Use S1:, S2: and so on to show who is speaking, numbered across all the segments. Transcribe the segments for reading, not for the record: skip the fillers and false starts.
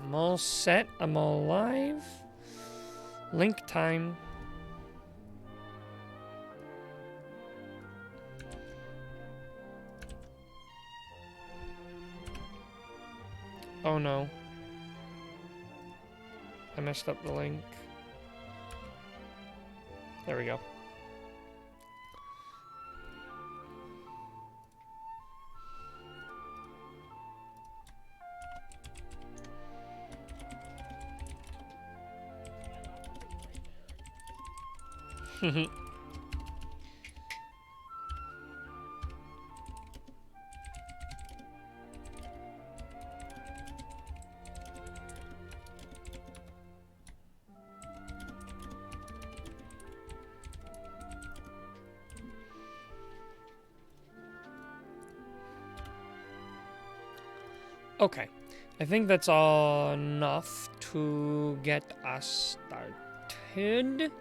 S1: I'm all set. I'm all live. Link time. Oh no. I messed up the link. There we go. Okay, I think that's all enough to get us started.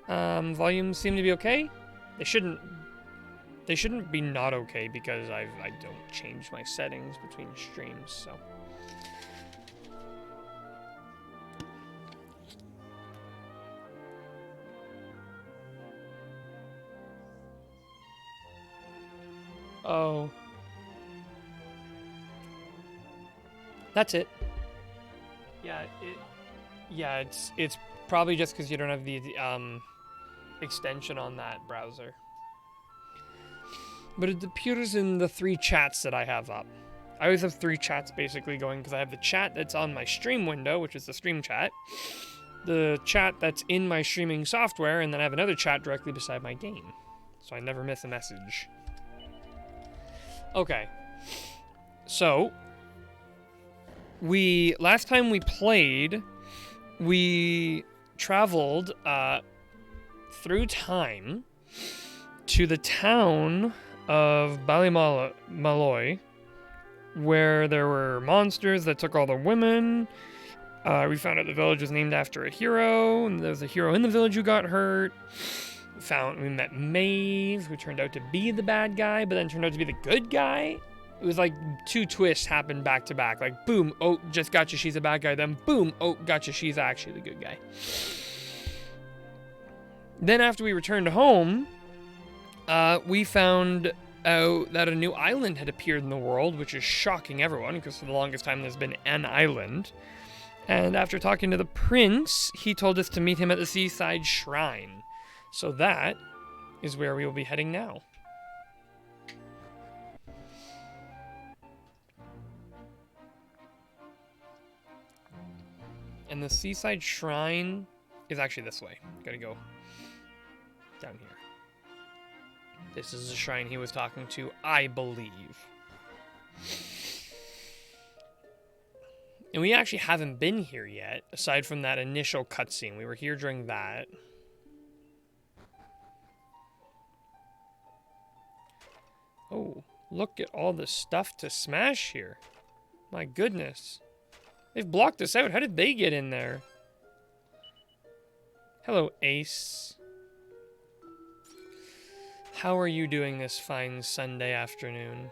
S1: Volumes seem to be okay. They shouldn't be not okay because I don't change my settings between streams, so. Oh. That's it. Yeah, it's probably just because you don't have the extension on that browser. But it appears in the 3 chats that I have up. I always have 3 chats basically going because I have the chat that's on my stream window, which is the stream chat, the chat that's in my streaming software, and then I have another chat directly beside my game. So I never miss a message. Okay. So, last time we played, we traveled through time to the town of Ballymaloy, where there were monsters that took all the women. We found out the village was named after a hero, and there was a hero in the village who got hurt. We met Maeve, who turned out to be the bad guy, but then turned out to be the good guy. It was like 2 twists happened back to back. Like, boom, oh, just gotcha, she's a bad guy. Then, boom, oh, gotcha, she's actually the good guy. Then after we returned home, we found out that a new island had appeared in the world, which is shocking everyone, because for the longest time there's been an island. And after talking to the prince, he told us to meet him at the Seaside Shrine. So that is where we will be heading now. And the Seaside Shrine is actually this way. Gotta go down here. This is the shrine he was talking to, I believe. And we actually haven't been here yet, aside from that initial cutscene. We were here during that. Oh, look at all the stuff to smash here. My goodness. They've blocked us out. How did they get in there? Hello, Ace. How are you doing this fine Sunday afternoon?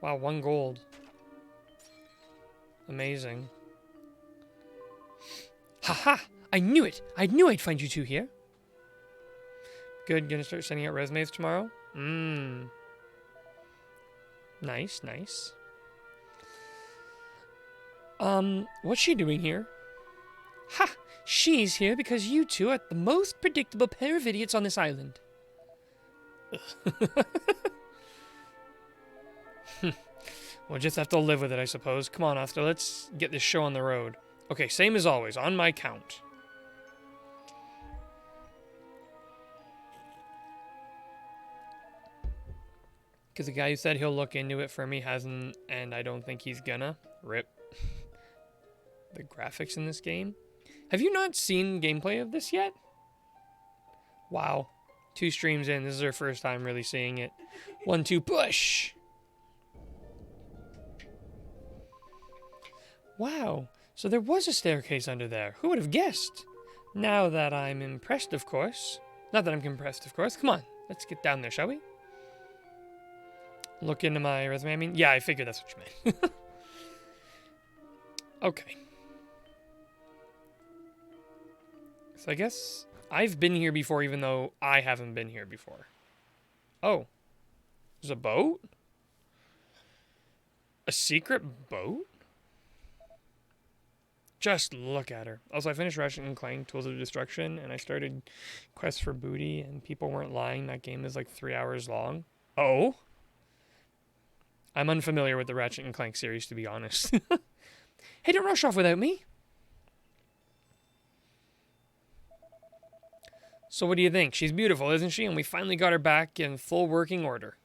S1: Wow, 1 gold. Amazing. Haha! I knew it! I knew I'd find you 2 here. Good, gonna start sending out resumes tomorrow? Nice, nice. What's she doing here? Ha! She's here because you 2 are the most predictable pair of idiots on this island. We'll just have to live with it, I suppose. Come on, Arthur, let's get this show on the road. Okay, same as always, on my count. Because the guy who said he'll look into it for me hasn't, and I don't think he's gonna. Rip. The graphics in this game. Have you not seen gameplay of this yet? Wow. 2 streams in, this is our first time really seeing it. 1, 2, push! Wow, so there was a staircase under there. Who would have guessed? Now that I'm impressed, of course. Not that I'm impressed, of course. Come on, let's get down there, shall we? Look into my resume. I mean, yeah, I figured that's what you meant. Okay. So I guess I've been here before, even though I haven't been here before. Oh. There's a boat? A secret boat? Just look at her. Also, I finished Ratchet and Clank Tools of Destruction, and I started Quest for Booty, and people weren't lying. That game is like 3 hours long. Oh? I'm unfamiliar with the Ratchet and Clank series, to be honest. Hey, don't rush off without me. So what do you think? She's beautiful, isn't she? And we finally got her back in full working order.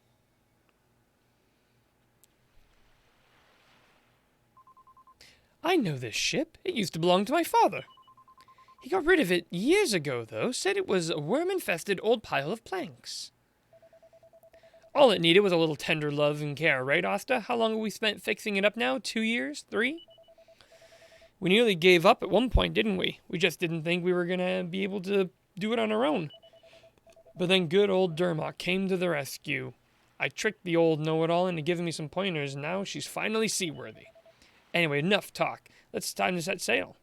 S1: I know this ship. It used to belong to my father. He got rid of it years ago, though. Said it was a worm-infested old pile of planks. All it needed was a little tender love and care, right, Asta? How long have we spent fixing it up now? 2 years? 3? We nearly gave up at one point, didn't we? We just didn't think we were going to be able to do it on our own. But then good old Dermot came to the rescue. I tricked the old know-it-all into giving me some pointers, and now she's finally seaworthy. Anyway, enough talk. It's time to set sail.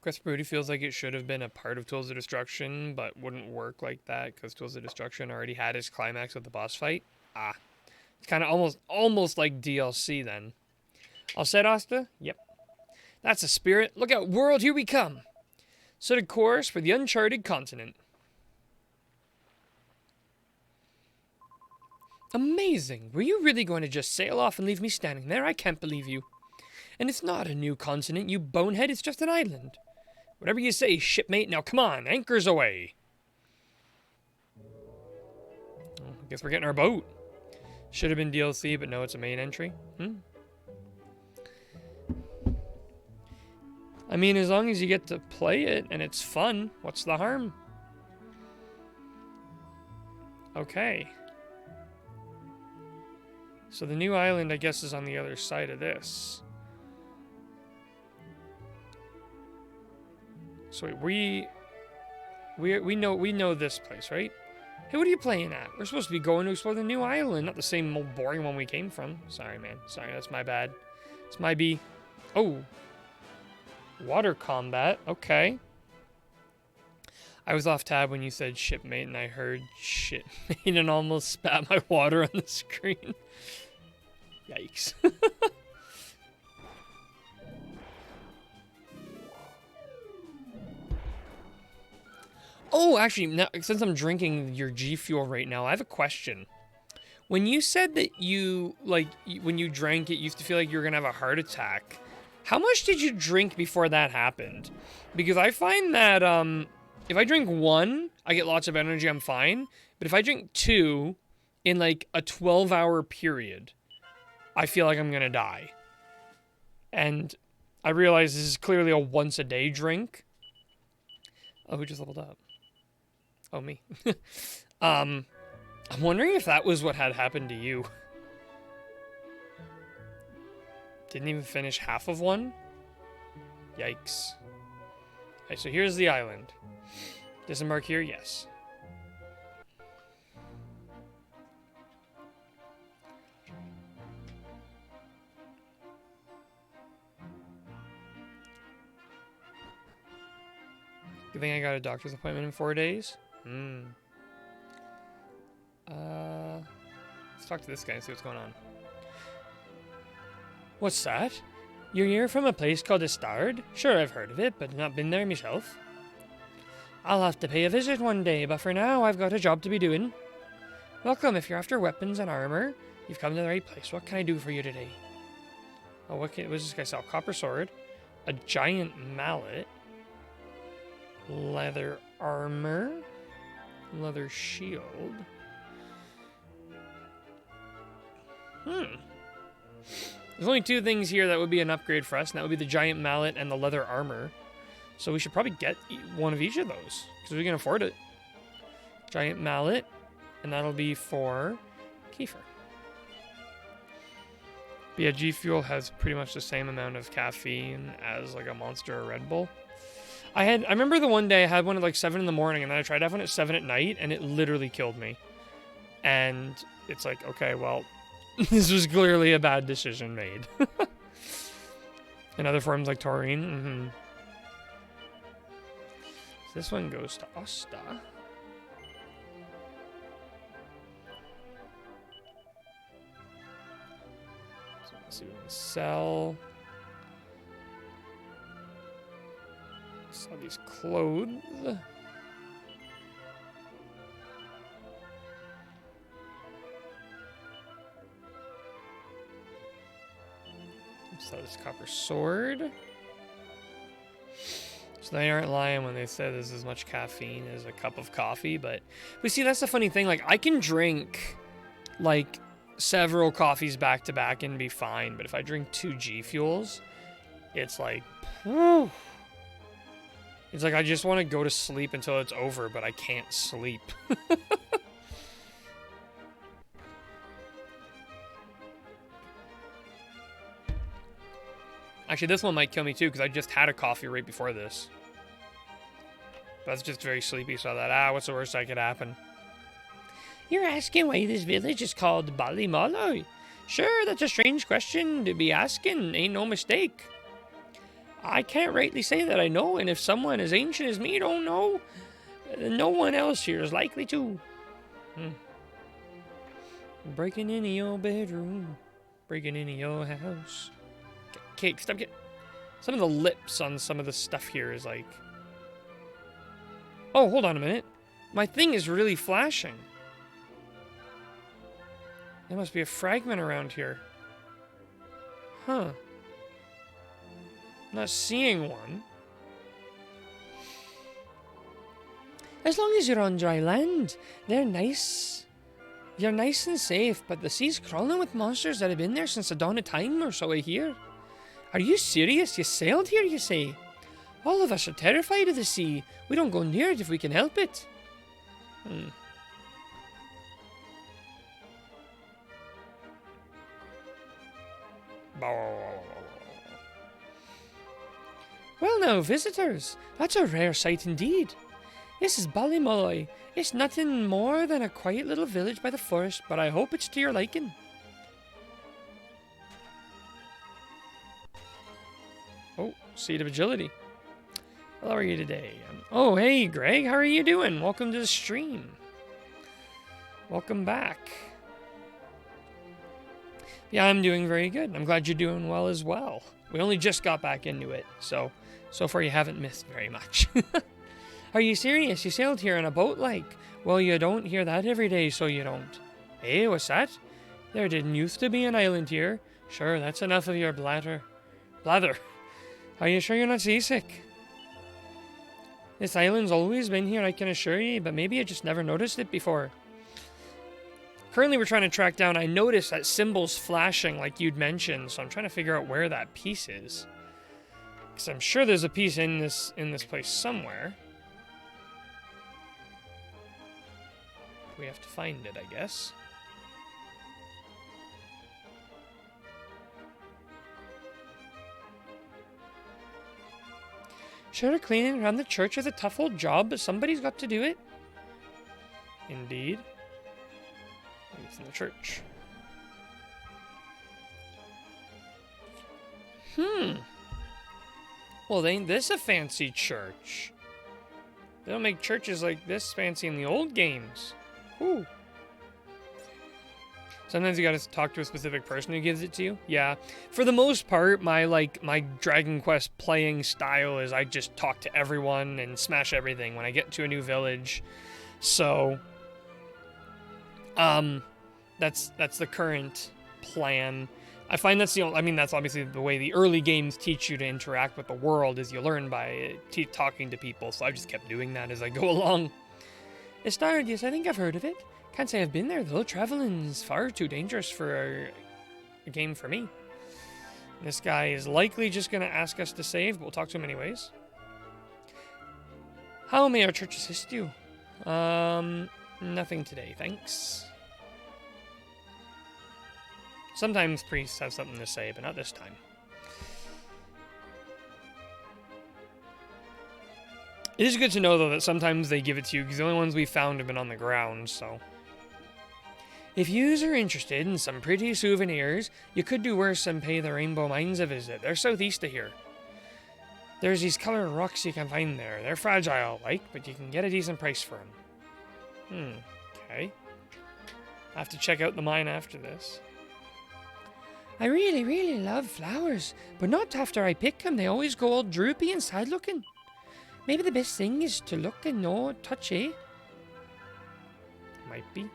S1: Quest for Booty feels like it should have been a part of Tools of Destruction, but wouldn't work like that because Tools of Destruction already had its climax with the boss fight. It's kind of almost like DLC then. All set, Asta? Yep. That's the spirit. Look out, world, here we come. Set a course for the uncharted continent. Amazing. Were you really going to just sail off and leave me standing there? I can't believe you. And it's not a new continent, you bonehead. It's just an island. Whatever you say, shipmate. Now come on, anchors away. Well, I guess we're getting our boat. Should have been DLC, but no, it's a main entry. I mean, as long as you get to play it and it's fun, what's the harm? Okay. So the new island, I guess, is on the other side of this. So wait, we know this place, right? Hey, what are you playing at? We're supposed to be going to explore the new island, not the same old boring one we came from. Sorry, man. Sorry, that's my bad. It's my B. Oh. Water combat. Okay. I was off tab when you said shipmate, and I heard shitmate and almost spat my water on the screen. Yikes. Oh, actually, now, since I'm drinking your G Fuel right now, I have a question. When you said that when you drank it, you used to feel like you were going to have a heart attack, how much did you drink before that happened? Because I find that if I drink 1, I get lots of energy, I'm fine. But if I drink 2 in like a 12-hour period, I feel like I'm going to die. And I realize this is clearly a once-a-day drink. Oh, who just leveled up? Oh, me. I'm wondering if that was what had happened to you. Didn't even finish half of one? Yikes. Okay, so here's the island. Disembark here? Yes. Good thing I got a doctor's appointment in 4 days? Let's talk to this guy and see what's going on. What's that? You're here from a place called Istard? Sure, I've heard of it, but not been there myself. I'll have to pay a visit one day, but for now, I've got a job to be doing. Welcome, if you're after weapons and armor, you've come to the right place. What can I do for you today? Oh, what does this guy sell? Copper sword, a giant mallet, leather armor, leather shield. There's only 2 things here that would be an upgrade for us, and that would be the giant mallet and the leather armor. So we should probably get one of each of those, because we can afford it. Giant mallet, and that'll be for Kiefer. But yeah, G Fuel has pretty much the same amount of caffeine as like a Monster or Red Bull. I remember the one day I had one at like 7 in the morning, and then I tried to have one at 7 at night, and it literally killed me. And it's like, okay, well, this was clearly a bad decision made. In other forms like taurine, So this one goes to Asta. So let's see what we can sell. Sell these clothes. Sell this copper sword. So they aren't lying when they say there's as much caffeine as a cup of coffee, but we see that's the funny thing. Like, I can drink like several coffees back to back and be fine, but if I drink 2 G Fuels, it's like, whew. It's like I just want to go to sleep until it's over, but I can't sleep. Actually, this one might kill me too, because I just had a coffee right before this. But that's just very sleepy, so I thought, what's the worst that could happen? You're asking why this village is called Ballymolloy? Sure, that's a strange question to be asking, ain't no mistake. I can't rightly say that I know, and if someone as ancient as me don't know, no one else here is likely to. Breaking into your bedroom, breaking into your house. Okay, stop getting... Some of the lips on some of the stuff here is like... Oh, hold on a minute. My thing is really flashing. There must be a fragment around here. Huh. I'm not seeing one. As long as you're on dry land, they're nice. You're nice and safe, but the sea's crawling with monsters that have been there since the dawn of time or so I hear. Are you serious? You sailed here, you say? All of us are terrified of the sea. We don't go near it if we can help it. Well now, visitors, that's a rare sight indeed. This is Ballymolloy. It's nothing more than a quiet little village by the forest, but I hope it's to your liking. Oh, Seed of Agility. How are you today? Oh, hey, Greg. How are you doing? Welcome to the stream. Welcome back. Yeah, I'm doing very good. I'm glad you're doing well as well. We only just got back into it, so far you haven't missed very much. Are you serious? You sailed here on a boat like? Well, you don't hear that every day, so you don't. Hey, what's that? There didn't used to be an island here. Sure, that's enough of your blather. Are you sure you're not seasick? This island's always been here, I can assure you, but maybe you just never noticed it before. Currently, we're trying to track down. I noticed that symbol's flashing like you'd mentioned, so I'm trying to figure out where that piece is. Because I'm sure there's a piece in this place somewhere. We have to find it, I guess. Sure, cleaning around the church is a tough old job, but somebody's got to do it. Indeed. It's in the church. Well, ain't this a fancy church? They don't make churches like this fancy in the old games. Whew. Sometimes you gotta talk to a specific person who gives it to you. Yeah. For the most part, my Dragon Quest playing style is I just talk to everyone and smash everything when I get to a new village. So, that's the current plan. I find that's that's obviously the way the early games teach you to interact with the world, is you learn by talking to people. So I just kept doing that as I go along. Astardius, I think I've heard of it. Can't say I've been there, though. Traveling's far too dangerous for a game for me. This guy is likely just going to ask us to save, but we'll talk to him anyways. How may our church assist you? Nothing today, thanks. Sometimes priests have something to say, but not this time. It is good to know, though, that sometimes they give it to you, because the only ones we found have been on the ground, so... If yous are interested in some pretty souvenirs, you could do worse than pay the Rainbow Mines a visit. They're southeast of here. There's these colored rocks you can find there. They're fragile, like, but you can get a decent price for them. Okay. I have to check out the mine after this. I really, really love flowers, but not after I pick them. They always go all droopy and sad-looking. Maybe the best thing is to look and no touch, eh? Might be.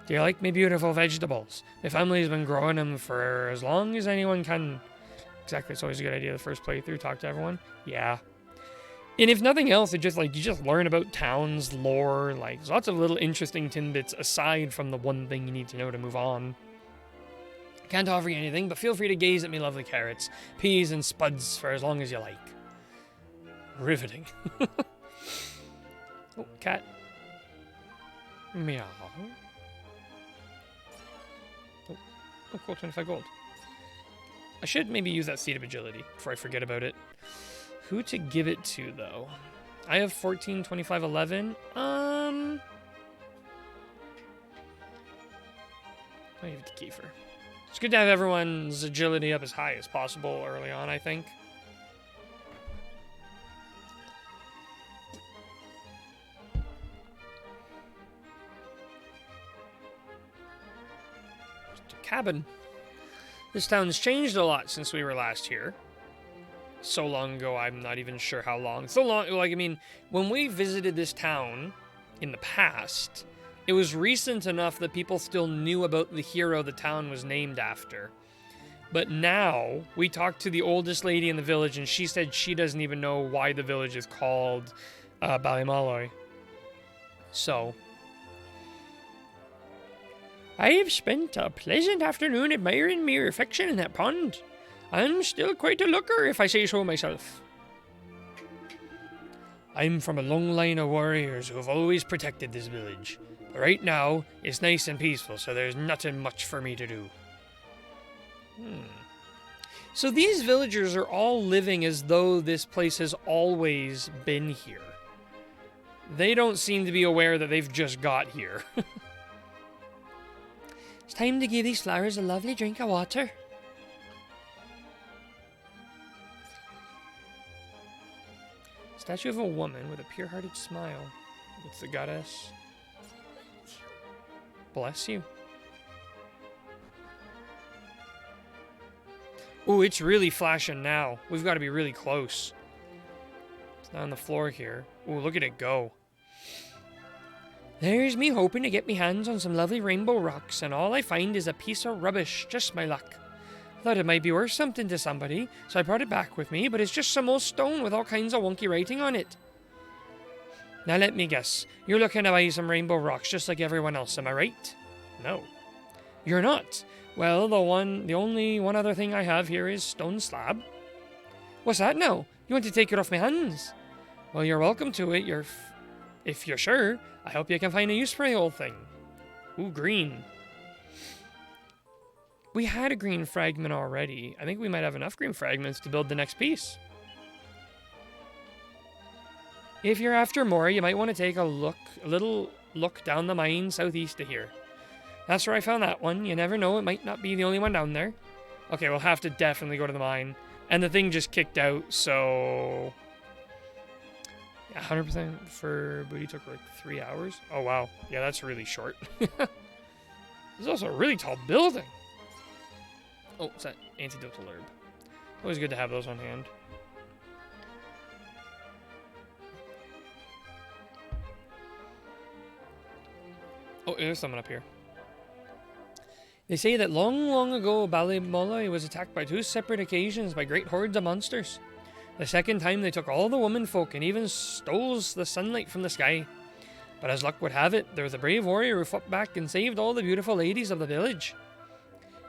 S1: Do you like me beautiful vegetables? My family's been growing them for as long as anyone can. Exactly, it's always a good idea the first playthrough, talk to everyone. Yeah. And if nothing else, it just, like, you just learn about towns, lore, like, there's lots of little interesting tidbits aside from the one thing you need to know to move on. Can't offer you anything, but feel free to gaze at me lovely carrots, peas, and spuds for as long as you like. Riveting. Oh, cat. Meow. Oh, cool, 25 gold. I should maybe use that Seed of Agility before I forget about it. Who to give it to, though? I have 14, 25, 11. I'll give it to Kiefer. It's good to have everyone's agility up as high as possible early on, I think. Cabin. This town's changed a lot since we were last here. So long ago, I'm not even sure how long. So long, like, I mean, when we visited this town in the past, it was recent enough that people still knew about the hero the town was named after. But now, we talked to the oldest lady in the village, and she said she doesn't even know why the village is called Ballymalloy. So... I've spent a pleasant afternoon admiring my reflection in that pond. I'm still quite a looker, if I say so myself. I'm from a long line of warriors who have always protected this village. But right now, it's nice and peaceful, so there's nothing much for me to do. So these villagers are all living as though this place has always been here. They don't seem to be aware that they've just got here. It's time to give these flowers a lovely drink of water. Statue of a woman with a pure-hearted smile. It's the goddess. Bless you. Ooh, it's really flashing now. We've got to be really close. It's not on the floor here. Ooh, look at it go. There's me hoping to get me hands on some lovely rainbow rocks, and all I find is a piece of rubbish. Just my luck. Thought it might be worth something to somebody, so I brought it back with me, but it's just some old stone with all kinds of wonky writing on it. Now let me guess. You're looking to buy some rainbow rocks just like everyone else, am I right? No. You're not. Well, the only one other thing I have here is stone slab. What's that now? You want to take it off my hands? Well, you're welcome to it. If you're sure, I hope you can find a use for the old thing. Ooh, green. We had a green fragment already. I think we might have enough green fragments to build the next piece. If you're after more, you might want to take a little look down the mine southeast of here. That's where I found that one. You never know, it might not be the only one down there. Okay, we'll have to definitely go to the mine. And the thing just kicked out, so... Yeah, 100% for booty took like 3 hours. Oh, wow. Yeah, that's really short. There's also a really tall building. Oh, it's that antidotal herb. Always good to have those on hand. Oh, there's someone up here. They say that long, long ago, Ballymalloy was attacked by 2 separate occasions by great hordes of monsters. The second time, they took all the womenfolk and even stole the sunlight from the sky. But as luck would have it, there was a brave warrior who fought back and saved all the beautiful ladies of the village.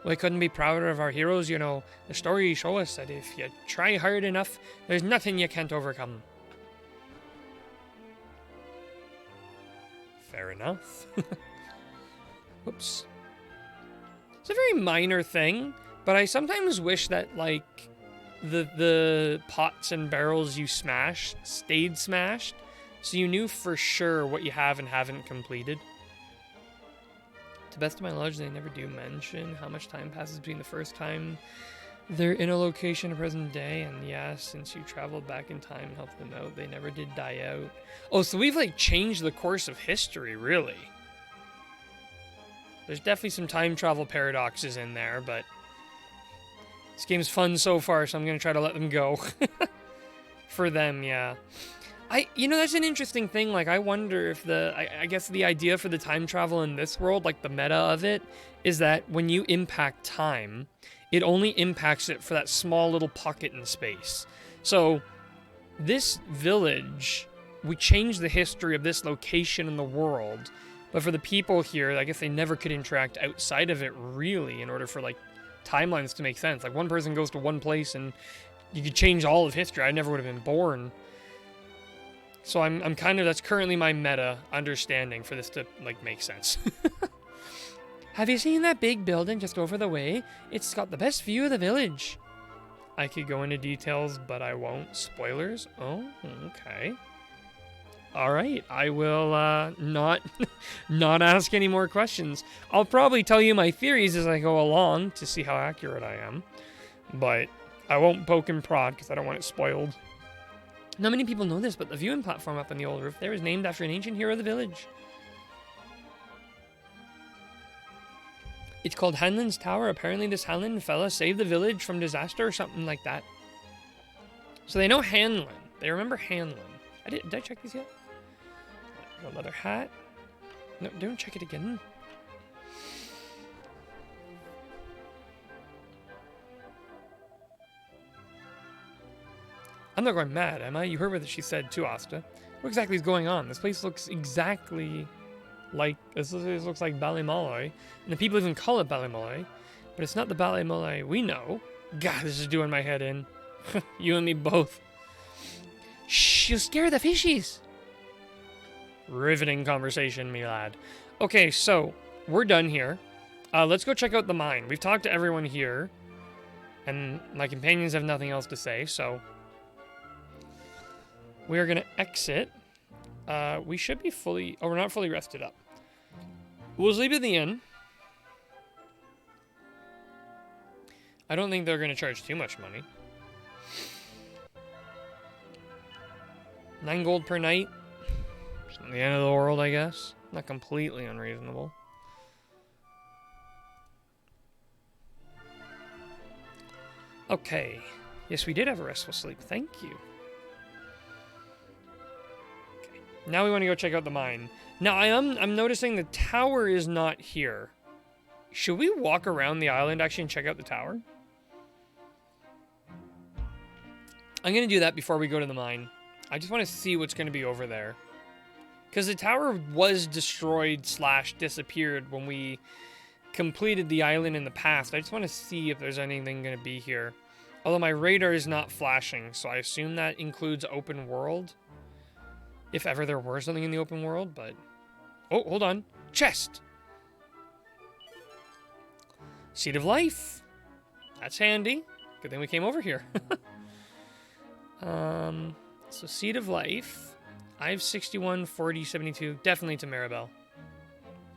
S1: We couldn't be prouder of our heroes, you know. The stories show us that if you try hard enough, there's nothing you can't overcome. Fair enough. Whoops. It's a very minor thing, but I sometimes wish that, like, the pots and barrels you smashed stayed smashed, so you knew for sure what you have and haven't completed. To the best of my knowledge, they never do mention how much time passes between the first time they're in a location to present day, and yeah, since you traveled back in time and helped them out, they never did die out. Oh, so we've, like, changed the course of history, really. There's definitely some time travel paradoxes in there, but this game's fun so far, so I'm going to try to let them go. For them, yeah. You know, that's an interesting thing. Like, I wonder if I guess the idea for the time travel in this world, like the meta of it, is that when you impact time, it only impacts it for that small little pocket in space. So, this village, we changed the history of this location in the world, but for the people here, I guess they never could interact outside of it, really, in order for, like, timelines to make sense. Like, one person goes to one place and you could change all of history. I never would have been born. So I'm kind of, that's currently my meta understanding for this to, like, make sense. Have you seen that big building just over the way? It's got the best view of the village. I could go into details, but I won't. Spoilers? Oh, okay. All right, I will not ask any more questions. I'll probably tell you my theories as I go along to see how accurate I am, but I won't poke and prod because I don't want it spoiled. Not many people know this, but the viewing platform up on the old roof there is named after an ancient hero of the village. It's called Hanlon's Tower. Apparently this Hanlon fella saved the village from disaster or something like that. So they know Hanlon. They remember Hanlon. Did I check these yet? A leather hat. No, don't check it again. I'm not going mad, am I? You heard what she said too, Asta. What exactly is going on? This place looks exactly like... This looks like Ballymolloy. And the people even call it Ballymolloy. But it's not the Ballymolloy we know. God, this is doing my head in. You and me both. Shh, you scare the fishies. Riveting conversation, me lad. Okay, so, we're done here. Let's go check out the mine. We've talked to everyone here. And my companions have nothing else to say, so... We are going to exit. We should be fully... Oh, we're not fully rested up. We'll sleep at the inn. I don't think they're going to charge too much money. 9 gold per night. It's not the end of the world, I guess. Not completely unreasonable. Okay. Yes, we did have a restful sleep. Thank you. Now we want to go check out the mine. Now, I'm noticing the tower is not here. Should we walk around the island actually and check out the tower? I'm going to do that before we go to the mine. I just want to see what's going to be over there. Because the tower was destroyed / disappeared when we completed the island in the past. I just want to see if there's anything going to be here. Although my radar is not flashing, so I assume that includes open world. If ever there were something in the open world, but... Oh, hold on. Chest! Seed of Life. That's handy. Good thing we came over here. So Seed of Life. I have 61, 40, 72. Definitely to Maribel.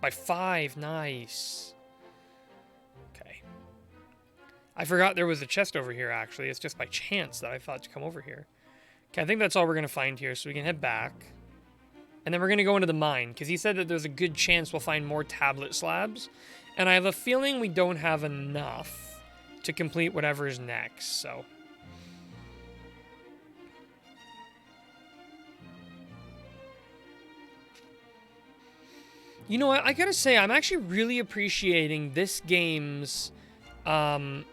S1: By 5. Nice. Okay. I forgot there was a chest over here, actually. It's just by chance that I thought to come over here. Okay, I think that's all we're going to find here, so we can head back. And then we're going to go into the mine, because he said that there's a good chance we'll find more tablet slabs. And I have a feeling we don't have enough to complete whatever is next, so... You know what, I gotta say, I'm actually really appreciating this game's, like,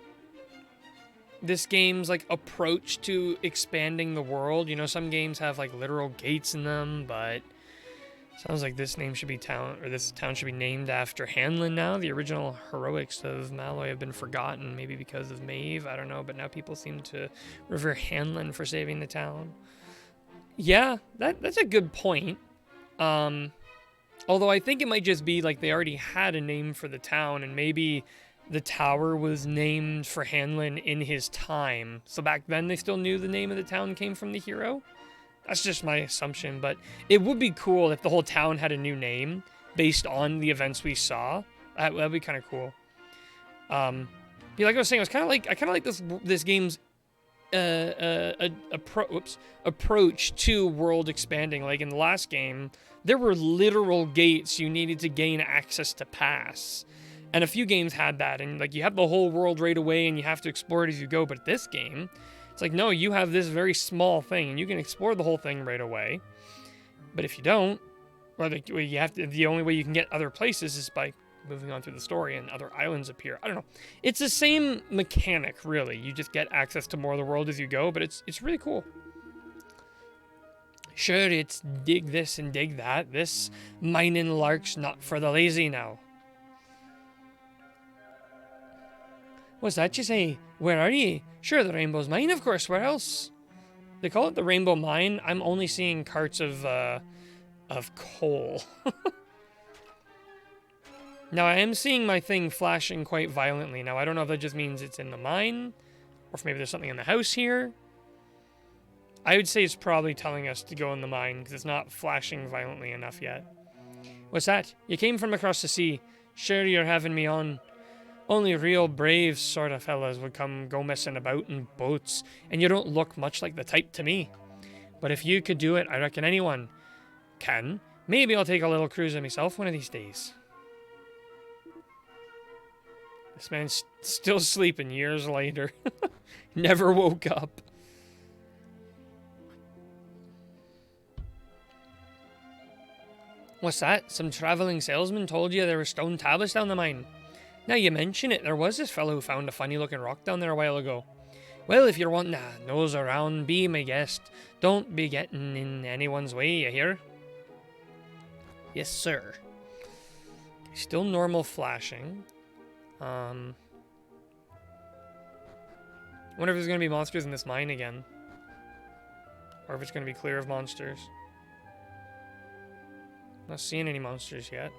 S1: approach to expanding the world. You know, some games have, like, literal gates in them, but sounds like this town should be named after Hanlon now. The original heroics of Malloy have been forgotten, maybe because of Maeve, I don't know, but now people seem to revere Hanlon for saving the town. Yeah, that's a good point. Although I think it might just be like they already had a name for the town, and maybe the tower was named for Hanlon in his time. So back then they still knew the name of the town came from the hero. That's just my assumption, but it would be cool if the whole town had a new name based on the events we saw. That'd be kind of cool. Yeah, like I was saying, I kind of like this game's approach to world expanding. Like in the last game, there were literal gates you needed to gain access to pass. And a few games had that, and like you have the whole world right away and you have to explore it as you go. But this game, it's like, no, you have this very small thing and you can explore the whole thing right away. But if you don't, or the only way you can get other places is by moving on through the story and other islands appear. I don't know. It's the same mechanic, really. You just get access to more of the world as you go, but it's really cool. Sure, it's dig this and dig that. This mining lark's not for the lazy now. What's that you say? Where are ye? Sure, the Rainbow's Mine, of course. Where else? They call it the Rainbow Mine. I'm only seeing carts of coal. Now, I am seeing my thing flashing quite violently. Now, I don't know if that just means it's in the mine, or if maybe there's something in the house here. I would say it's probably telling us to go in the mine, because it's not flashing violently enough yet. What's that? You came from across the sea. Sure, you're having me on. Only real brave sort of fellas would go messing about in boats, and you don't look much like the type to me. But if you could do it, I reckon anyone can. Maybe I'll take a little cruise of myself one of these days. This man's still sleeping years later. Never woke up. What's that? Some traveling salesman told you there were stone tablets down the mine. Now you mention it, there was this fellow who found a funny-looking rock down there a while ago. Well, if you're wanting to nose around, be my guest. Don't be getting in anyone's way, you hear? Yes, sir. Still normal flashing. Wonder if there's going to be monsters in this mine again. Or if it's going to be clear of monsters. Not seeing any monsters yet.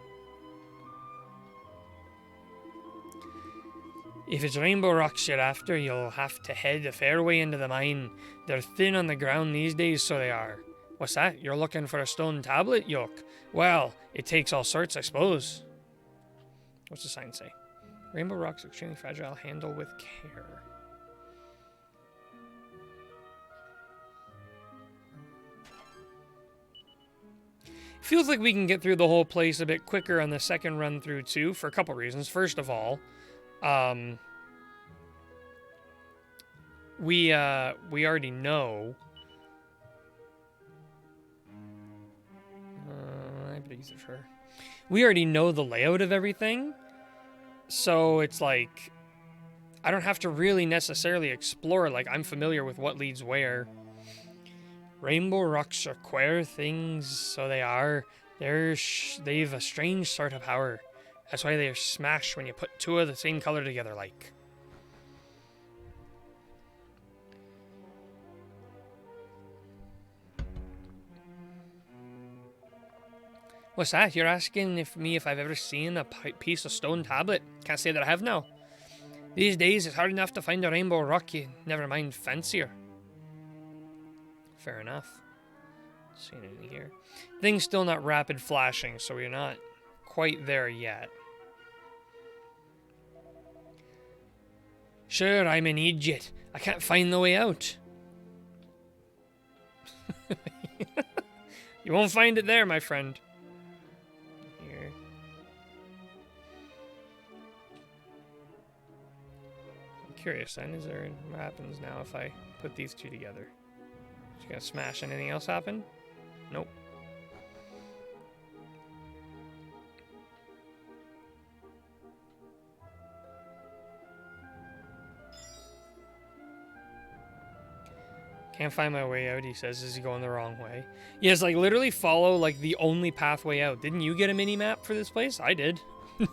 S1: If it's rainbow rocks you're after, you'll have to head a fair way into the mine. They're thin on the ground these days, so they are. What's that? You're looking for a stone tablet, yoke? Well, it takes all sorts, I suppose. What's the sign say? Rainbow rocks extremely fragile. Handle with care. Feels like we can get through the whole place a bit quicker on the second run through too, for a couple reasons. First of all, we already know. I better use it for her. We already know the layout of everything. So it's like, I don't have to really necessarily explore. Like, I'm familiar with what leads where. Rainbow rocks are queer things, so they are. They've a strange sort of power. That's why they're smashed when you put two of the same color together, like. What's that? You're asking if I've ever seen a piece of stone tablet? Can't say that I have now. These days, it's hard enough to find a rainbow rock, never mind fancier. Fair enough. Seeing anything here. Thing's still not rapid flashing, so we're not quite there yet. Sure, I'm an idiot. I can't find the way out. You won't find it there, my friend. Here. I'm curious then, what happens now if I put these two together? Just gonna smash. Anything else happen? Nope. Can't find my way out, he says, as he's going the wrong way. Yes, like, literally follow, like, the only pathway out. Didn't you get a mini-map for this place? I did. Yes,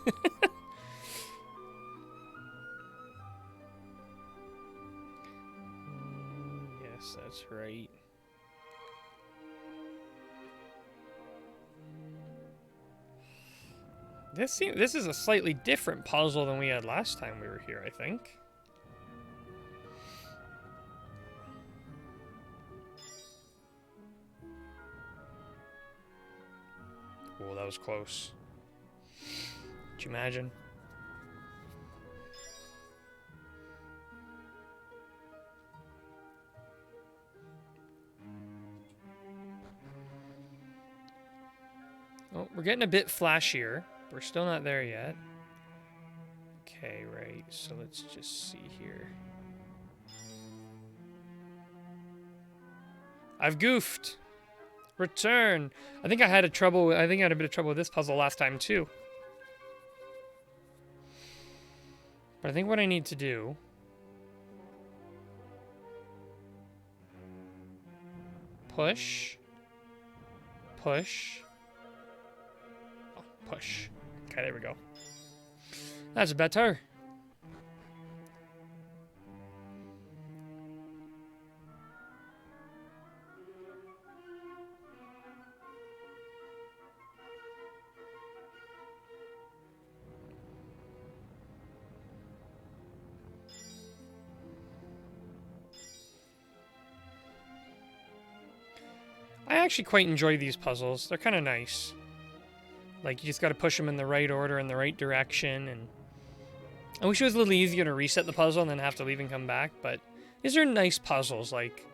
S1: that's right. This is a slightly different puzzle than we had last time we were here, I think. Oh, that was close. Could you imagine? Oh, we're getting a bit flashier. We're still not there yet. Okay, right. So let's just see here. I've goofed. Return. I think I had a bit of trouble with this puzzle last time too. But I think what I need to do, push. Push. Oh, push. Okay, there we go. That's better. I actually quite enjoy these puzzles. They're kind of nice. Like, you just got to push them in the right order, in the right direction, and I wish it was a little easier to reset the puzzle and then have to leave and come back, but these are nice puzzles. Like,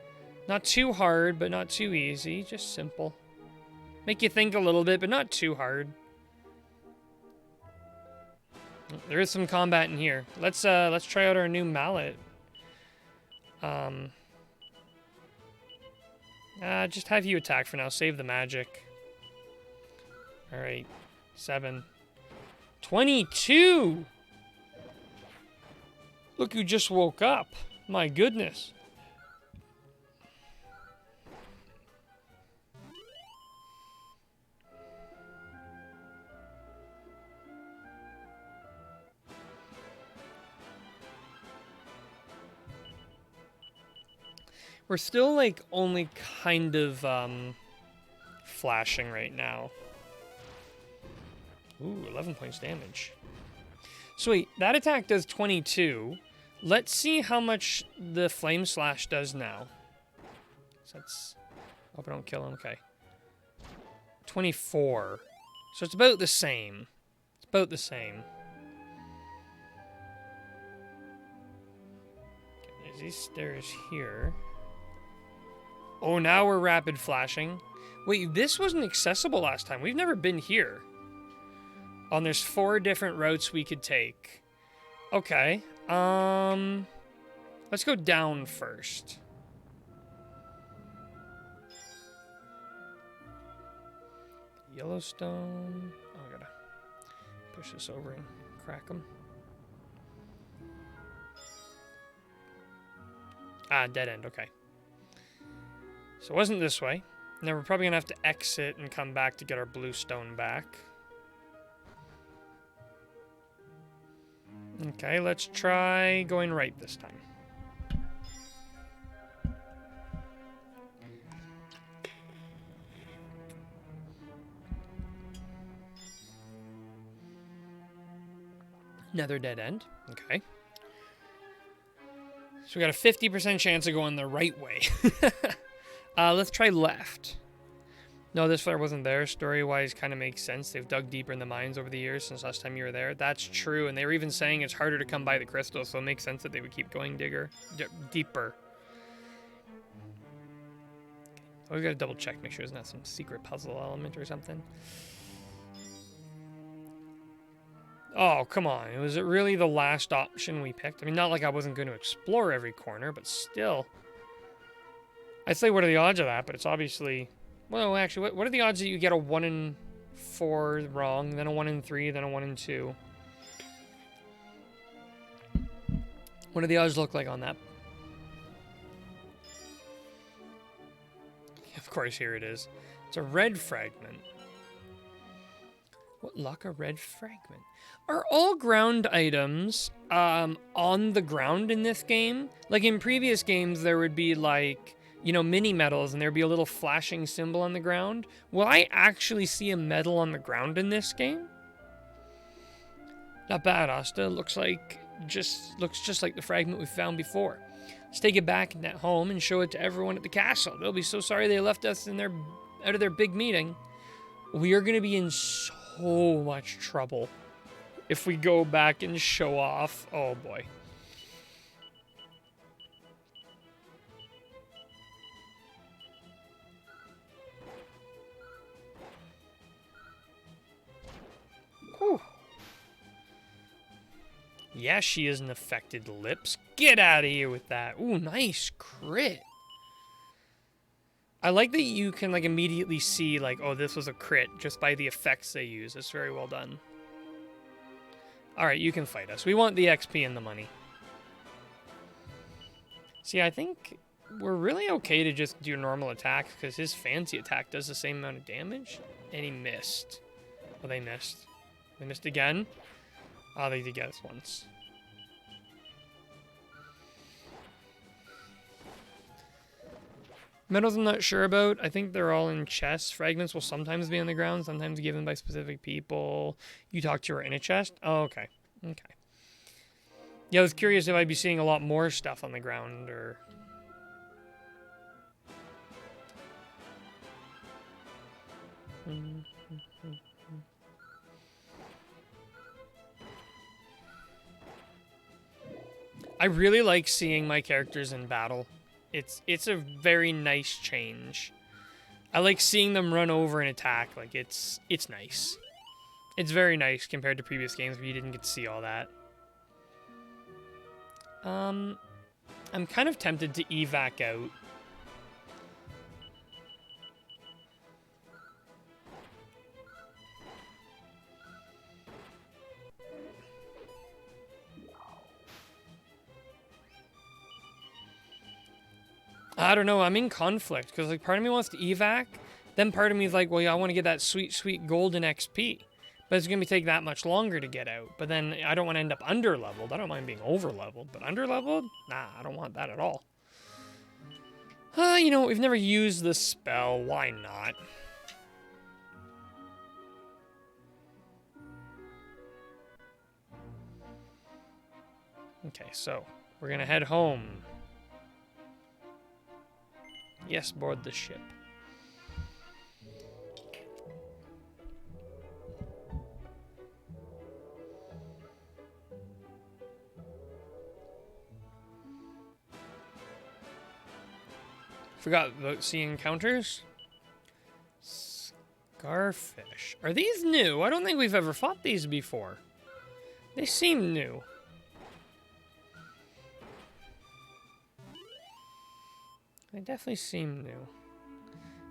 S1: not too hard, but not too easy. Just simple. Make you think a little bit, but not too hard. There is some combat in here. Let's try out our new mallet. Just have you attack for now. Save the magic. Alright. 7. 22! Look who just woke up. My goodness. We're still, like, only kind of, flashing right now. Ooh, 11 points damage. Sweet. That attack does 22. Let's see how much the Flame Slash does now. So that's... Hope I don't kill him. Okay. 24. So it's about the same. It's about the same. There's these stairs here. Oh, now we're rapid flashing. Wait, this wasn't accessible last time. We've never been here. Oh, and there's 4 different routes we could take. Okay. Let's go down first. Yellowstone. Oh, I gotta push this over and crack them. Ah, dead end. Okay. So it wasn't this way. Now we're probably gonna have to exit and come back to get our blue stone back. Okay, let's try going right this time. Another dead end. Okay. So we got a 50% chance of going the right way. Let's try left. No, this flare wasn't there. Story-wise, kind of makes sense. They've dug deeper in the mines over the years since last time you were there. That's true, and they were even saying it's harder to come by the crystals, so it makes sense that they would keep going deeper. Oh, we gotta double check, make sure there's not some secret puzzle element or something. Oh, come on. Was it really the last option we picked? I mean, not like I wasn't going to explore every corner, but still. I'd say what are the odds of that, but it's obviously... Well, actually, what are the odds that you get a 1 in 4 wrong, then a 1 in 3, then a 1 in 2? What do the odds look like on that? Of course, here it is. It's a red fragment. What luck, a red fragment? Are all ground items on the ground in this game? Like in previous games, there would be like... you know, mini medals, and there'd be a little flashing symbol on the ground. Will I actually see a medal on the ground in this game? Not bad, Asta. Looks just like the fragment we found before. Let's take it back at home and show it to everyone at the castle. They'll be so sorry they left us out of their big meeting. We are going to be in so much trouble if we go back and show off. Oh boy. Whew. Yeah, she isn't affected lips. Get out of here with that. Ooh, nice crit. I like that you can like immediately see like, oh, this was a crit just by the effects they use. It's very well done. All right, you can fight us. We want the XP and the money. See, I think we're really okay to just do normal attack because his fancy attack does the same amount of damage. And he missed. Oh, they missed. They missed again. Oh, they did get us once. Metals I'm not sure about. I think they're all in chests. Fragments will sometimes be on the ground, sometimes given by specific people. You talk to her in a chest? Oh, okay. Okay. Yeah, I was curious if I'd be seeing a lot more stuff on the ground, or... I really like seeing my characters in battle. It's a very nice change. I like seeing them run over and attack. Like, it's nice. It's very nice compared to previous games where you didn't get to see all that. I'm kind of tempted to evac out. I don't know, I'm in conflict, because like part of me wants to evac, then part of me is like, well, yeah, I want to get that sweet, sweet golden XP. But it's going to take that much longer to get out. But then I don't want to end up under-leveled. I don't mind being over-leveled, but under-leveled? Nah, I don't want that at all. You know, we've never used the spell. Why not? Okay, so we're going to head home. Yes, board the ship. Forgot about sea encounters. Scarfish. Are these new? I don't think we've ever fought these before. They seem new. They definitely seem new.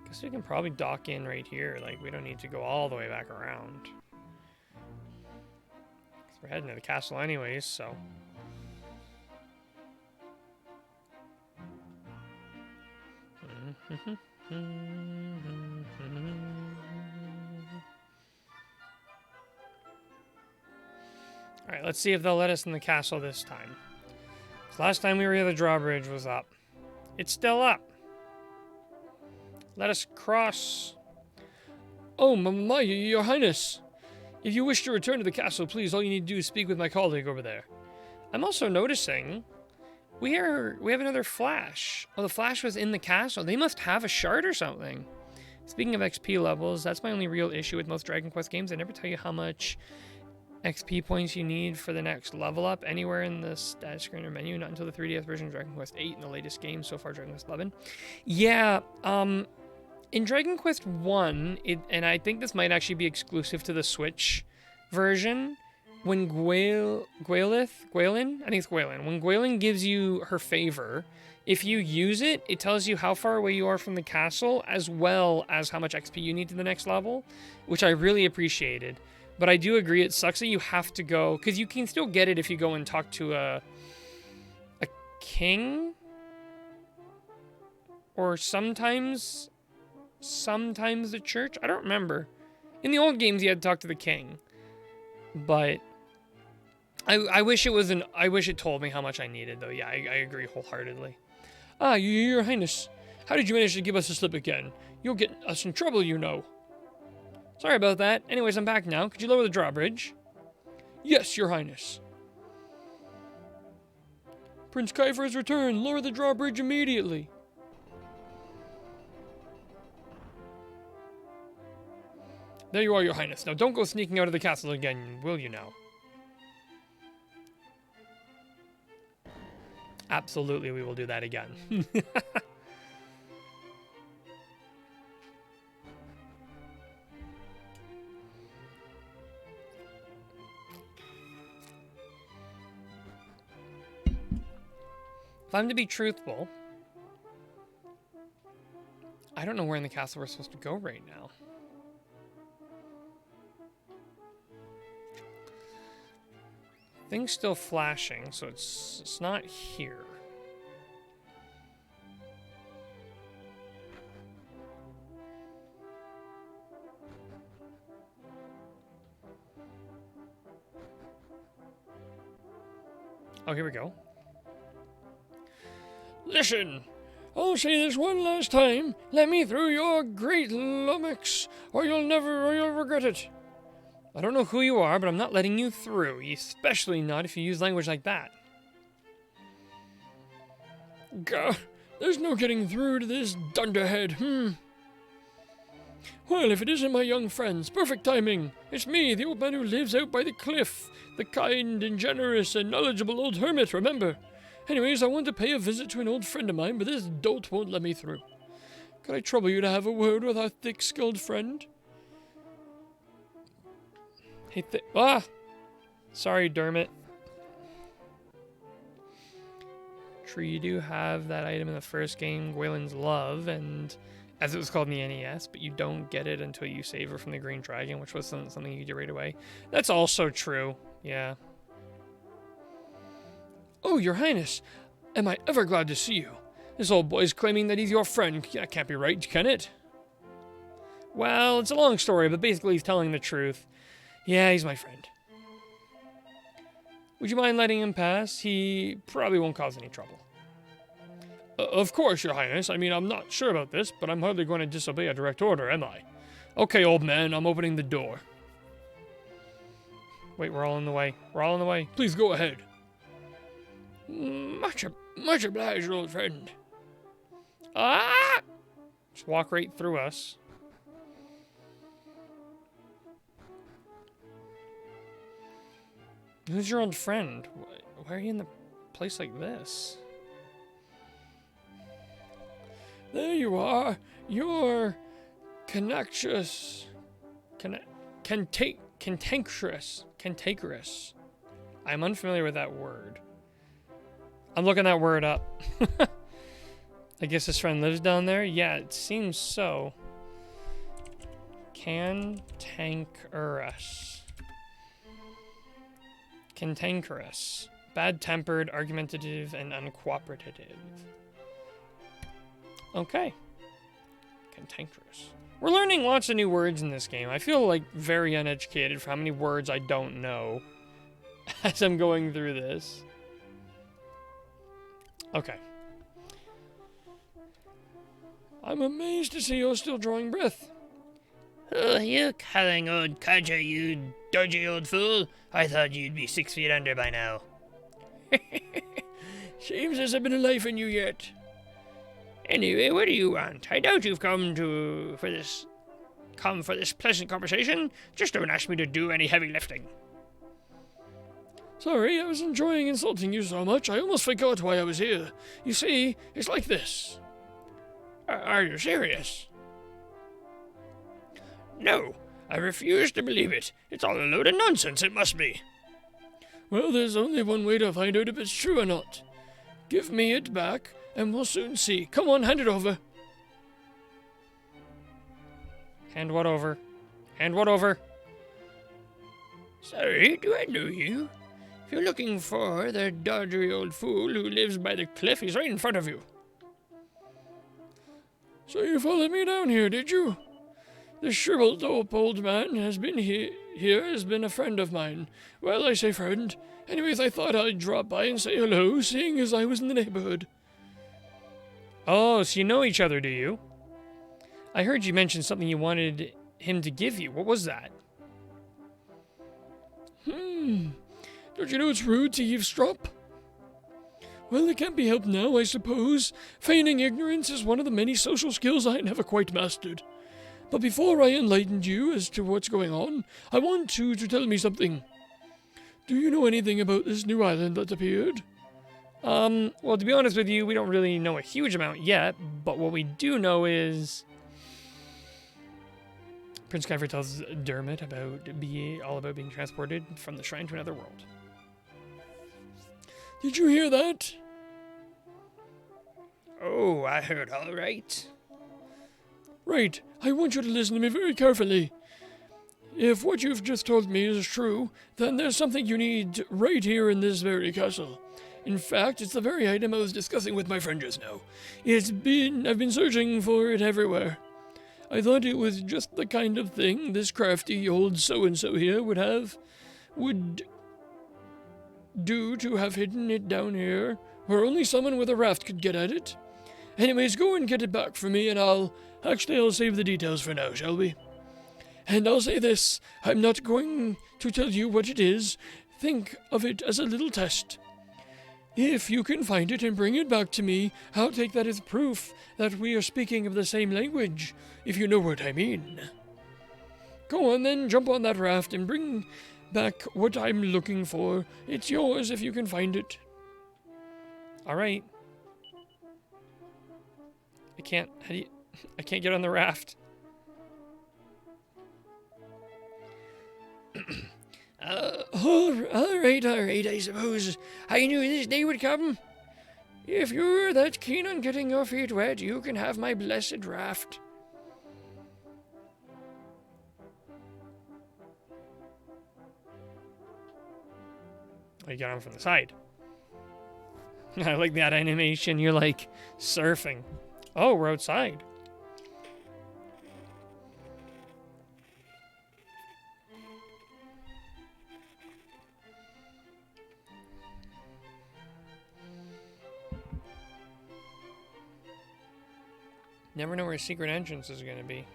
S1: Guess we can probably dock in right here. Like, we don't need to go all the way back around. 'Cause we're heading to the castle anyways, so... Alright, let's see if they'll let us in the castle this time. 'Cause last time we were here, the drawbridge was up. It's still up. Let us cross. Oh, my, your highness. If you wish to return to the castle, please, all you need to do is speak with my colleague over there. I'm also noticing we have another flash. Oh, the flash was in the castle. They must have a shard or something. Speaking of XP levels, that's my only real issue with most Dragon Quest games. I never tell you how much XP points you need for the next level up anywhere in the status screen or menu, not until the 3DS version of Dragon Quest 8 and the latest game so far, Dragon Quest 11. Yeah, in Dragon Quest 1, and I think this might actually be exclusive to the Switch version, when Gwaelin, I think it's Gwaelin, when Gwaelin gives you her favor, if you use it, it tells you how far away you are from the castle, as well as how much XP you need to the next level, which I really appreciated. But I do agree, it sucks that you have to go, because you can still get it if you go and talk to a king, or sometimes the church. I don't remember. In the old games, you had to talk to the king, but I wish it told me how much I needed, though. Yeah, I agree wholeheartedly. Ah, your highness, how did you manage to give us a slip again? You'll get us in trouble, you know. Sorry about that. Anyways, I'm back now. Could you lower the drawbridge? Yes, Your Highness. Prince Kiefer has returned. Lower the drawbridge immediately. There you are, Your Highness. Now don't go sneaking out of the castle again, will you now? Absolutely, we will do that again. If I'm to be truthful, I don't know where in the castle we're supposed to go right now. Thing's still flashing, so it's not here. Oh, here we go. Listen! I'll say this one last time. Let me through, your great lummox, or you'll regret it. I don't know who you are, but I'm not letting you through, especially not if you use language like that. Gah, there's no getting through to this dunderhead, Well, if it isn't my young friends, perfect timing. It's me, the old man who lives out by the cliff. The kind and generous and knowledgeable old hermit, remember? Anyways, I want to pay a visit to an old friend of mine, but this dolt won't let me through. Could I trouble you to have a word with our thick-skulled friend? Hey, sorry, Dermot. True, you do have that item in the first game, Gwaelin's Love, and as it was called in the NES, but you don't get it until you save her from the Green Dragon, which was something you could do right away. That's also true, yeah. Oh, Your Highness, am I ever glad to see you. This old boy's claiming that he's your friend. That can't be right, can it? Well, it's a long story, but basically he's telling the truth. Yeah, he's my friend. Would you mind letting him pass? He probably won't cause any trouble. Of course, Your Highness. I mean, I'm not sure about this, but I'm hardly going to disobey a direct order, am I? Okay, old man, I'm opening the door. Wait, we're all in the way. We're all in the way. Please go ahead. Much obliged, old friend. Ah! Just walk right through us. Who's your old friend? Why are you in the place like this? There you are. You're cantankerous. Cantankerous. I'm unfamiliar with that word. I'm looking that word up. I guess his friend lives down there? Yeah, it seems so. Cantankerous. Cantankerous. Bad-tempered, argumentative, and uncooperative. Okay. Cantankerous. We're learning lots of new words in this game. I feel like very uneducated for how many words I don't know as I'm going through this. Okay. I'm amazed to see you're still drawing breath.
S2: Oh, you cunning old codger, you dodgy old fool. I thought you'd be 6 feet under by now.
S1: Seems as I've been alive in you yet.
S2: Anyway, what do you want? I doubt you've come for this pleasant conversation. Just don't ask me to do any heavy lifting.
S1: Sorry, I was enjoying insulting you so much, I almost forgot why I was here. You see, it's like this.
S2: Are you serious? No, I refuse to believe it. It's all a load of nonsense, it must be.
S1: Well, there's only one way to find out if it's true or not. Give me it back, and we'll soon see. Come on, hand it over. Hand what over? Hand what over?
S2: Sorry, do I know you? If you're looking for the dodgy old fool who lives by the cliff, he's right in front of you.
S1: So you followed me down here, did you? This shriveled up old man has been has been a friend of mine. Well, I say friend. Anyways, I thought I'd drop by and say hello, seeing as I was in the neighborhood. Oh, so you know each other, do you? I heard you mention something you wanted him to give you. What was that?
S3: Don't you know it's rude to eavesdrop? Well, it can't be helped now, I suppose. Feigning ignorance is one of the many social skills I never quite mastered. But before I enlightened you as to what's going on, I want you to tell me something. Do you know anything about this new island that's appeared?
S1: Well, to be honest with you, we don't really know a huge amount yet, but what we do know is Prince Kyfer tells Dermot all about being transported from the shrine to another world.
S3: Did you hear that?
S2: Oh, I heard all right.
S3: Right, I want you to listen to me very carefully. If what you've just told me is true, then there's something you need right here in this very castle. In fact, it's the very item I was discussing with my friend just now. I've been searching for it everywhere. I thought it was just the kind of thing this crafty old so-and-so here would do to have hidden it down here, where only someone with a raft could get at it. Anyways, go and get it back for me, and I'll save the details for now, shall we? And I'll say this, I'm not going to tell you what it is. Think of it as a little test. If you can find it and bring it back to me, I'll take that as proof that we are speaking of the same language, if you know what I mean. Go on then, jump on that raft and bring back what I'm looking for. It's yours if you can find it.
S1: All right. I can't get on the raft.
S2: All right, I suppose I knew this day would come. If you're that keen on getting your feet wet, you can have my blessed raft.
S1: You get on from the side. I like that animation. You're like surfing. Oh, we're outside. Never know where a secret entrance is going to be.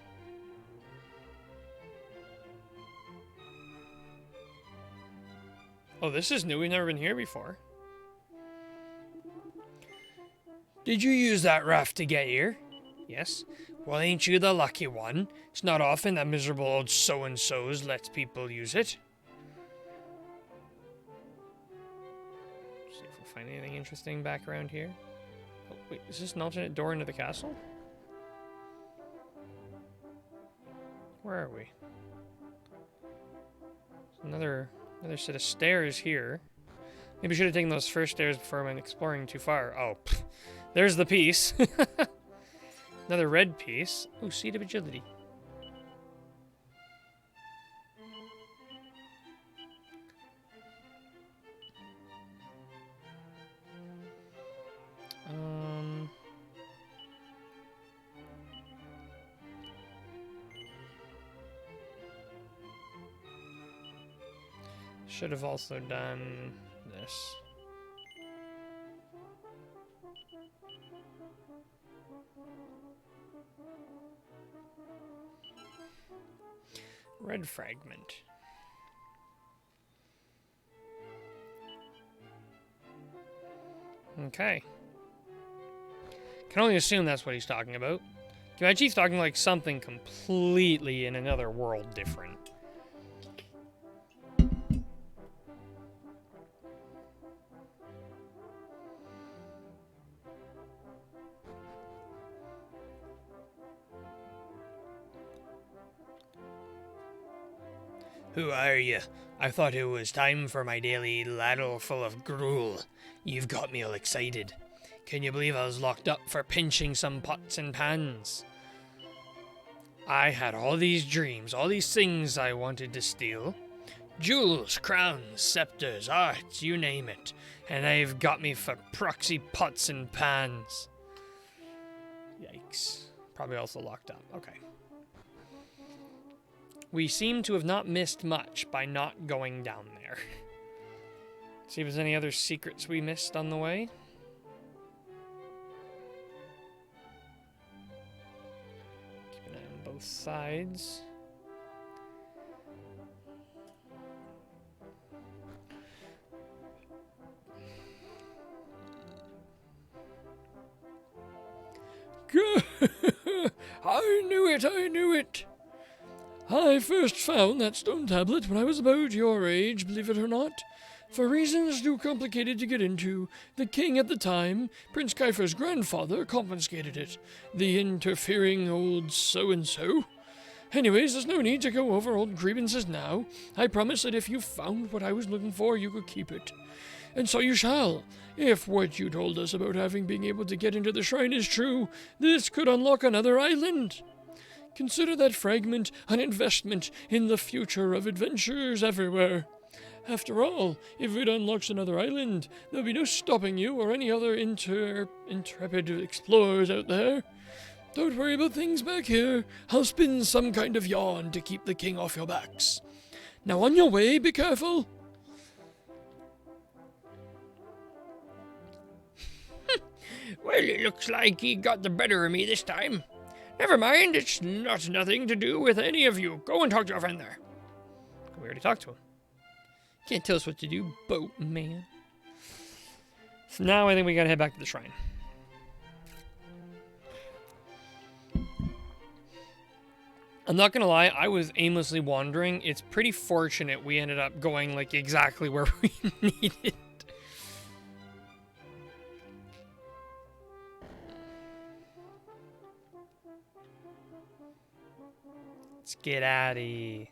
S1: Oh, this is new. We've never been here before.
S2: Did you use that raft to get here? Yes. Well, ain't you the lucky one? It's not often that miserable old so-and-sos lets people use it.
S1: See if we'll find anything interesting back around here. Oh, wait, is this an alternate door into the castle? Where are we? Another set of stairs here. Maybe I should have taken those first stairs before I went exploring too far. Oh, there's the piece. Another red piece. Oh, Seed of Agility. Should have also done this. Red fragment. Okay. Can only assume that's what he's talking about. Can you imagine he's talking like something completely in another world different?
S2: Who are you? I thought it was time for my daily ladle full of gruel. You've got me all excited. Can you believe I was locked up for pinching some pots and pans? I had all these dreams, all these things I wanted to steal. Jewels, crowns, scepters, arts, you name it. And they've got me for proxy pots and pans.
S1: Yikes. Probably also locked up. Okay. We seem to have not missed much by not going down there. See if there's any other secrets we missed on the way. Keep an eye on both sides.
S3: I knew it, I knew it. I first found that stone tablet when I was about your age, believe it or not. For reasons too complicated to get into, the king at the time, Prince Kiefer's grandfather, confiscated it. The interfering old so-and-so. Anyways, there's no need to go over old grievances now. I promise that if you found what I was looking for, you could keep it. And so you shall. If what you told us about being able to get into the shrine is true, this could unlock another island. Consider that fragment an investment in the future of adventures everywhere. After all, if it unlocks another island, there'll be no stopping you or any other intrepid explorers out there. Don't worry about things back here. I'll spin some kind of yarn to keep the king off your backs. Now on your way, be careful.
S2: Well, it looks like he got the better of me this time. Never mind, it's nothing to do with any of you. Go and talk to your friend there.
S1: We already talked to him. Can't tell us what to do, boatman. So now I think we gotta head back to the shrine. I'm not gonna lie, I was aimlessly wandering. It's pretty fortunate we ended up going like exactly where we needed. Let's get out of here.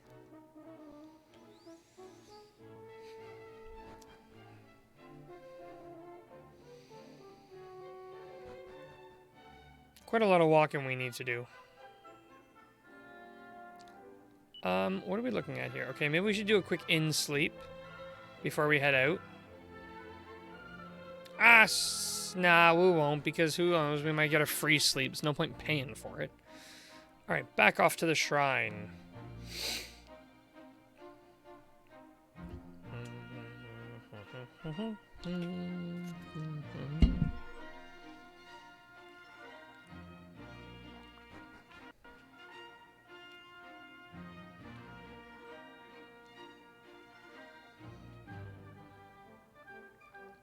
S1: Quite a lot of walking we need to do. What are we looking at here? Okay, maybe we should do a quick in-sleep before we head out. Nah, we won't, because who knows, we might get a free sleep. There's no point paying for it. Alright, back off to the shrine.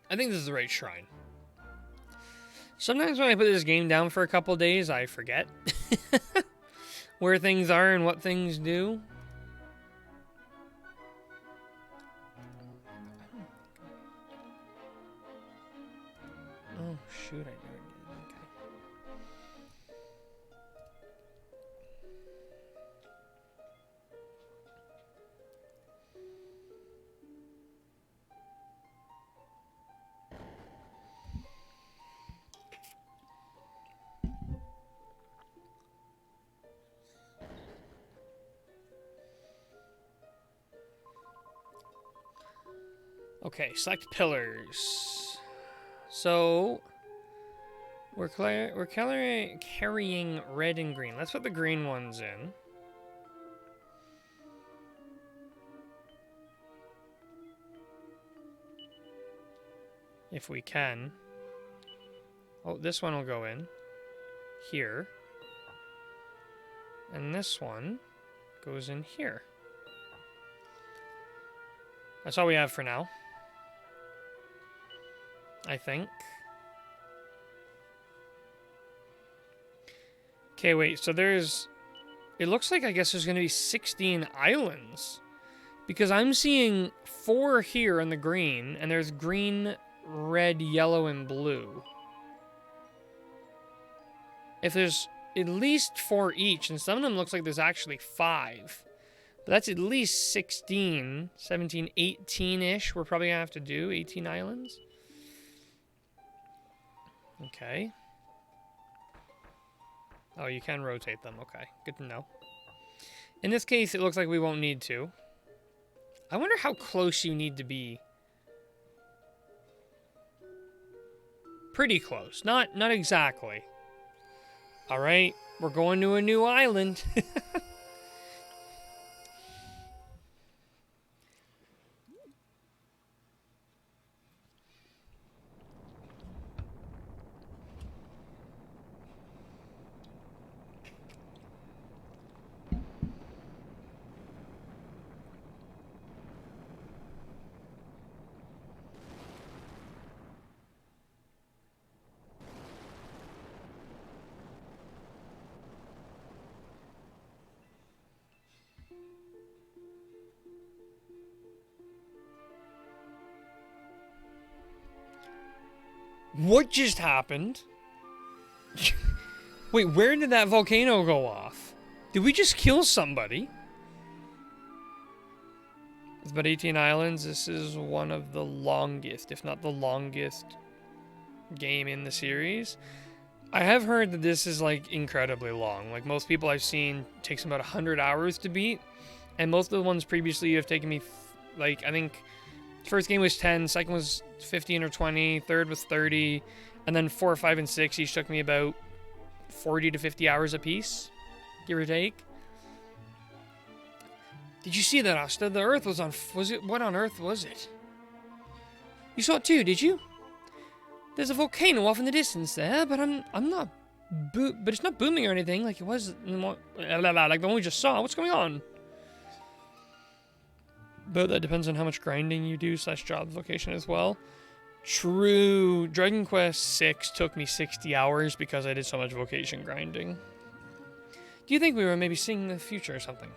S1: I think this is the right shrine. Sometimes when I put this game down for a couple days, I forget where things are and what things do. Oh, shoot, I never did. Okay. Okay, select pillars. So we're carrying red and green. Let's put the green ones in. If we can. Oh, this one will go in here. And this one goes in here. That's all we have for now, I think. Okay, wait, so there's... It looks like, I guess, there's going to be 16 islands. Because I'm seeing 4 here in the green, and there's green, red, yellow, and blue. If there's at least 4 each, and some of them looks like there's actually 5. But that's at least 16, 17, 18-ish we're probably going to have to do. 18 islands. Okay. Oh, you can rotate them. Okay, good to know. In this case, it looks like we won't need to. I wonder how close you need to be. Pretty close. Not exactly. All right, we're going to a new island. What just happened? Wait, where did that volcano go off? Did we just kill somebody? It's about 18 islands. This is one of the longest, if not the longest, game in the series. I have heard that this is like incredibly long. Like most people I've seen takes about 100 hours to beat, and most of the ones previously have taken me like I think first game was 10, second was 15 or 20, third was 30, and then 4, 5, and 6 each took me about 40 to 50 hours a piece, give or take. Did you see that, Asta? The Earth was it? What on earth was it? You saw it too, did you? There's a volcano off in the distance there, but I'm not, but it's not booming or anything like it was, like the one we just saw. What's going on? But that depends on how much grinding you do / job vocation as well. True. Dragon Quest VI took me 60 hours because I did so much vocation grinding. Do you think we were maybe seeing the future or something?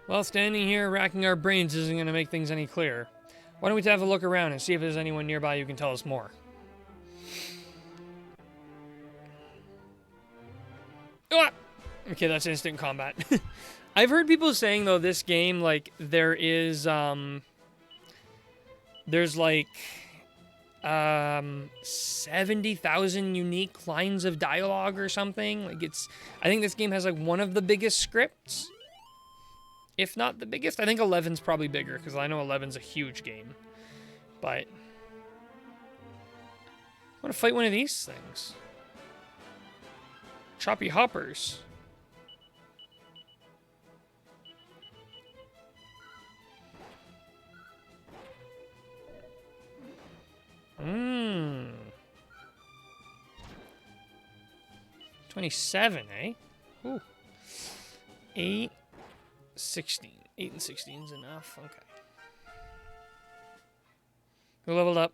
S1: Well, standing here racking our brains isn't going to make things any clearer. Why don't we have a look around and see if there's anyone nearby who can tell us more? Ah! Okay, that's instant combat. I've heard people saying, though, this game, like, there's like, 70,000 unique lines of dialogue or something. Like, I think this game has, like, one of the biggest scripts. If not the biggest. I think 11's probably bigger, because I know 11's a huge game. But I want to fight one of these things. Choppy hoppers. Mmm. 27, eh? Ooh. 8, 16. 8 and 16 is enough. Okay. Who leveled up?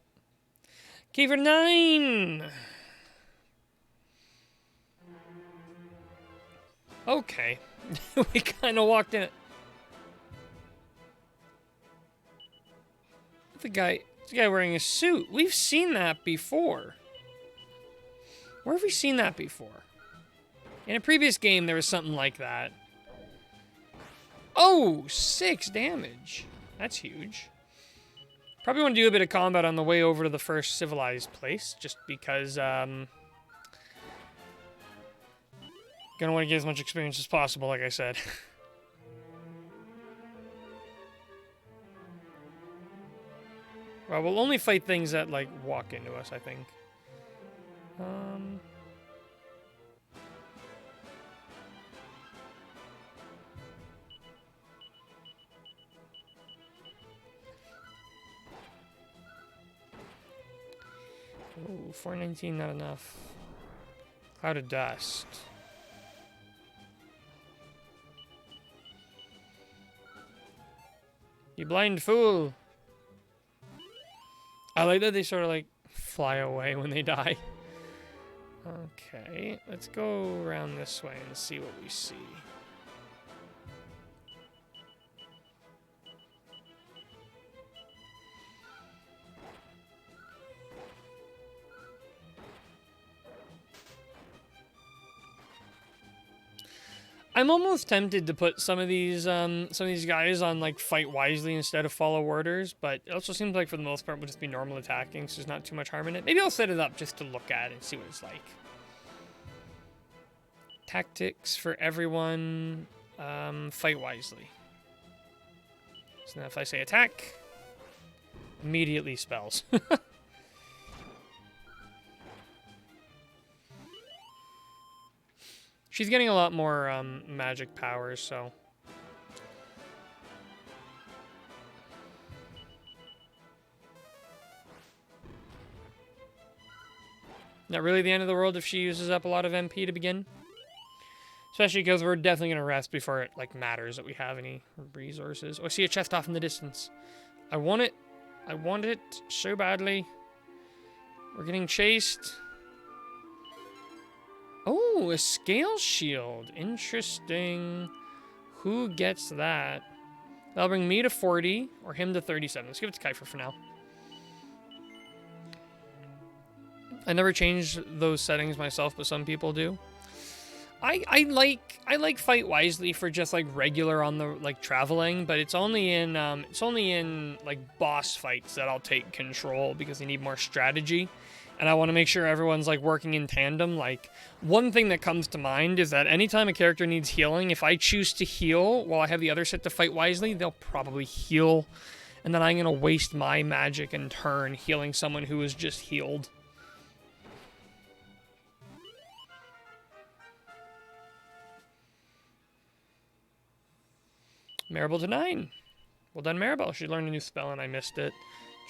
S1: Okay, for 9! Okay. We kind of walked in it. The guy wearing a suit. We've seen that before. Where have we seen that before? In a previous game, there was something like that. Oh, 6 damage. That's huge. Probably want to do a bit of combat on the way over to the first civilized place, just because, gonna want to get as much experience as possible, like I said. Well, we'll only fight things that, like, walk into us, I think. Ooh, 419, not enough. Cloud of dust. You blind fool! I like that they sort of, like, fly away when they die. Okay, let's go around this way and see what we see. I'm almost tempted to put some of these guys on, like, fight wisely instead of follow orders, but it also seems like for the most part we'll just be normal attacking, so there's not too much harm in it. Maybe I'll set it up just to look at it and see what it's like. Tactics for everyone, fight wisely. So now if I say attack, immediately spells. She's getting a lot more magic powers, so. Not really the end of the world if she uses up a lot of MP to begin. Especially because we're definitely going to rest before it, like, matters that we have any resources. Oh, I see a chest off in the distance. I want it. I want it so badly. We're getting chased. Oh, a scale shield. Interesting. Who gets that? That'll bring me to 40, or him to 37. Let's give it to Kiefer for now. I never changed those settings myself, but some people do. I like Fight Wisely for just like regular on the like traveling, but it's only in like boss fights that I'll take control because they need more strategy, and I want to make sure everyone's like working in tandem. Like one thing that comes to mind is that anytime a character needs healing, if I choose to heal while I have the other set to Fight Wisely, they'll probably heal, and then I'm gonna waste my magic in turn healing someone who is just healed. Maribel to 9. Well done, Maribel. She learned a new spell and I missed it.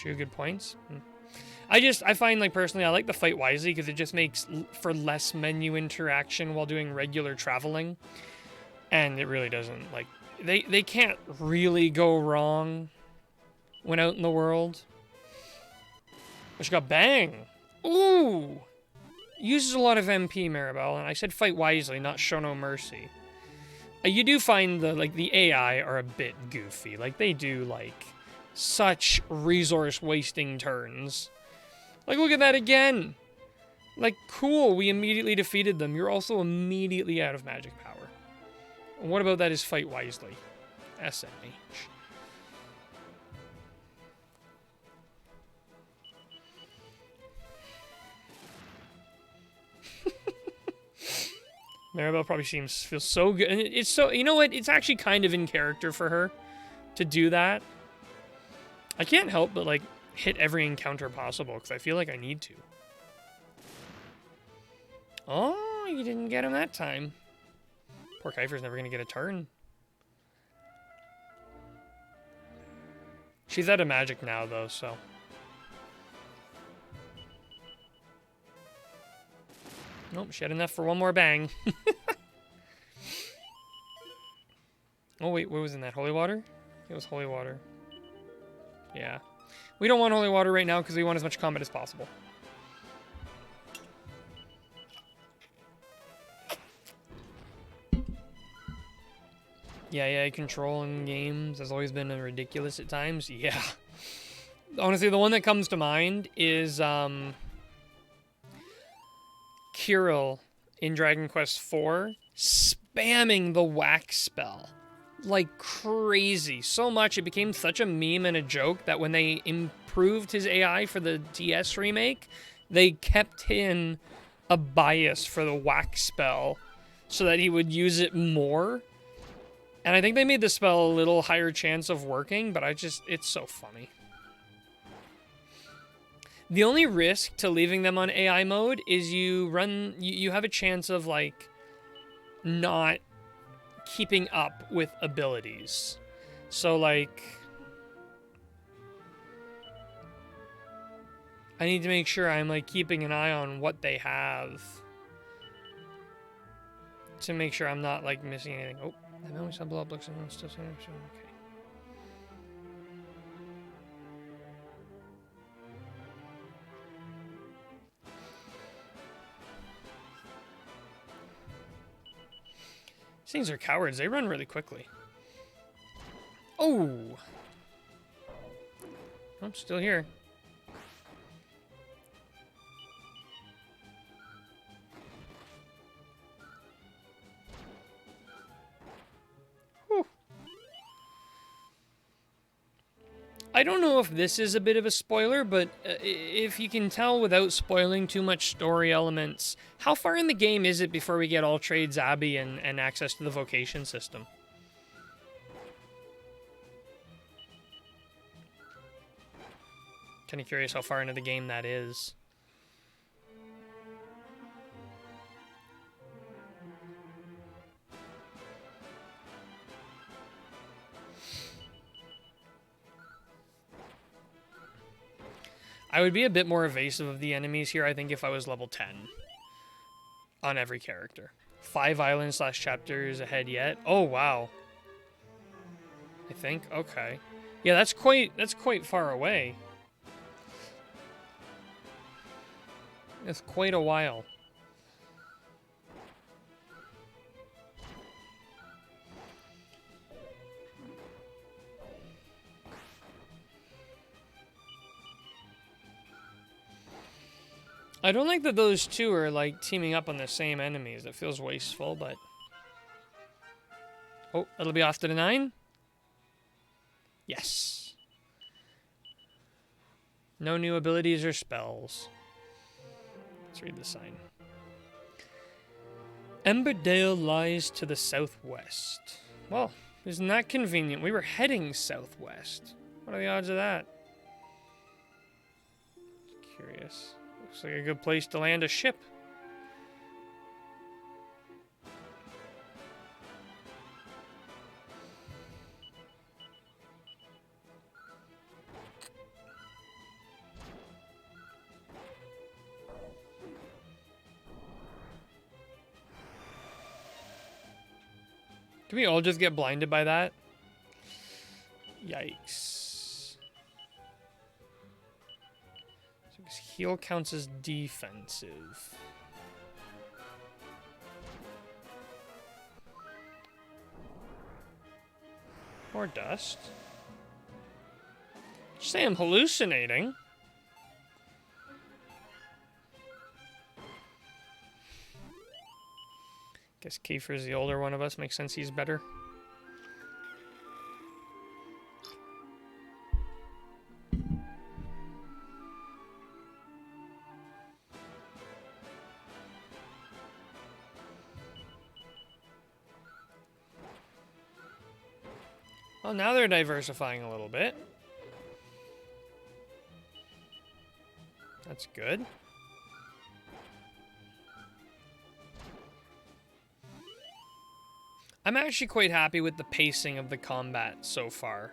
S1: 2 good points. I find, like, personally, I like the Fight Wisely because it just makes for less menu interaction while doing regular traveling. And it really doesn't, like, they can't really go wrong when out in the world. But she got Bang. Ooh. Uses a lot of MP, Maribel, and I said Fight Wisely, not Show No Mercy. You do find the AI are a bit goofy. Like, they do, like, such resource-wasting turns. Like, look at that again! Like, cool, we immediately defeated them. You're also immediately out of magic power. And what about that is Fight Wisely? SMH. Maribel probably feels so good. And it's so, you know what? It's actually kind of in character for her to do that. I can't help but, like, hit every encounter possible because I feel like I need to. Oh, you didn't get him that time. Poor Kiefer's never going to get a turn. She's out of magic now, though, so. Nope, she had enough for one more bang. Oh, wait, what was in that? Holy water? It was holy water. Yeah. We don't want holy water right now because we want as much combat as possible. Yeah, control in games has always been ridiculous at times. Yeah. Honestly, the one that comes to mind is, Kirill in Dragon Quest IV spamming the whack spell like crazy. So much it became such a meme and a joke that when they improved his AI for the DS remake, they kept in a bias for the whack spell so that he would use it more. And I think they made the spell a little higher chance of working, but it's so funny. The only risk to leaving them on AI mode is you have a chance of, like, not keeping up with abilities. So, like, I need to make sure I'm, like, keeping an eye on what they have to make sure I'm not, like, missing anything. Oh, I know some blood looks and stuff. Okay. These things are cowards. They run really quickly. Oh! I'm still here. Whew. I don't know if this is a bit of a spoiler, but if you can tell without spoiling too much story elements, how far in the game is it before we get all trades Abby and access to the vocation system? Kind of curious how far into the game that is. I would be a bit more evasive of the enemies here, I think, if I was level 10 on every character. 5 islands / chapters ahead yet. Oh, wow. I think. Okay. Yeah, that's quite far away. It's quite a while. I don't like that those two are, like, teaming up on the same enemies. It feels wasteful, but... Oh, it'll be off to the 9? Yes. No new abilities or spells. Let's read the sign. Emberdale lies to the southwest. Well, isn't that convenient? We were heading southwest. What are the odds of that? Curious. Looks like a good place to land a ship. Can we all just get blinded by that? Yikes. So this heal counts as defensive. More dust. Did you say I'm hallucinating? Guess Kiefer's the older one of us. Makes sense he's better. Well, now they're diversifying a little bit. That's good. I'm actually quite happy with the pacing of the combat so far.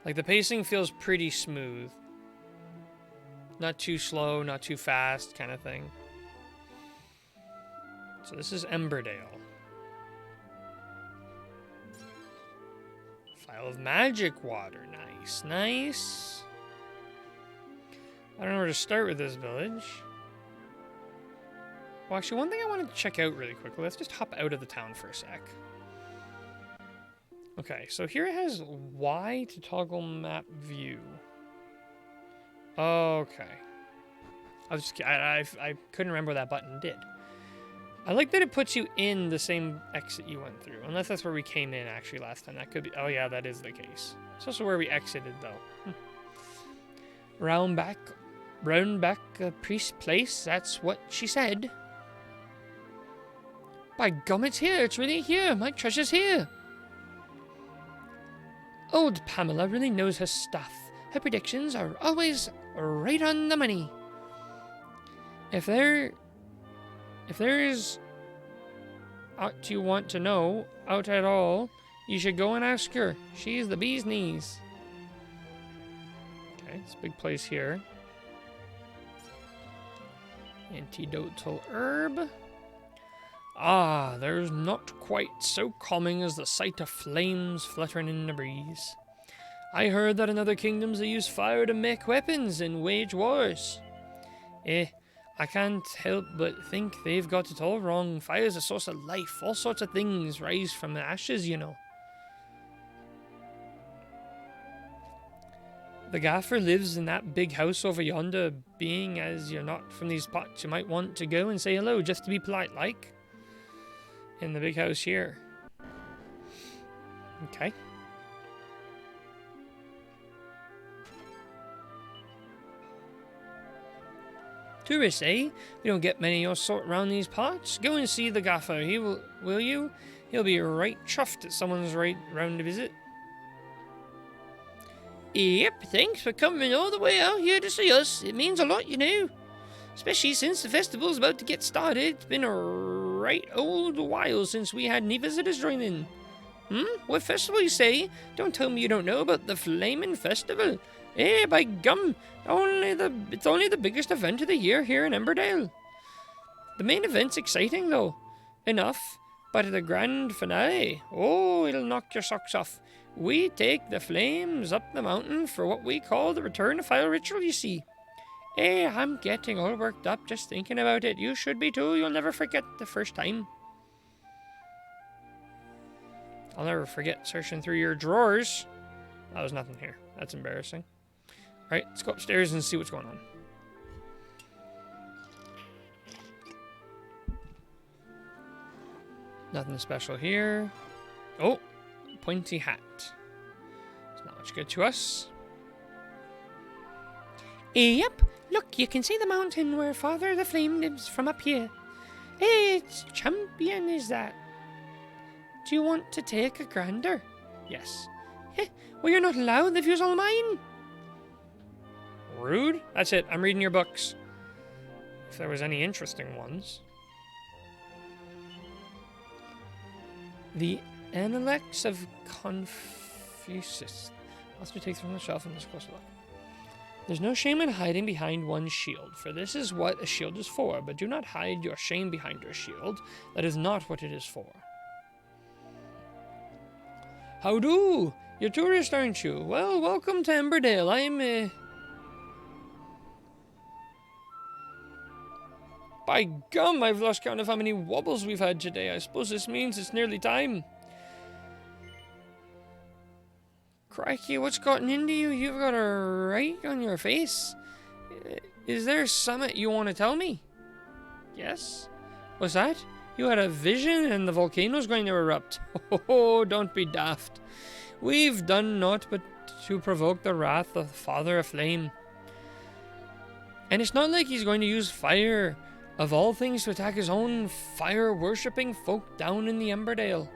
S1: Like, the pacing feels pretty smooth. Not too slow, not too fast, kind of thing. So this is Emberdale. Vial of magic water. Nice, nice. I don't know where to start with this village. Well, actually, one thing I want to check out really quickly. Let's just hop out of the town for a sec. Okay, so here it has Y to toggle map view. Okay. I couldn't remember what that button did. I like that it puts you in the same exit you went through. Unless that's where we came in, actually, last time. That could be... Oh, yeah, that is the case. It's also where we exited, though. Round back, priest's place. That's what she said. By gum, it's here. It's really here. My treasure's here. Old Pamela really knows her stuff. Her predictions are always right on the money. If there's aught you want to know out at all, you should go and ask her. She's the bee's knees. Okay, it's a big place here. Antidotal herb. Ah, there's not quite so calming as the sight of flames fluttering in the breeze. I heard that in other kingdoms they use fire to make weapons and wage wars. I can't help but think they've got it all wrong. Fire's a source of life. All sorts of things rise from the ashes, you know. The gaffer lives in that big house over yonder. Being as you're not from these parts, you might want to go and say hello, just to be polite like. In the big house here. Okay. Tourists, eh? We don't get many of your sort around these parts. Go and see the gaffer. He will you? He'll be right chuffed that someone's right round to visit. Yep, thanks for coming all the way out here to see us. It means a lot, you know. Especially since the festival's about to get started. It's been a right old while since we had any visitors join in. What festival, you say? Don't tell me you don't know about the Flamin' Festival. By gum, it's only the biggest event of the year here in Emberdale. The main event's exciting, though. Enough. But the grand finale, it'll knock your socks off. We take the flames up the mountain for what we call the Return to Fire ritual, you see. I'm getting all worked up just thinking about it. You should be too. You'll never forget the first time. I'll never forget searching through your drawers. Oh, there's nothing here. That's embarrassing. Alright, let's go upstairs and see what's going on. Nothing special here. Oh, pointy hat. It's not much good to us.
S2: Yep, look, you can see the mountain where Father the Flame lives from up here. It's champion, is that? Do you want to take a grander?
S1: Yes.
S2: Well, you're not allowed, the view's all mine.
S1: Rude? That's it. I'm reading your books. If there was any interesting ones. The Analects of Confucius. Author takes from the shelf and just close look. There's no shame in hiding behind one's shield, for this is what a shield is for, but do not hide your shame behind your shield. That is not what it is for. How do? You're a tourist, aren't you? Well, welcome to Emberdale. I'm, By gum, I've lost count of how many wobbles we've had today. I suppose this means it's nearly time. Crikey, what's gotten into you? You've got a right on your face. Is there something you want to tell me? Yes? What's that? You had a vision and the volcano's going to erupt. Oh, don't be daft. We've done naught but to provoke the wrath of Father of Flame. And it's not like he's going to use fire, of all things, to attack his own fire-worshipping folk down in the Emberdale.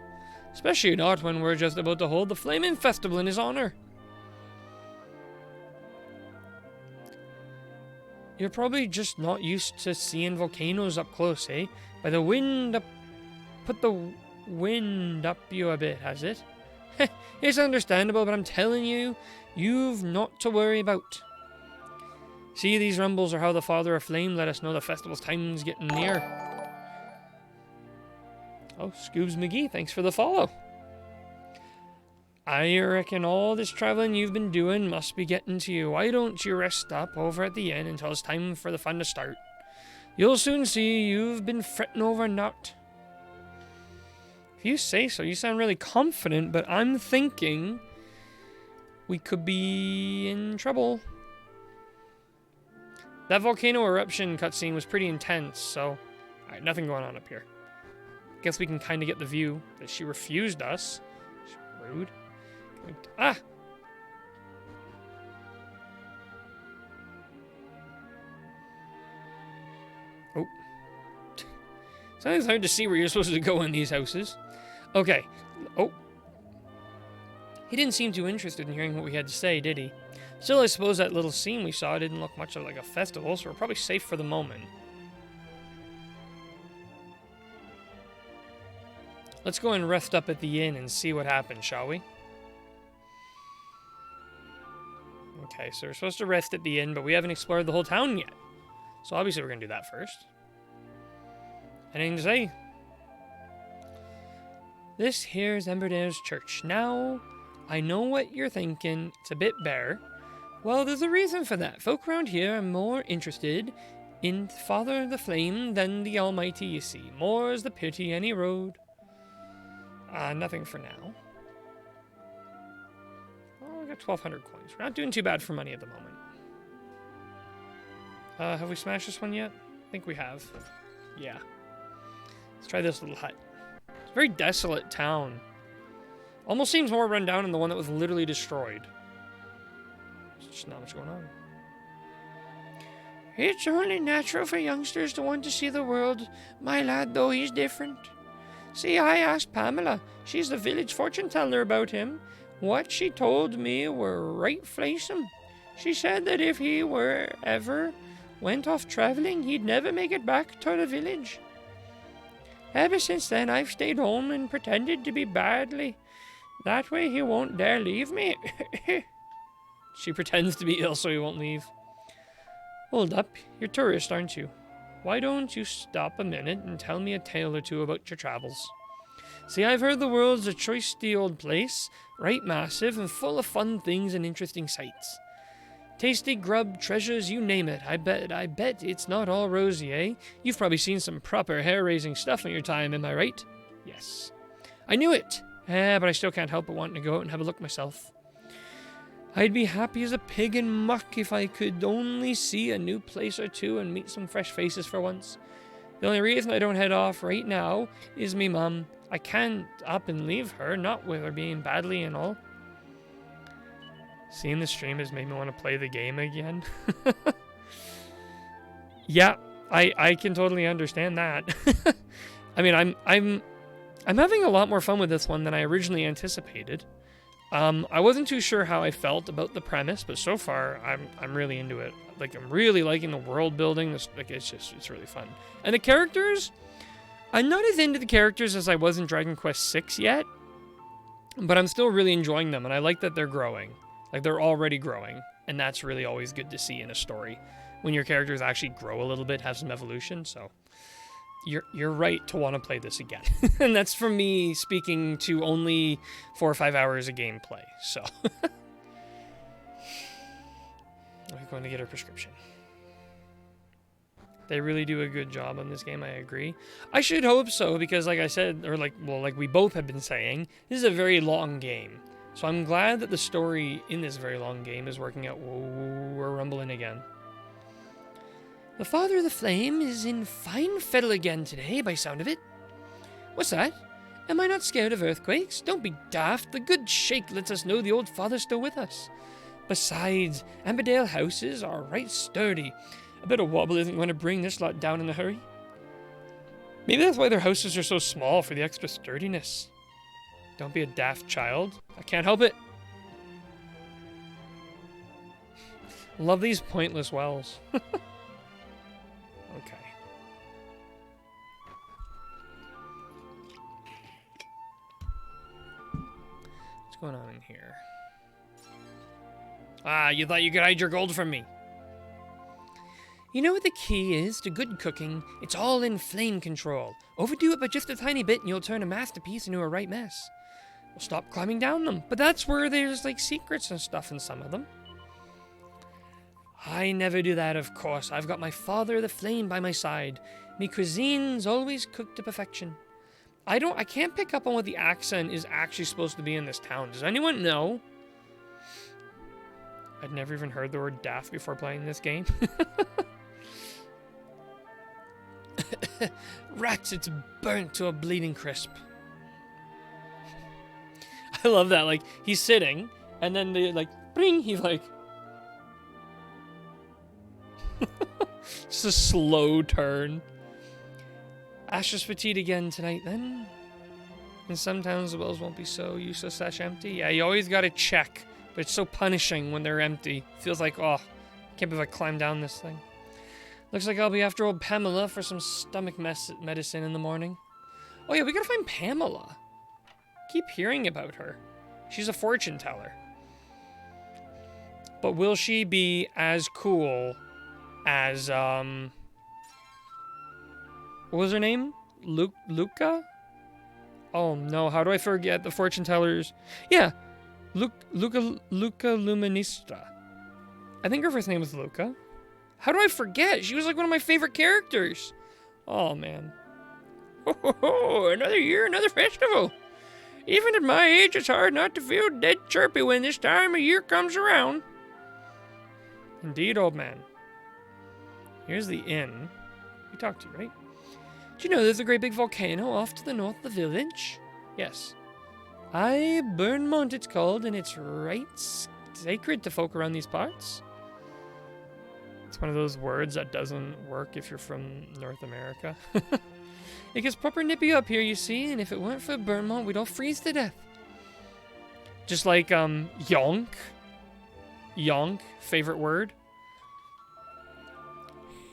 S1: Especially not when we're just about to hold the Flaming Festival in his honor. You're probably just not used to seeing volcanoes up close, eh? By the wind up... Put the wind up you a bit, has it? It's understandable, but I'm telling you, you've naught to worry about. See, these rumbles are how the Father of Flame let us know the festival's time's getting near. Oh, Scoobs McGee, thanks for the follow. I reckon all this traveling you've been doing must be getting to you. Why don't you rest up over at the inn until it's time for the fun to start? You'll soon see you've been fretting over naught. If you say so, you sound really confident, but I'm thinking we could be in trouble. That volcano eruption cutscene was pretty intense, so... Alright, nothing going on up here. Guess we can kind of get the view that she refused us. Rude. Ah! Oh. Sometimes it's hard to see where you're supposed to go in these houses. Okay. Oh. He didn't seem too interested in hearing what we had to say, did he? Still, I suppose that little scene we saw didn't look much like a festival, so we're probably safe for the moment. Let's go and rest up at the inn and see what happens, shall we? Okay, so we're supposed to rest at the inn, but we haven't explored the whole town yet. So obviously we're going to do that first. Anything to say? This here's Emberdale's church. Now, I know what you're thinking. It's a bit bare. Well, there's a reason for that. Folk around here are more interested in Father the Flame than the Almighty, you see. More's the pity any road. Nothing for now. Oh, we got 1,200 coins. We're not doing too bad for money at the moment. Have we smashed this one yet? I think we have. Yeah. Let's try this little hut. It's a very desolate town. Almost seems more run down than the one that was literally destroyed. There's just not much going on.
S2: It's only natural for youngsters to want to see the world. My lad, though, he's different. See, I asked Pamela, she's the village fortune teller, about him. What she told me were right fleysome. She said that if he were ever went off travelling, he'd never make it back to the village. Ever since then, I've stayed home and pretended to be badly. That way he won't dare leave me.
S1: She pretends to be ill so he won't leave. Hold up, you're a tourist, aren't you? Why don't you stop a minute and tell me a tale or two about your travels? See, I've heard the world's a choicey old place, right massive and full of fun things and interesting sights. Tasty grub, treasures, you name it. I bet it's not all rosy, eh? You've probably seen some proper hair-raising stuff in your time, am I right? Yes. I knew it! But I still can't help but wanting to go out and have a look myself. I'd be happy as a pig in muck if I could only see a new place or two and meet some fresh faces for once. The only reason I don't head off right now is me mum. I can't up and leave her, not with her being badly and all. Seeing the stream has made me want to play the game again. Yeah, I can totally understand that. I mean, I'm having a lot more fun with this one than I originally anticipated. I wasn't too sure how I felt about the premise, but so far I'm really into it. Like, I'm really liking the world building. It's really fun. And the characters, I'm not as into the characters as I was in Dragon Quest VI yet, but I'm still really enjoying them, and I like that they're growing. Like, they're already growing, and that's really always good to see in a story. When your characters actually grow a little bit, have some evolution, so you're right to want to play this again. And that's from me speaking to only 4 or 5 hours of gameplay, so. We're going to get our prescription. They really do a good job on this game, I agree. I should hope so, because like I said, or like we both have been saying, this is a very long game. So I'm glad that the story in this very long game is working out. Whoa, we're rumbling again. The Father of the Flame is in fine fettle again today, by sound of it. What's that? Am I not scared of earthquakes? Don't be daft. The good shake lets us know the old father's still with us. Besides, Amberdale houses are right sturdy. A bit of wobble isn't going to bring this lot down in a hurry. Maybe that's why their houses are so small, for the extra sturdiness. Don't be a daft child. I can't help it. Love these pointless wells. Okay. What's going on in here? Ah, you thought you could hide your gold from me. You know what the key is to good cooking? It's all in flame control. Overdo it by just a tiny bit and you'll turn a masterpiece into a right mess. We'll stop climbing down them. But that's where there's like secrets and stuff in some of them. I never do that, of course. I've got my Father the Flame by my side. Me cuisine's always cooked to perfection. I can't pick up on what the accent is actually supposed to be in this town. Does anyone know? I'd never even heard the word daft before playing this game. Rats, it's burnt to a bleeding crisp. I love that. Like, he's sitting, and then they like, bring, he's like. Just a slow turn. Ashes fatigue again tonight, then. And sometimes the wells won't be so useless / empty. Yeah, you always gotta check, but it's so punishing when they're empty. Feels like, oh, can't believe I climbed down this thing. Looks like I'll be after old Pamela for some stomach medicine in the morning. Oh yeah, we gotta find Pamela. Keep hearing about her. She's a fortune teller. But will she be as cool as, what was her name? Luca? Oh no, how do I forget the fortune tellers? Yeah, Luca Luministra. I think her first name was Luca. How do I forget? She was like one of my favorite characters. Oh man. Oh, another year, another festival. Even at my age, it's hard not to feel dead chirpy when this time of year comes around. Indeed, old man. Here's the inn. We talked to you, right? Do you know there's a great big volcano off to the north of the village? Yes. Aye, Burnmont it's called, and it's right sacred to folk around these parts. It's one of those words that doesn't work if you're from North America. It gets proper nippy up here, you see, and if it weren't for Burnmont, we'd all freeze to death. Just like, yonk. Yonk, favorite word.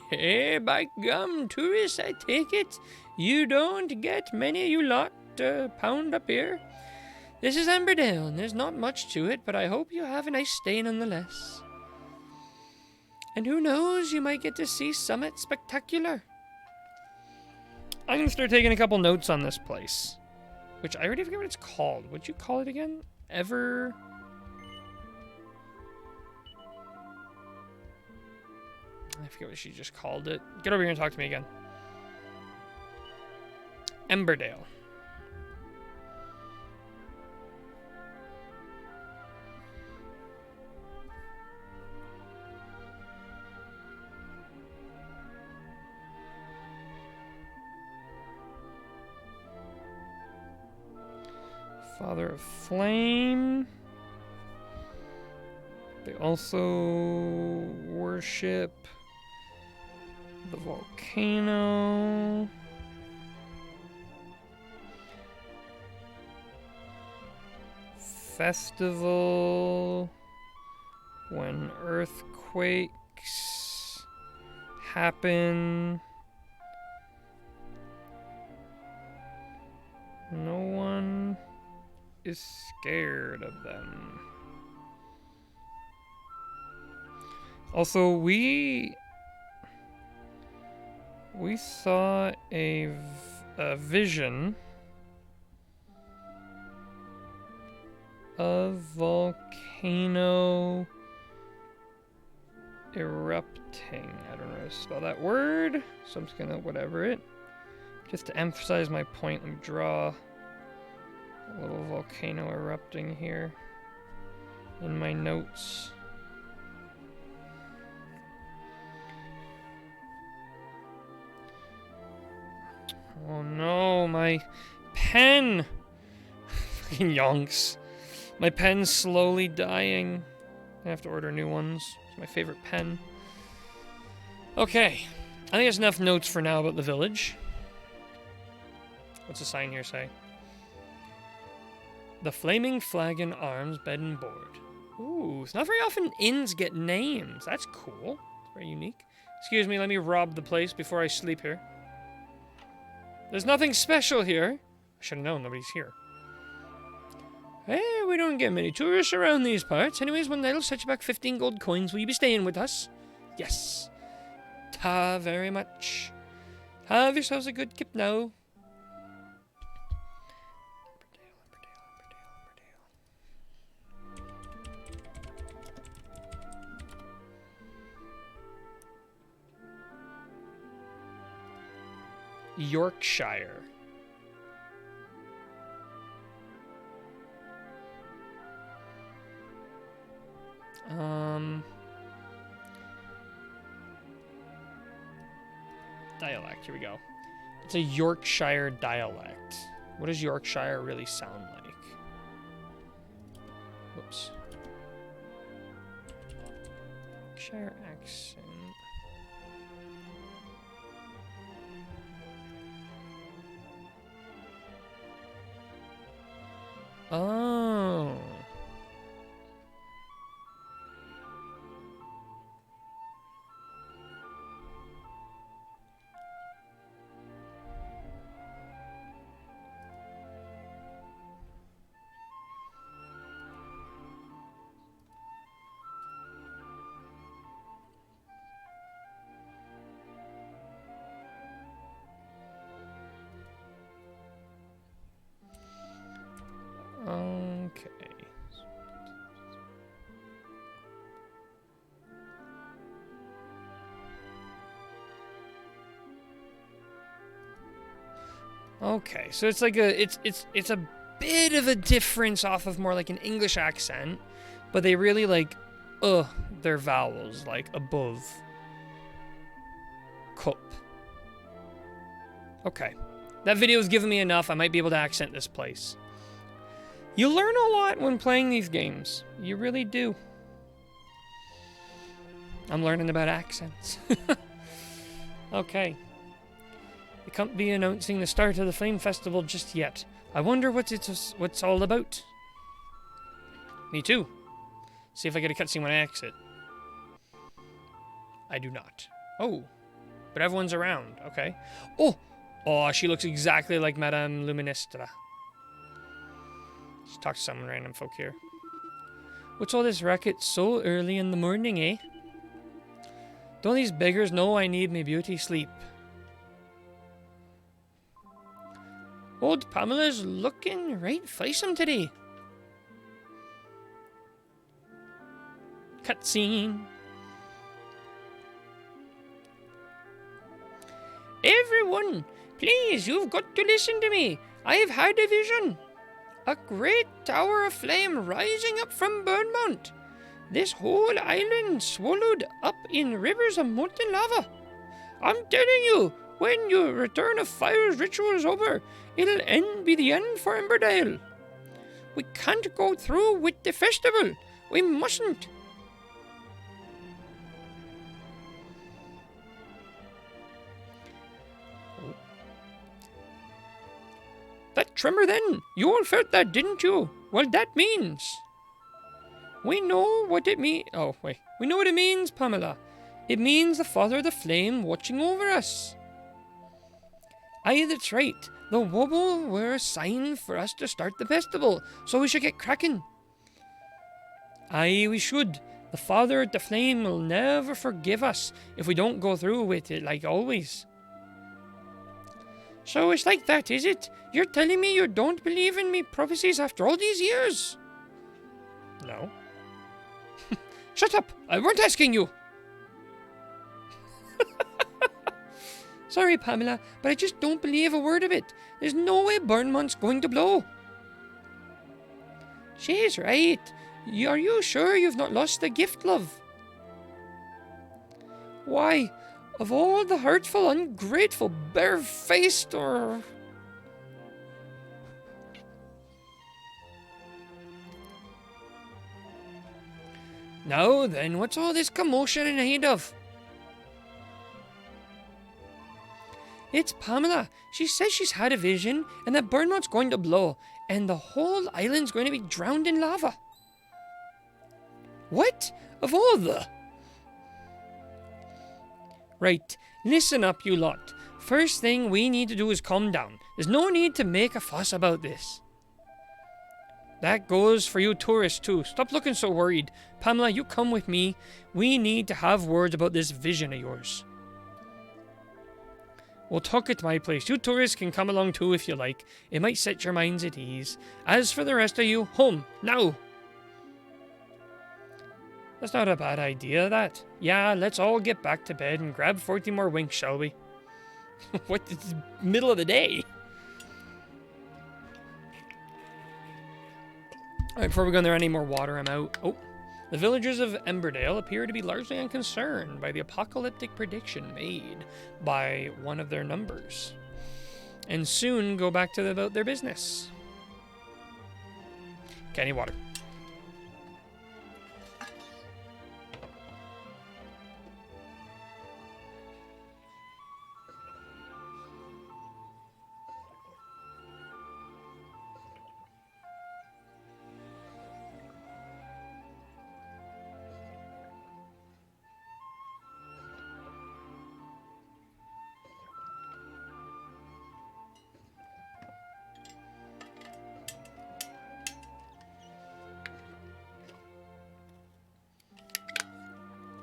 S1: Hey, by gum, tourists, I take it. You don't get many you lot pound up here. This is Amberdale, and there's not much to it, but I hope you have a nice stay nonetheless. And who knows, you might get to see Summit Spectacular. I'm going to start taking a couple notes on this place. Which, I already forget what it's called. What'd you call it again? I forget what she just called it. Get over here and talk to me again. Emberdale. Father of Flame. They also worship the volcano. Festival when earthquakes happen. No one is scared of them. Also, we saw a vision of volcano erupting. I don't know how to spell that word, so I'm just gonna whatever it. Just to emphasize my point, let me draw a little volcano erupting here in my notes. Oh no, my pen! Fucking yonks. My pen's slowly dying. I have to order new ones. It's my favorite pen. Okay. I think that's enough notes for now about the village. What's the sign here say? The Flaming Flagon Arms Bed and Board. Ooh, it's not very often inns get names. That's cool. It's very unique. Excuse me, let me rob the place before I sleep here. There's nothing special here. I should have known nobody's here. Hey, we don't get many tourists around these parts. Anyways, one night'll set you back 15 gold coins. Will you be staying with us? Yes. Ta very much. Have yourselves a good kip now. Yorkshire. Dialect, here we go. It's a Yorkshire dialect. What does Yorkshire really sound like? Whoops. Yorkshire accent. Oh. Okay. Okay, so it's like it's a bit of a difference off of more like an English accent, but they really like their vowels like above. Cup. Okay. That video's given me enough. I might be able to accent this place. You learn a lot when playing these games. You really do. I'm learning about accents. Okay. They can't be announcing the start of the Flame Festival just yet. I wonder what's all about. Me too. See if I get a cutscene when I exit. I do not. Oh. But everyone's around. Okay. Oh! Oh, she looks exactly like Madame Luminestra. Let's talk to some random folk here. What's all this racket so early in the morning, eh? Don't these beggars know I need my beauty sleep? Old Pamela's looking right feisome today. Cutscene. Everyone, please, you've got to listen to me. I've had a vision. A great tower of flame rising up from Burnmount. This whole island swallowed up in rivers of molten lava. I'm telling you, when your Return of Fire's ritual is over, it'll be the end for Emberdale.
S3: We can't go through with the festival. We mustn't. That tremor then, you all felt that, didn't you? Well, that means... We know what it means. Oh, wait. We know what it means, Pamela. It means the Father of the Flame watching over us. Aye, that's right. The wobble were a sign for us to start the festival, so we should get cracking. Aye, we should. The Father of the Flame will never forgive us if we don't go through with it like always. So it's like that, is it? You're telling me you don't believe in me prophecies after all these years?
S1: No.
S3: Shut up! I weren't asking you! Sorry, Pamela, but I just don't believe a word of it. There's no way Burnmont's going to blow. She's right. Are you sure you've not lost the gift, love? Why, of all the hurtful, ungrateful, barefaced, or... Now then, what's all this commotion in aid of? It's Pamela. She says she's had a vision and that Burnmont's going to blow and the whole island's going to be drowned in lava. What? Of all the... Right, listen up, you lot. First thing we need to do is calm down. There's no need to make a fuss about this. That goes for you tourists too. Stop looking so worried. Pamela, you come with me. We need to have words about this vision of yours. We'll talk at my place. You tourists can come along too if you like. It might set your minds at ease. As for the rest of you, home, now! That's not a bad idea, that. Yeah, let's all get back to bed and grab 40 more winks, shall we? What? It's middle of the day. Alright, before we go in there, any more water, I'm out. Oh, the villagers of Emberdale appear to be largely unconcerned by the apocalyptic prediction made by one of their numbers, and soon go back to about their business. Okay, I need water.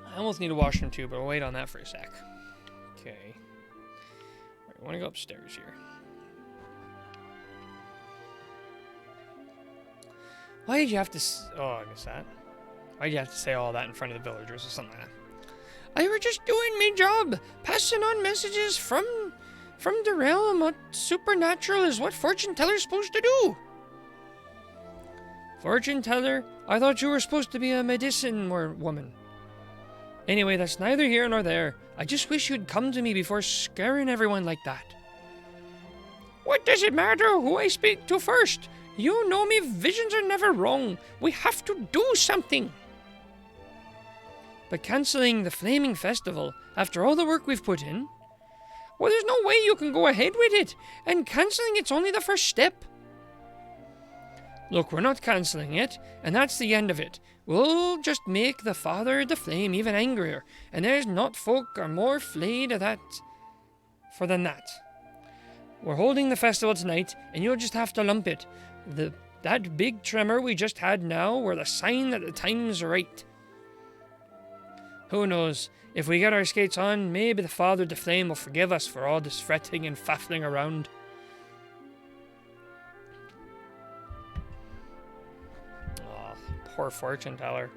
S3: I almost need a washroom too, but I'll wait on that for a sec. Okay. Right, I want to go upstairs here. Why did you have to... Oh, I missed that. Why did you have to say all that in front of the villagers or something like that? I were just doing my job. Passing on messages from the realm. What supernatural is what fortune teller's supposed to do. Fortune teller? I thought you were supposed to be a medicine woman. Anyway, that's neither here nor there. I just wish you'd come to me before scaring everyone like that. What does it matter who I speak to first? You know me, visions are never wrong. We have to do something. But cancelling the Flaming Festival, after all the work we've put in? Well, there's no way you can go ahead with it. And cancelling it's only the first step. Look, we're not cancelling it, and that's the end of it. We'll just make the Father of the Flame even angrier, and there's not folk are more flayed of that than that. We're holding the festival tonight, and you'll just have to lump it. That big tremor we just had now were the sign that the time's right. Who knows? If we get our skates on, maybe the Father of the Flame will forgive us for all this fretting and faffling around. Poor fortune teller.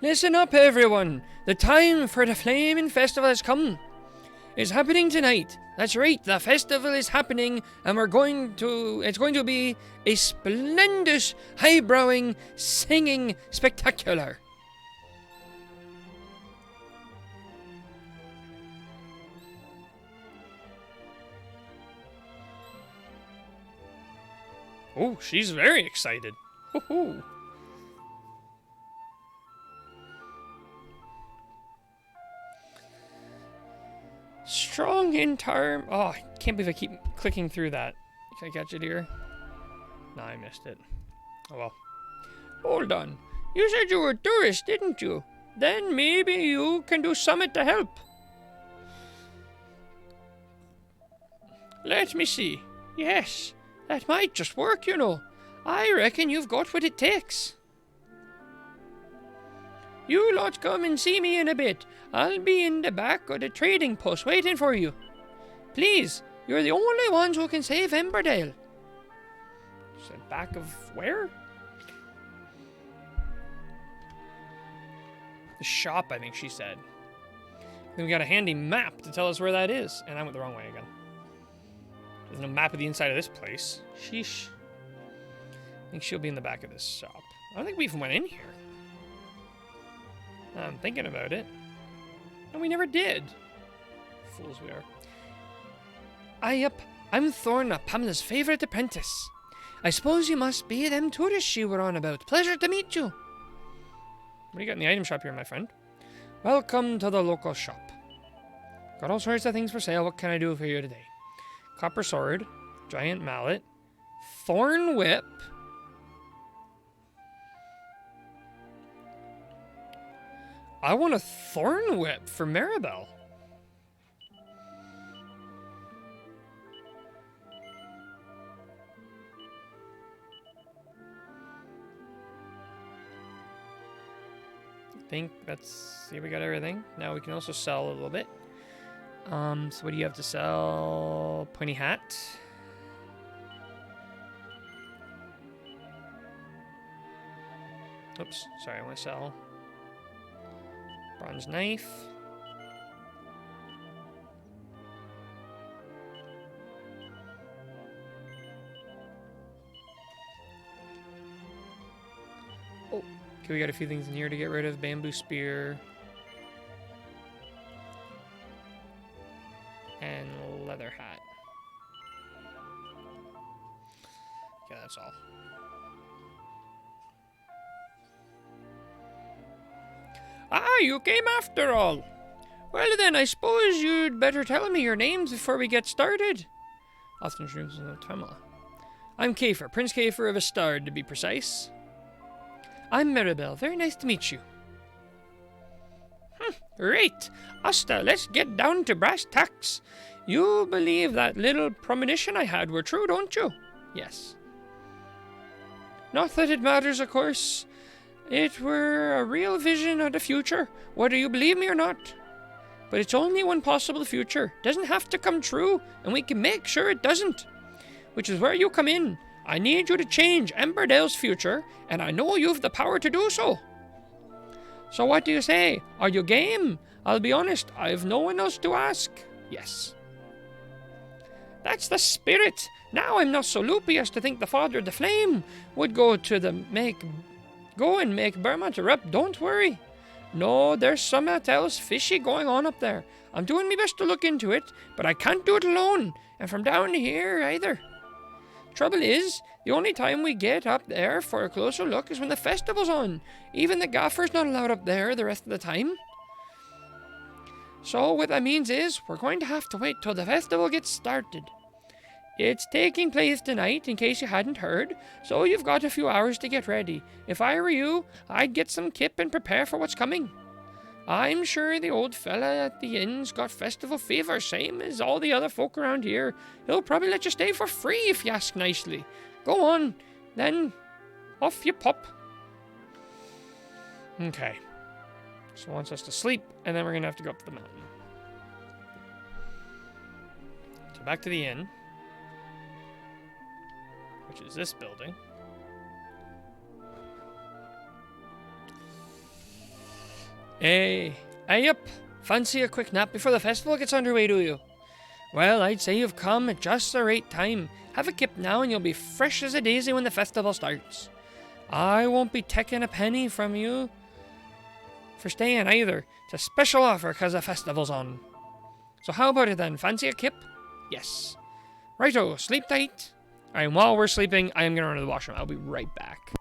S3: Listen up, everyone. The time for the Flaming Festival has come. It's happening tonight. That's right, the festival is happening, and it's going to be a splendid, highbrowing, singing spectacular.
S1: Oh, she's very excited. Woohoo. Strong in term. Oh, I can't believe I keep clicking through that. Can I catch it here? No, I missed it. Oh well.
S3: Hold on. You said you were a tourist, didn't you? Then maybe you can do something to help. Let me see. Yes, that might just work, you know. I reckon you've got what it takes. You lot come and see me in a bit. I'll be in the back of the trading post waiting for you. Please, you're the only ones who can save Emberdale.
S1: So back of where? The shop, I think she said. Then we got a handy map to tell us where that is. And I went the wrong way again. There's no map of the inside of this place. Sheesh. I think she'll be in the back of this shop. I don't think we even went in here. I'm thinking about it. No, we never did. Fools we are.
S3: I'm Thorna, Pamela's favourite apprentice. I suppose you must be them tourists she were on about. Pleasure to meet you.
S1: What do you got in the item shop here, my friend?
S3: Welcome to the local shop. Got all sorts of things for sale. What can I do for you today?
S1: Copper sword, giant mallet, thorn whip. I want a thorn whip for Maribel. I think that's, here we got everything. Now we can also sell a little bit. So what do you have to sell? Pointy hat. Oops, sorry, I want to sell bronze knife. Oh, okay, we got a few things in here to get rid of. Bamboo spear. And leather hat. Yeah, that's all.
S3: Ah, you came after all. Well then, I suppose you'd better tell me your names before we get started.
S1: Often dreams of Tamala.
S3: I'm Kafer, Prince Kafer of Astard, to be precise. I'm Maribel. Very nice to meet you. Right. Asta, let's get down to brass tacks. You believe that little premonition I had were true, don't you?
S1: Yes.
S3: Not that it matters, of course. It were a real vision of the future, whether you believe me or not. But it's only one possible future. Doesn't have to come true, and we can make sure it doesn't. Which is where you come in. I need you to change Emberdale's future, and I know you've the power to do so. So what do you say? Are you game? I'll be honest, I've no one else to ask.
S1: Yes.
S3: That's the spirit. Now I'm not so loopy as to think the Father of the Flame would go and make Burma erupt. Don't worry. No, there's something else fishy going on up there. I'm doing my best to look into it, but I can't do it alone, and from down here either. Trouble is, the only time we get up there for a closer look is when the festival's on. Even the gaffer's not allowed up there the rest of the time. So what that means is, we're going to have to wait till the festival gets started. It's taking place tonight, in case you hadn't heard, so you've got a few hours to get ready. If I were you, I'd get some kip and prepare for what's coming. I'm sure the old fella at the inn's got festival fever, same as all the other folk around here. He'll probably let you stay for free if you ask nicely. Go on, then off you pop.
S1: Okay. So wants us to sleep, and then we're going to have to go up to the mountain. So back to the inn, which is this building.
S3: Hey up. Fancy a quick nap before the festival gets underway, do you? Well, I'd say you've come at just the right time. Have a kip now and you'll be fresh as a daisy when the festival starts. I won't be taking a penny from you for staying either. It's a special offer because the festival's on. So how about it then? Fancy a kip? Yes. Righto, sleep tight.
S1: Alright, while we're sleeping, I am going to run to the washroom. I'll be right back.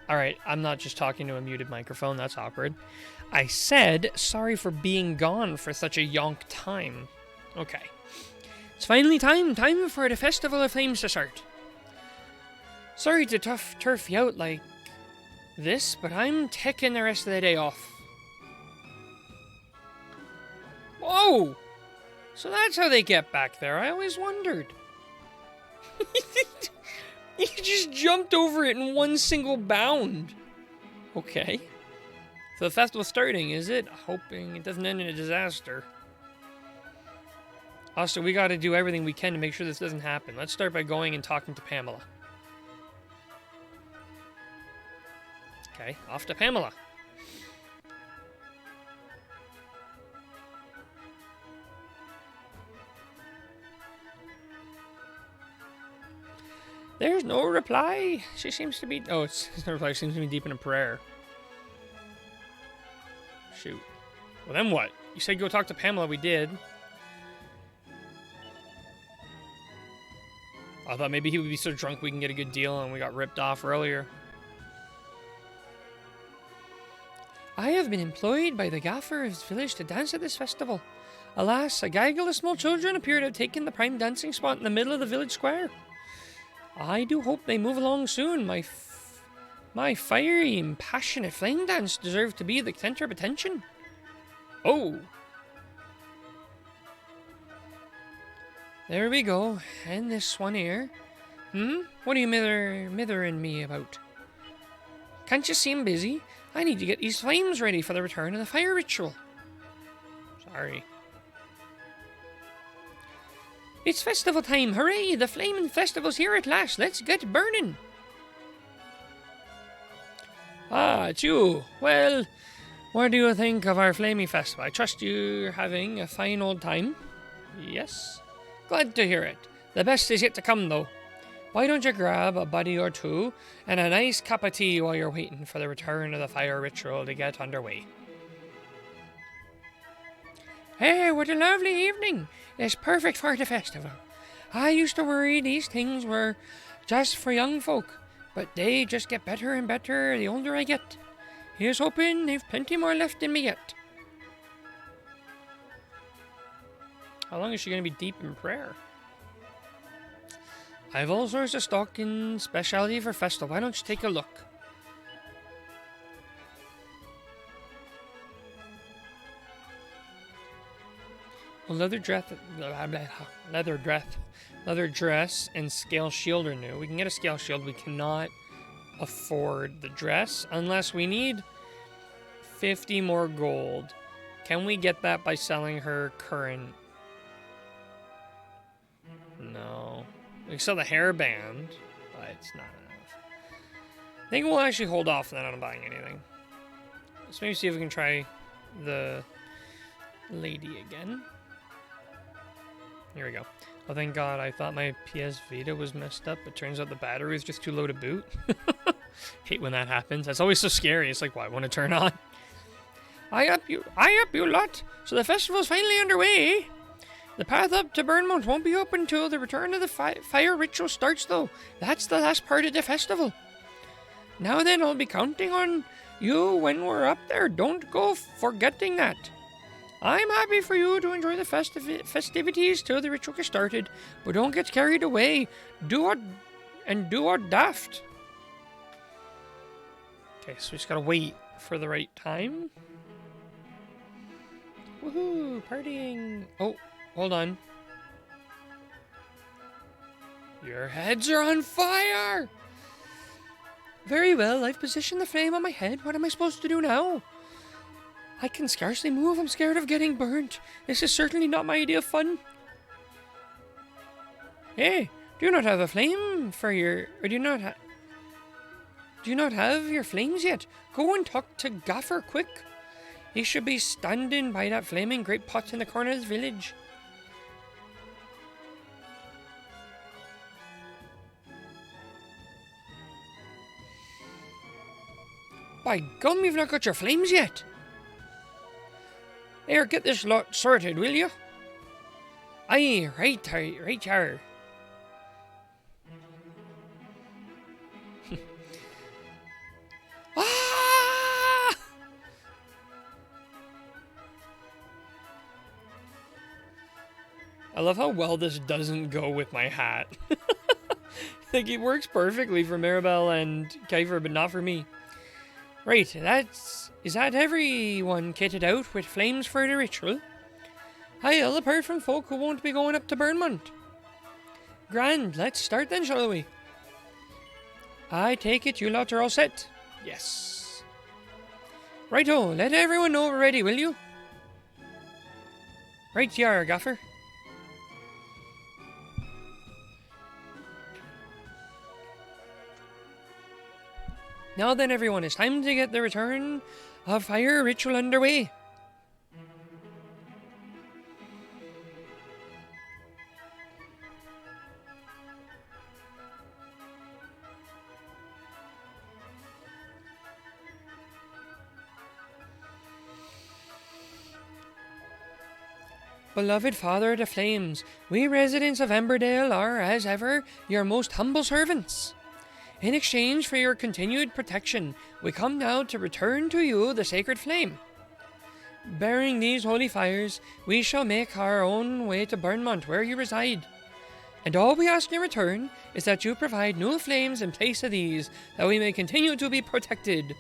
S1: Alright, I'm not just talking to a muted microphone. That's awkward. I said, sorry for being gone for such a yonk time. Okay. It's finally time for the Festival of Flames to start. Sorry to turf you out like this, but I'm taking the rest of the day off. Whoa! So that's how they get back there. I always wondered. You just jumped over it in one single bound. Okay. So the festival's starting, is it? Hoping it doesn't end in a disaster. Also, we gotta do everything we can to make sure this doesn't happen. Let's start by going and talking to Pamela. Okay, off to Pamela. There's no reply. She seems to be... Oh, it's no reply. She seems to be deep in a prayer. Shoot. Well, then what? You said go talk to Pamela. We did. I thought maybe he would be so drunk we can get a good deal and we got ripped off earlier. I have been employed by the gaffer of his village to dance at this festival. Alas, a gaggle of small children appear to have taken the prime dancing spot in the middle of the village square. I do hope they move along soon. My fiery and passionate flame dance deserves to be the center of attention. Oh! There we go. And this one here. What are you mithering me about? Can't you see I'm busy? I need to get these flames ready for the return of the fire ritual. Sorry. It's festival time! Hooray! The flaming festival's here at last! Let's get burning! Ah, it's you! Well, what do you think of our flaming festival? I trust you're having a fine old time? Yes? Glad to hear it. The best is yet to come, though. Why don't you grab a buddy or two and a nice cup of tea while you're waiting for the return of the fire ritual to get underway? Hey, what a lovely evening! It's perfect for the festival. I used to worry these things were just for young folk, but they just get better and better the older I get. Here's hoping they've plenty more left in me yet. How long is she going to be deep in prayer? I have all sorts of stock in specialty for festival. Why don't you take a look? A leather dress, and scale shield are new. We can get a scale shield. We cannot afford the dress unless we need 50 more gold. Can we get that by selling her current? No. We can sell the hairband, but it's not enough. I think we'll actually hold off then on buying anything. Let's maybe see if we can try the lady again. Here we go. Oh, thank God. I thought my PS Vita was messed up. It turns out the battery is just too low to boot. Hate when that happens. That's always so scary. It's like, what, I want to turn on? I up you lot. So the festival's finally underway. The path up to Burnmount won't be open until the return of the fire ritual starts, though. That's the last part of the festival. Now then, I'll be counting on you when we're up there. Don't go forgetting that. I'm happy for you to enjoy the festivities till the ritual gets started, but don't get carried away. Do what daft. Okay, so we just gotta wait for the right time. Woohoo, partying. Oh, hold on. Your heads are on fire! Very well, I've positioned the flame on my head. What am I supposed to do now? I can scarcely move. I'm scared of getting burnt. This is certainly not my idea of fun. Hey, do you not have a flame for your... Or do you not have your flames yet? Go and talk to Gaffer, quick. He should be standing by that flaming great pot in the corner of the village. By gum, you've not got your flames yet. Here, get this lot sorted, will you? Aye, right here. Ah! I love how well this doesn't go with my hat. Like, it works perfectly for Maribel and Kiefer, but not for me. Right, is that everyone kitted out with flames for the ritual? I'll apart from folk who won't be going up to Burnmount. Grand, let's start then, shall we? I take it you lot are all set? Yes. Righto, let everyone know we're ready, will you? Right you are, Gaffer. Now then, everyone, it's time to get the return of fire ritual underway. Beloved Father of the Flames, we residents of Emberdale are, as ever, your most humble servants. In exchange for your continued protection, we come now to return to you the sacred flame. Bearing these holy fires, we shall make our own way to Burnmount, where you reside. And all we ask in return is that you provide new flames in place of these, that we may continue to be protected.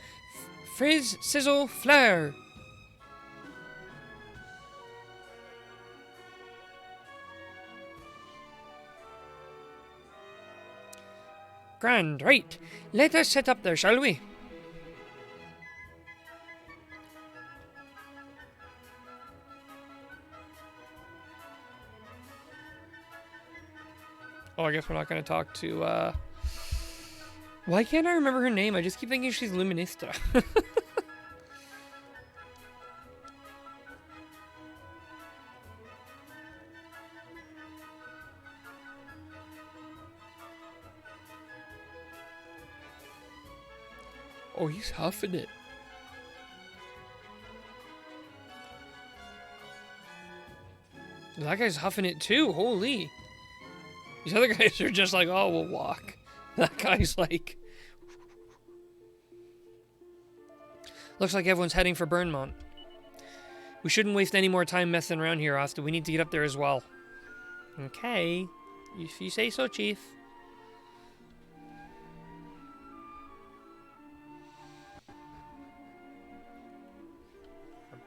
S1: Frizz, sizzle, flare! Grand, right. Let us set up there, shall we? Oh, I guess we're not going to talk to, Why can't I remember her name? I just keep thinking she's Luministra. Oh, he's huffing it. That guy's huffing it too, holy. These other guys are just like, oh, we'll walk. That guy's like... Looks like everyone's heading for Burnmount. We shouldn't waste any more time messing around here, Asta. We need to get up there as well. Okay. If you say so, Chief.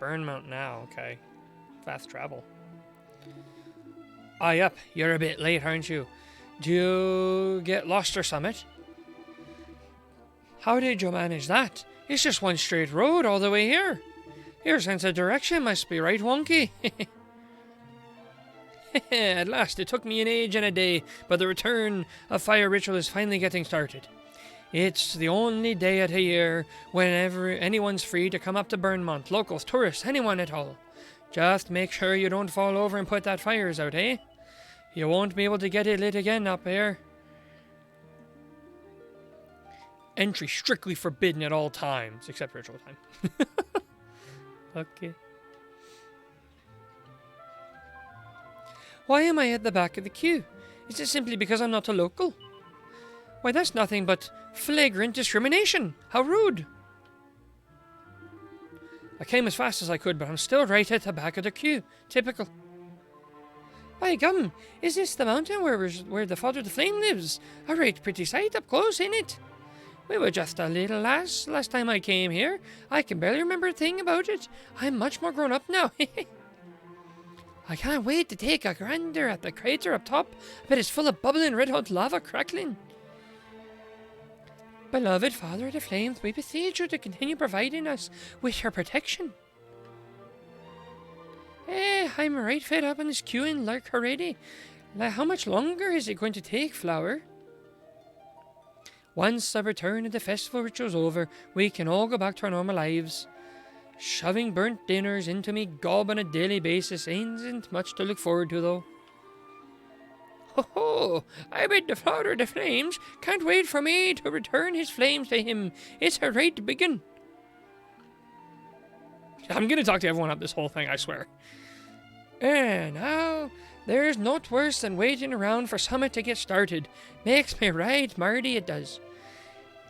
S1: Burnmount now, okay. Fast travel.
S2: Ah, yep, you're a bit late, aren't you? Do you get lost or something? How did you manage that? It's just one straight road all the way here. Your sense of direction must be right wonky. At last, it took me an age and a day, but the return of fire ritual is finally getting started. It's the only day of the year whenever anyone's free to come up to Burnmont, locals, tourists, anyone at all. Just make sure you don't fall over and put that fires out, eh? You won't be able to get it lit again up here.
S1: Entry strictly forbidden at all times, except ritual time. Okay.
S2: Why am I at the back of the queue? Is it simply because I'm not a local? Why, that's nothing but flagrant discrimination. How rude. I came as fast as I could, but I'm still right at the back of the queue. Typical. By gum, is this the mountain where the Father of the Flame lives? A right pretty sight up close, ain't it? We were just a little lass last time I came here. I can barely remember a thing about it. I'm much more grown up now. I can't wait to take a gander at the crater up top. I bet it's full of bubbling red-hot lava crackling. Beloved Father of the Flames, we beseech you to continue providing us with your protection. I'm right fed up on this queuing lark already. How much longer is it going to take, Flower? Once the return of the festival ritual's over, we can all go back to our normal lives. Shoving burnt dinners into me gob on a daily basis ain't much to look forward to, though. Ho! I bet the Father of the Flames can't wait for me to return his flames to him. It's a right biggin.
S1: I'm gonna talk to everyone up this whole thing, I swear.
S2: And now, there's naught worse than waiting around for summit to get started. Makes me right mardy, it does.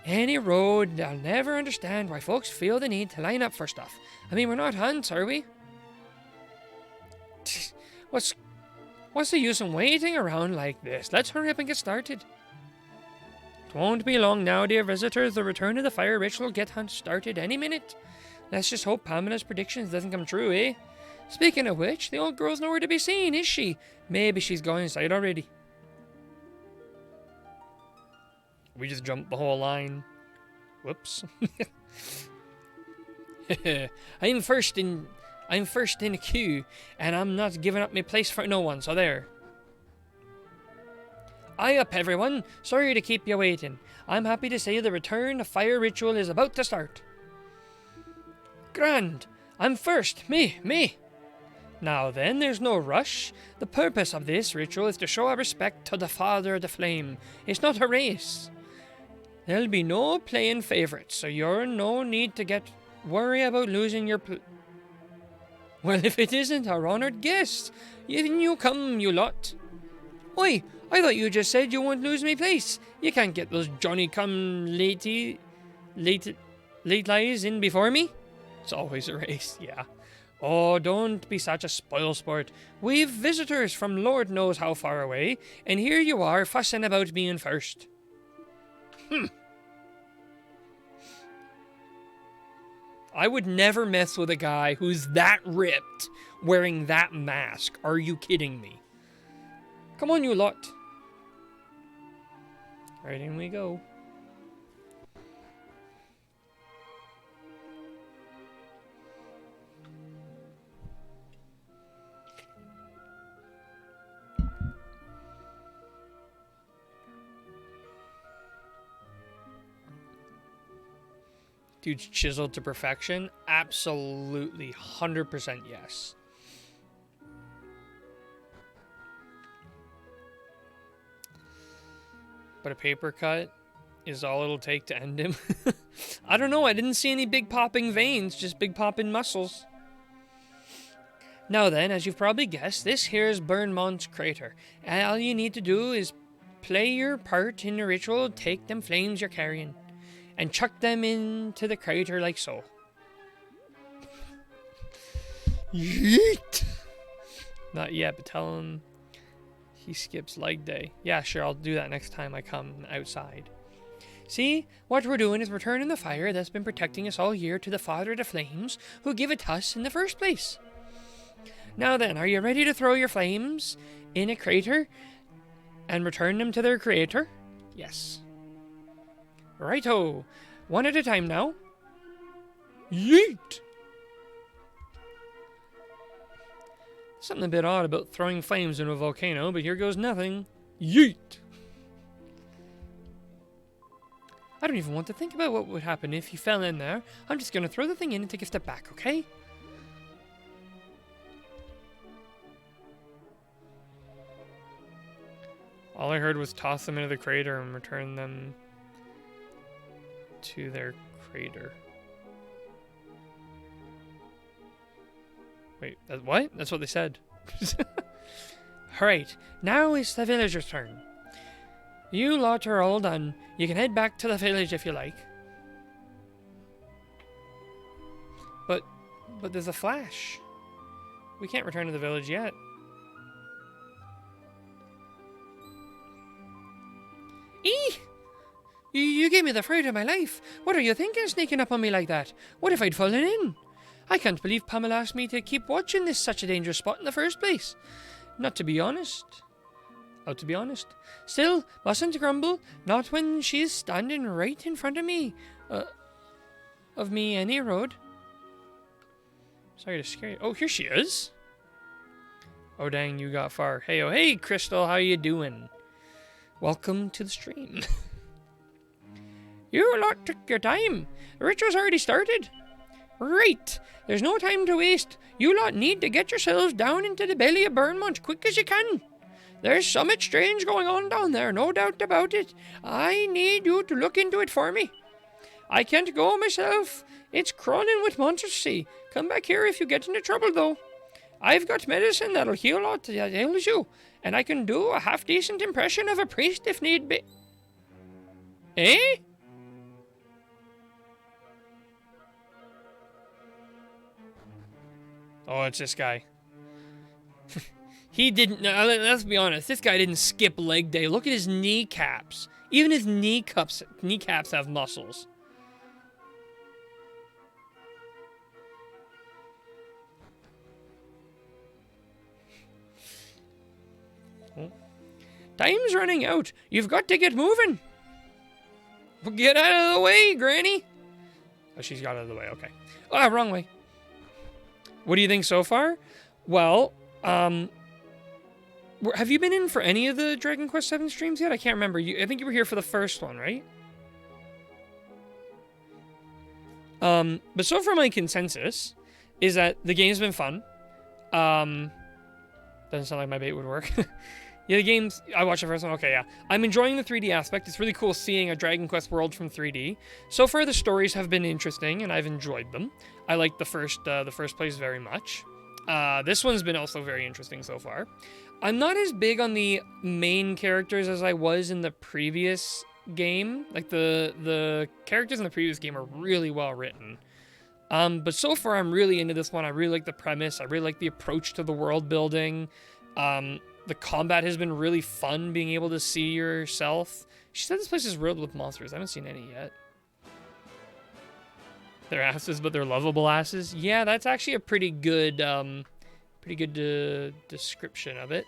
S2: Any road, I'll never understand why folks feel the need to line up for stuff. I mean, we're not hunts, are we? What's the use in waiting around like this? Let's hurry up and get started. It won't be long now, dear visitors. The return of the fire ritual will get started any minute. Let's just hope Pamela's predictions doesn't come true, eh? Speaking of which, the old girl's nowhere to be seen, is she? Maybe she's gone inside already.
S1: We just jumped the whole line. Whoops.
S2: I'm first in the queue, and I'm not giving up my place for no one, so there. Aye up, everyone. Sorry to keep you waiting. I'm happy to say the return of fire ritual is about to start. Grand. I'm first. Me. Now then, there's no rush. The purpose of this ritual is to show our respect to the Father of the Flame. It's not a race. There'll be no playing favourites, so you're no need to worry about losing your Well, if it isn't our honoured guest, you come, you lot. Oi, I thought you just said you won't lose me place. You can't get those Johnny-come-late lies in before me.
S1: It's always a race, yeah.
S2: Oh, don't be such a spoilsport. We've visitors from Lord knows how far away, and here you are fussing about being first.
S1: I would never mess with a guy who's that ripped wearing that mask. Are you kidding me?
S2: Come on, you lot.
S1: Right, in we go. Dude's chiseled to perfection? Absolutely, 100% yes. But a paper cut is all it'll take to end him. I don't know, I didn't see any big popping veins, just big popping muscles.
S2: Now then, as you've probably guessed, this here's Burnmont's crater. And all you need to do is play your part in the ritual, take them flames you're carrying, and chuck them into the crater like so.
S1: Yeet! Not yet, but tell him he skips leg day. Yeah, sure, I'll do that next time I come outside.
S2: See, what we're doing is returning the fire that's been protecting us all year to the Father of the Flames, who gave it to us in the first place. Now then, are you ready to throw your flames in a crater and return them to their creator? Yes. Righto. One at a time now.
S3: Yeet!
S1: Something a bit odd about throwing flames into a volcano, but here goes nothing.
S3: Yeet!
S1: I don't even want to think about what would happen if you fell in there. I'm just going to throw the thing in and take a step back, okay? All I heard was toss them into the crater and return them to their crater. Wait, what? That's what they said.
S2: Alright, now it's the villager's turn. You lot are all done. You can head back to the village if you like.
S1: But there's a flash. We can't return to the village yet.
S2: Eee! You gave me the fright of my life. What are you thinking, sneaking up on me like that? What if I'd fallen in? I can't believe Pamela asked me to keep watching this such a dangerous spot in the first place. Not to be honest. Oh, to be honest. Still, mustn't grumble. Not when she's standing right in front of me. Of me any road.
S1: Sorry to scare you. Oh, here she is. Oh, dang, you got far. Hey, oh, hey, Crystal, how you doing? Welcome to the stream.
S2: You lot took your time. The ritual's already started. Right. There's no time to waste. You lot need to get yourselves down into the belly of Burnmont quick as you can. There's something strange going on down there, no doubt about it. I need you to look into it for me. I can't go myself. It's crawling with monsters, see. Come back here if you get into trouble, though. I've got medicine that'll heal all that ails you, and I can do a half-decent impression of a priest if need be. Eh?
S1: Oh, it's this guy.
S2: He didn't, let's be honest, this guy didn't skip leg day. Look at his kneecaps. Even his kneecaps have muscles. Time's running out. You've got to get moving. Get out of the way, Granny.
S1: Oh, she's got out of the way. Okay.
S2: Ah, wrong way.
S1: What do you think so far? Well, have you been in for any of the Dragon Quest VII streams yet? I can't remember. I think you were here for the first one, right? But so far my consensus is that the game's been fun. Doesn't sound like my bait would work. Yeah, the game's... I watched the first one. Okay, yeah. I'm enjoying the 3D aspect. It's really cool seeing a Dragon Quest world from 3D. So far, the stories have been interesting, and I've enjoyed them. I like the first place very much. This one's been also very interesting so far. I'm not as big on the main characters as I was in the previous game. Like, the characters in the previous game are really well written. But so far, I'm really into this one. I really like the premise. I really like the approach to the world building. The combat has been really fun, being able to see yourself. She said this place is riddled with monsters. I haven't seen any yet. They're asses, but they're lovable asses. Yeah, that's actually a pretty good description of it.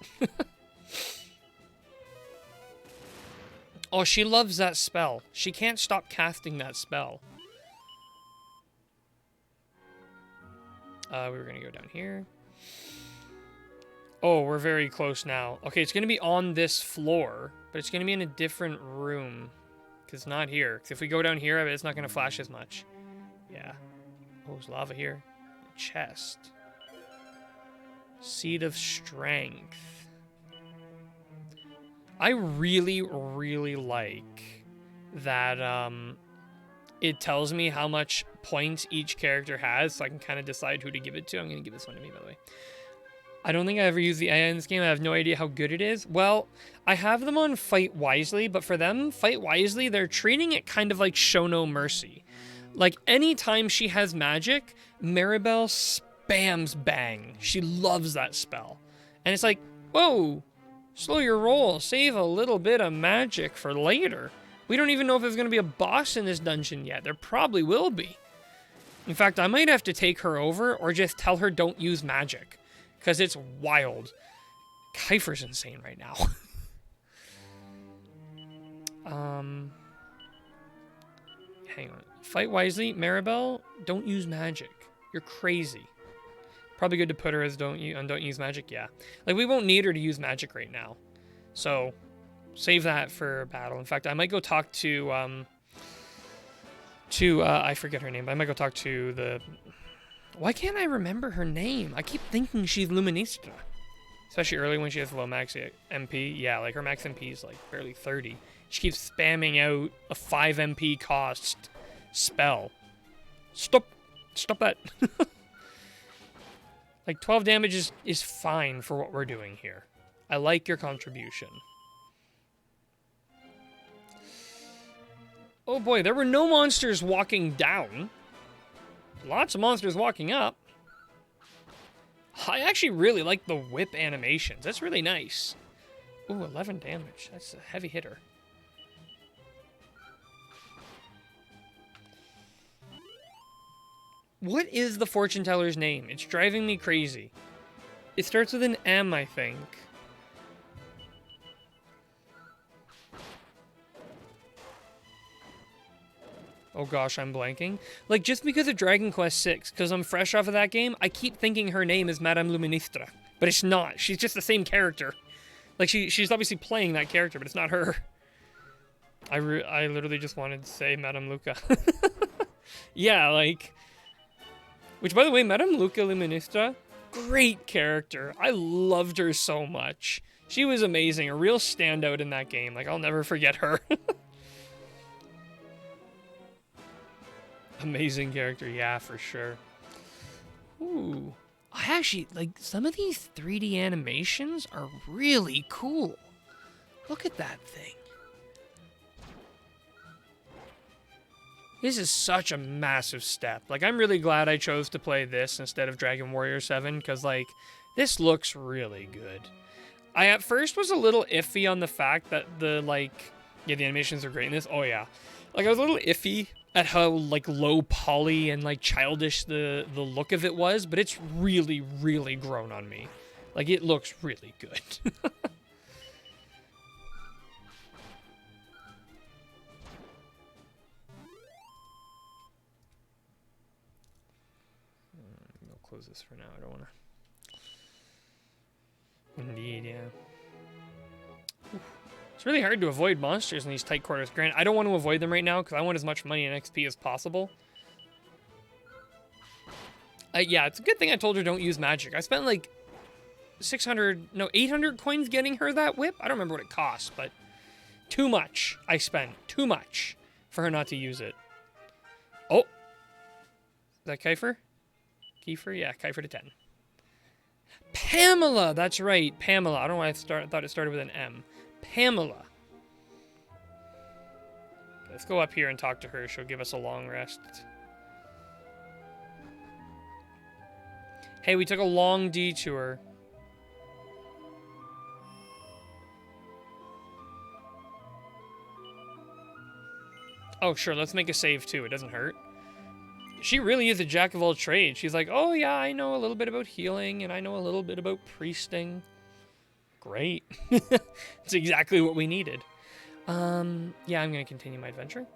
S1: Oh, she loves that spell. She can't stop casting that spell. We were gonna go down here. Oh, we're very close now. Okay, it's going to be on this floor, but it's going to be in a different room. Because it's not here. Because if we go down here, I bet it's not going to flash as much. Yeah. Oh, there's lava here. A chest. Seed of Strength. I really, really like that it tells me how much points each character has, so I can kind of decide who to give it to. I'm going to give this one to me, by the way. I don't think I ever used the AI in this game. I have no idea how good it is. Well, I have them on Fight Wisely, but for them, Fight Wisely, they're treating it kind of like Show No Mercy. Like, anytime she has magic, Maribel spams Bang. She loves that spell. And it's like, whoa, slow your roll. Save a little bit of magic for later. We don't even know if there's going to be a boss in this dungeon yet. There probably will be. In fact, I might have to take her over or just tell her don't use magic. Because it's wild. Kiefer's insane right now. Hang on. Fight wisely. Maribel, don't use magic. You're crazy. Probably good to put her as don't use magic, yeah. Like, we won't need her to use magic right now. So, save that for battle. In fact, I might go talk to, I forget her name, but I might go talk to the... Why can't I remember her name? I keep thinking she's Luministra. Especially early when she has low max MP. Yeah, like, her max MP is, like, barely 30. She keeps spamming out a 5 MP cost spell. Stop that. Like, 12 damage is fine for what we're doing here. I like your contribution. Oh boy, there were no monsters walking down. Lots of monsters walking up. I actually really like the whip animations. That's really nice. Ooh, 11 damage. That's a heavy hitter. What is the fortune teller's name? It's driving me crazy. It starts with an M, I think. Oh gosh, I'm blanking. Like, just because of Dragon Quest VI, because I'm fresh off of that game, I keep thinking her name is Madame Luministra. But it's not. She's just the same character. Like, she's obviously playing that character, but it's not her. I literally just wanted to say Madame Luca. Yeah, like... Which, by the way, Madame Luca Luministra, great character. I loved her so much. She was amazing. A real standout in that game. Like, I'll never forget her. Amazing character, yeah, for sure. Ooh. I actually, like, some of these 3D animations are really cool. Look at that thing. This is such a massive step. Like, I'm really glad I chose to play this instead of Dragon Warrior 7, because, like, this looks really good. I, at first, was a little iffy on the fact that the, like... Yeah, the animations are great in this. Oh, yeah. Like, I was a little iffy at how, like, low poly and, like, childish the look of it was, but it's really, really grown on me. Like, it looks really good. I'll close this for now. I don't want to... Indeed, yeah. Oof. It's really hard to avoid monsters in these tight quarters. Granted, I don't want to avoid them right now because I want as much money and XP as possible. Yeah, it's a good thing I told her don't use magic. I spent like 800 coins getting her that whip. I don't remember what it cost, but too much I spent. Too much for her not to use it. Oh. Is that Kiefer? Kiefer? Yeah, Kiefer to 10. Pamela! That's right, Pamela. I don't know why I thought it started with an M. Pamela. Let's go up here and talk to her. She'll give us a long rest. Hey, we took a long detour. Oh, sure. Let's make a save, too. It doesn't hurt. She really is a jack of all trades. She's like, oh, yeah, I know a little bit about healing, and I know a little bit about priesting. Great. It's exactly what we needed. Yeah, I'm going to continue my adventure.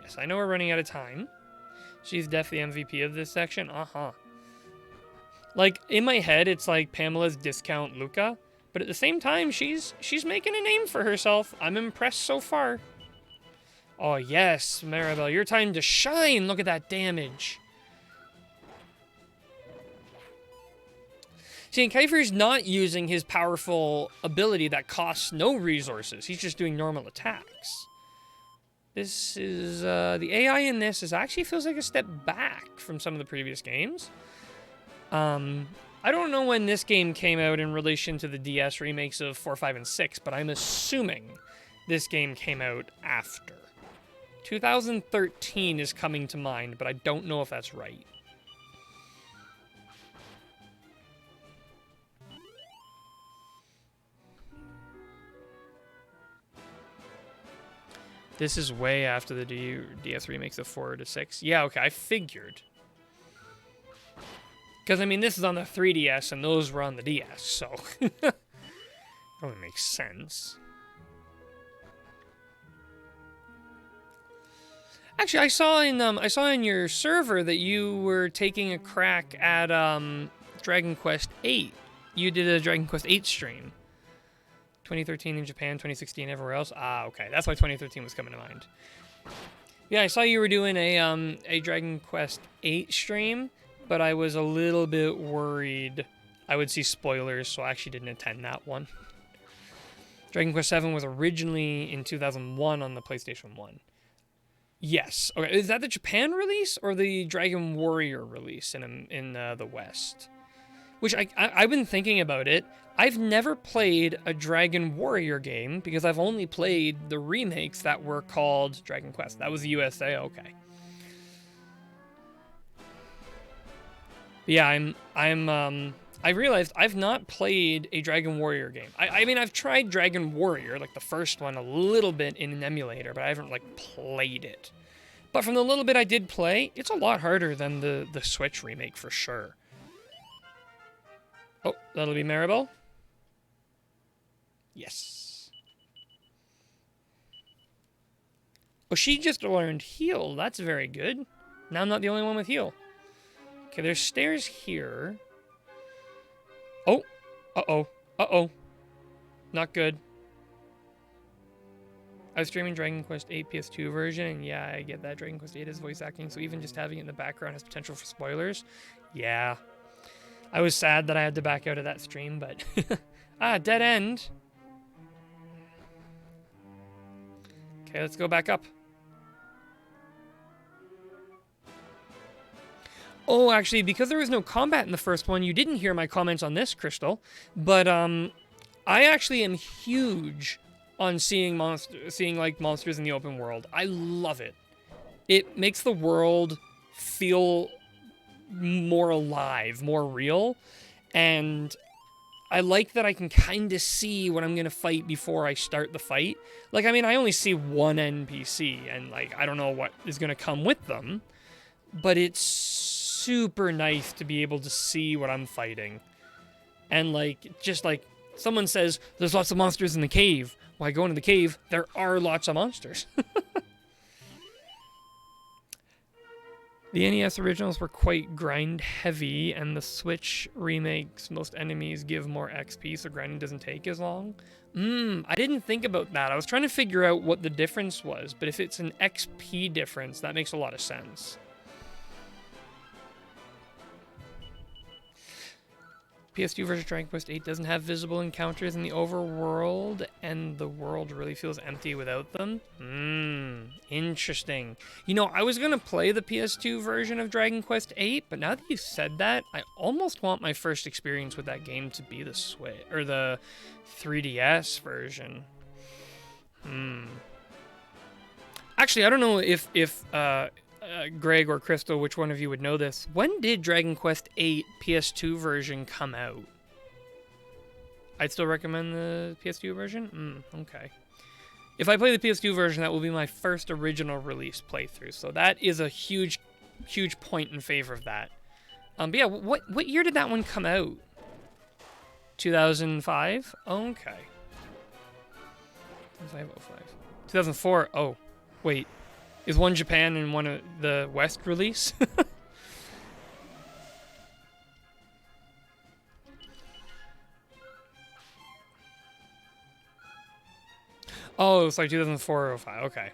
S1: Yes, I know we're running out of time. She's definitely MVP of this section. Uh-huh. Like, in my head, it's like Pamela's discount Luca. But at the same time, she's making a name for herself. I'm impressed so far. Oh, yes, Maribel, your time to shine. Look at that damage. See, and Kiefer's not using his powerful ability that costs no resources. He's just doing normal attacks. This is, the AI in this actually feels like a step back from some of the previous games. I don't know when this game came out in relation to the DS remakes of 4, 5, and 6, but I'm assuming this game came out after. 2013 is coming to mind, but I don't know if that's right. This is way after the DS remakes of 4 to 6. Yeah, okay, I figured. Because, I mean, this is on the 3DS, and those were on the DS, so... That only makes sense. Actually, I saw in your server that you were taking a crack at Dragon Quest VIII. You did a Dragon Quest VIII stream. 2013 in Japan, 2016 everywhere else. Ah, okay. That's why 2013 was coming to mind. Yeah, I saw you were doing a Dragon Quest VIII stream, but I was a little bit worried I would see spoilers, so I actually didn't attend that one. Dragon Quest VII was originally in 2001 on the PlayStation 1. Yes. Okay. Is that the Japan release or the Dragon Warrior release in the West? Which I've been thinking about it. I've never played a Dragon Warrior game because I've only played the remakes that were called Dragon Quest. That was the USA. Okay. But yeah, I realized I've not played a Dragon Warrior game. I mean, I've tried Dragon Warrior, like the first one, a little bit in an emulator, but I haven't, like, played it. But from the little bit I did play, it's a lot harder than the Switch remake, for sure. Oh, that'll be Maribel? Yes. Oh, she just learned heal. That's very good. Now I'm not the only one with heal. Okay, there's stairs here. Oh, uh-oh, uh-oh. Not good. I was streaming Dragon Quest VIII PS2 version, and yeah, I get that Dragon Quest VIII is voice acting, so even just having it in the background has potential for spoilers. Yeah. I was sad that I had to back out of that stream, but... ah, dead end. Okay, let's go back up. Oh, actually, because there was no combat in the first one, you didn't hear my comments on this, Crystal. But I actually am huge on seeing like monsters in the open world. I love it. It makes the world feel more alive, more real, and I like that I can kind of see what I'm gonna fight before I start the fight. Like, I mean, I only see one NPC, and like I don't know what is gonna come with them, but it's super nice to be able to see what I'm fighting. And like, just like someone says, there's lots of monsters in the cave. Well, I go into the cave, there are lots of monsters. The NES originals were quite grind heavy, and the Switch remakes, most enemies give more XP, so grinding doesn't take as long. I didn't think about that. I was trying to figure out what the difference was, but if it's an XP difference, that makes a lot of sense. PS2 version of Dragon Quest VIII doesn't have visible encounters in the overworld, and the world really feels empty without them. Interesting. You know, I was going to play the PS2 version of Dragon Quest VIII, but now that you said that, I almost want my first experience with that game to be the Switch, or the 3DS version. Actually, I don't know if Greg or Crystal, which one of you would know this. When did Dragon Quest VIII PS2 version come out? I'd still recommend the PS2 version? Okay. If I play the PS2 version, that will be my first original release playthrough. So that is a huge, huge point in favor of that. But yeah, what year did that one come out? 2005? Okay. 2004. Oh, wait. Is one Japan and one of the West release? Oh, it's like 2004 or 05. Okay.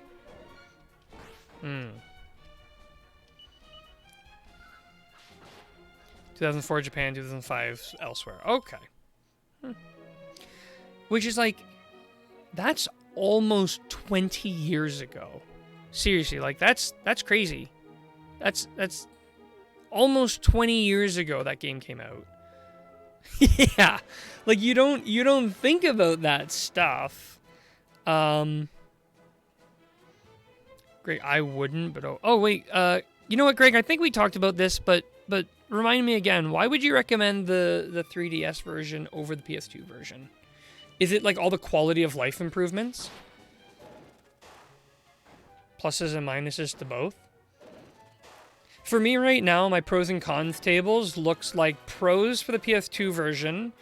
S1: 2004 Japan, 2005 elsewhere. Okay. Which is like, that's almost 20 years ago. Seriously, like that's crazy. That's almost 20 years ago that game came out. Yeah. Like you don't think about that stuff. Greg, I wouldn't, but oh wait, you know what, Greg, I think we talked about this, but remind me again, why would you recommend the 3DS version over the PS2 version? Is it like all the quality of life improvements? Pluses and minuses to both. For me right now, my pros and cons tables looks like pros for the PS2 version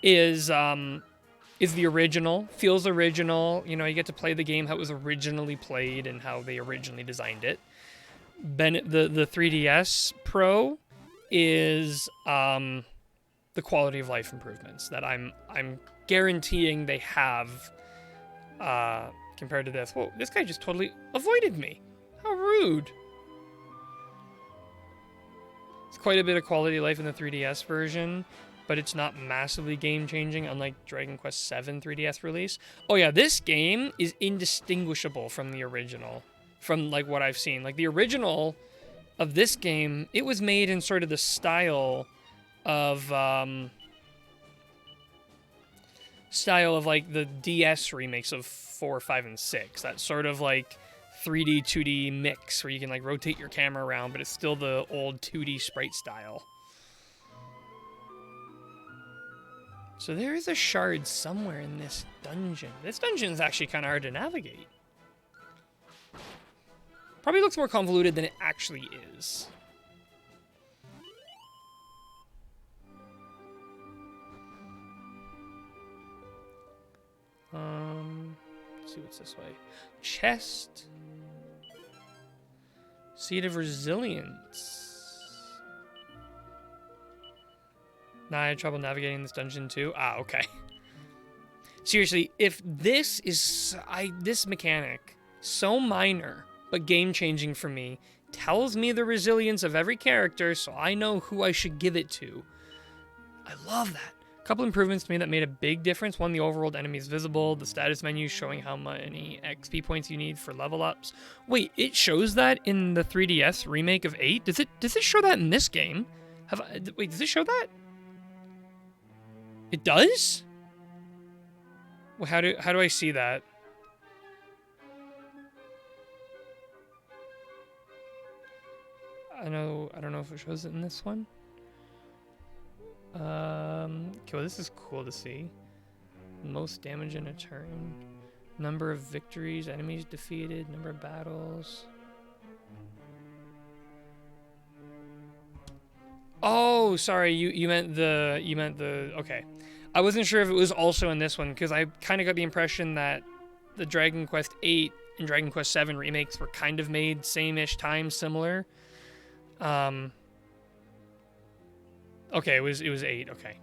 S1: is the original, feels original. You know, you get to play the game how it was originally played and how they originally designed it. Then the 3DS Pro is the quality of life improvements that I'm guaranteeing they have compared to this. Whoa, this guy just totally avoided me. How rude. It's quite a bit of quality of life in the 3DS version, but it's not massively game-changing, unlike Dragon Quest VII 3DS release. Oh yeah, this game is indistinguishable from the original, from like what I've seen. Like the original of this game, it was made in sort of the style of like the DS remakes of 4, 5, and 6. That sort of like 3D, 2D mix where you can like rotate your camera around, but it's still the old 2D sprite style. So there is a shard somewhere in this dungeon. This dungeon is actually kind of hard to navigate. Probably looks more convoluted than it actually is. Let's see what's this way. Chest. Seed of Resilience. Nah, I had trouble navigating this dungeon too. Ah, okay. Seriously, if this is this mechanic, so minor but game-changing for me, tells me the resilience of every character, so I know who I should give it to. I love that. A couple improvements to me that made a big difference. One, the overworld enemies visible, the status menu showing how many XP points you need for level ups. Wait, it shows that in the 3DS remake of 8? Does it show that in this game? Wait, does it show that? It does? Well, how do I see that? I don't know if it shows it in this one. Okay, well, this is cool to see. Most damage in a turn. Number of victories, enemies defeated, number of battles. Oh, sorry, you meant the okay. I wasn't sure if it was also in this one because I kind of got the impression that the Dragon Quest 8 and Dragon Quest 7 remakes were kind of made same-ish time, similar. Okay, it was 8, okay.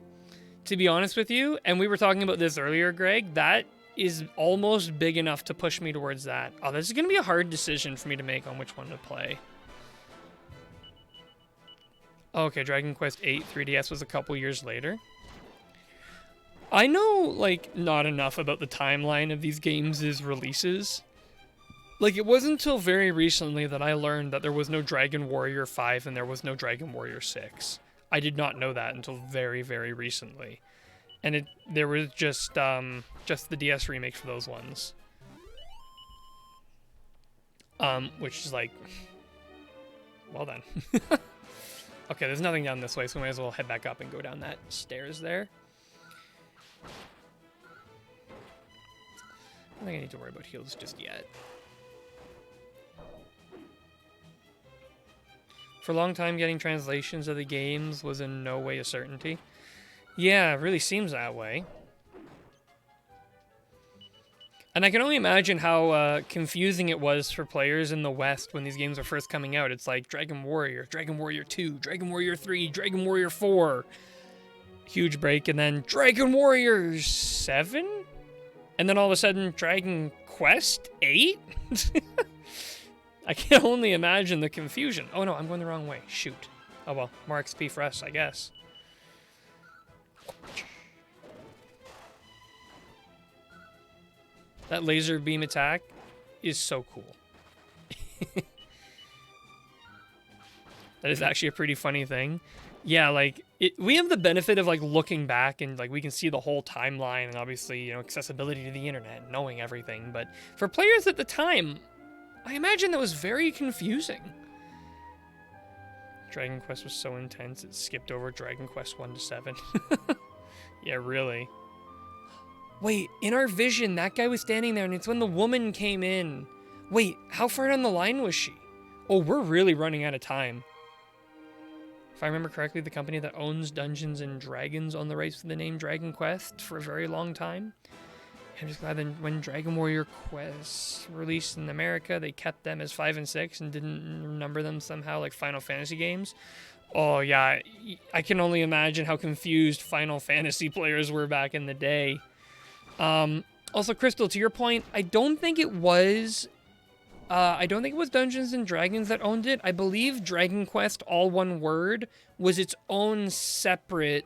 S1: To be honest with you, and we were talking about this earlier, Greg, that is almost big enough to push me towards that. Oh, this is going to be a hard decision for me to make on which one to play. Okay, Dragon Quest 8 3DS was a couple years later. I know, like, not enough about the timeline of these games' releases. Like, it wasn't until very recently that I learned that there was no Dragon Warrior 5 and there was no Dragon Warrior 6. I did not know that until very, very recently. And there was just the DS remake for those ones. Which is like, well done. Okay, there's nothing down this way, so we might as well head back up and go down that stairs there. I don't think I need to worry about heals just yet. For a long time, getting translations of the games was in no way a certainty. Yeah, it really seems that way. And I can only imagine how confusing it was for players in the West when these games were first coming out. It's like Dragon Warrior 2, Dragon Warrior 3, Dragon Warrior 4. Huge break, and then Dragon Warrior 7? And then all of a sudden, Dragon Quest 8? I can only imagine the confusion. Oh no, I'm going the wrong way. Shoot. Oh well, more XP for us, I guess. That laser beam attack is so cool. That is actually a pretty funny thing. Yeah, like, we have the benefit of, like, looking back and, like, we can see the whole timeline and obviously, you know, accessibility to the internet, knowing everything. But for players at the time, I imagine that was very confusing. Dragon Quest was so intense, it skipped over Dragon Quest 1 to 7. Yeah, really. Wait, in our vision, that guy was standing there, and it's when the woman came in. Wait, how far down the line was she? Oh, we're really running out of time. If I remember correctly, the company that owns Dungeons and Dragons owned the rights to the name Dragon Quest for a very long time. I'm just glad that when Dragon Warrior Quest released in America, they kept them as 5 and 6 and didn't number them somehow like Final Fantasy games. Oh yeah, I can only imagine how confused Final Fantasy players were back in the day. Also, Crystal, to your point, I don't think it was Dungeons and Dragons that owned it. I believe Dragon Quest, all one word, was its own separate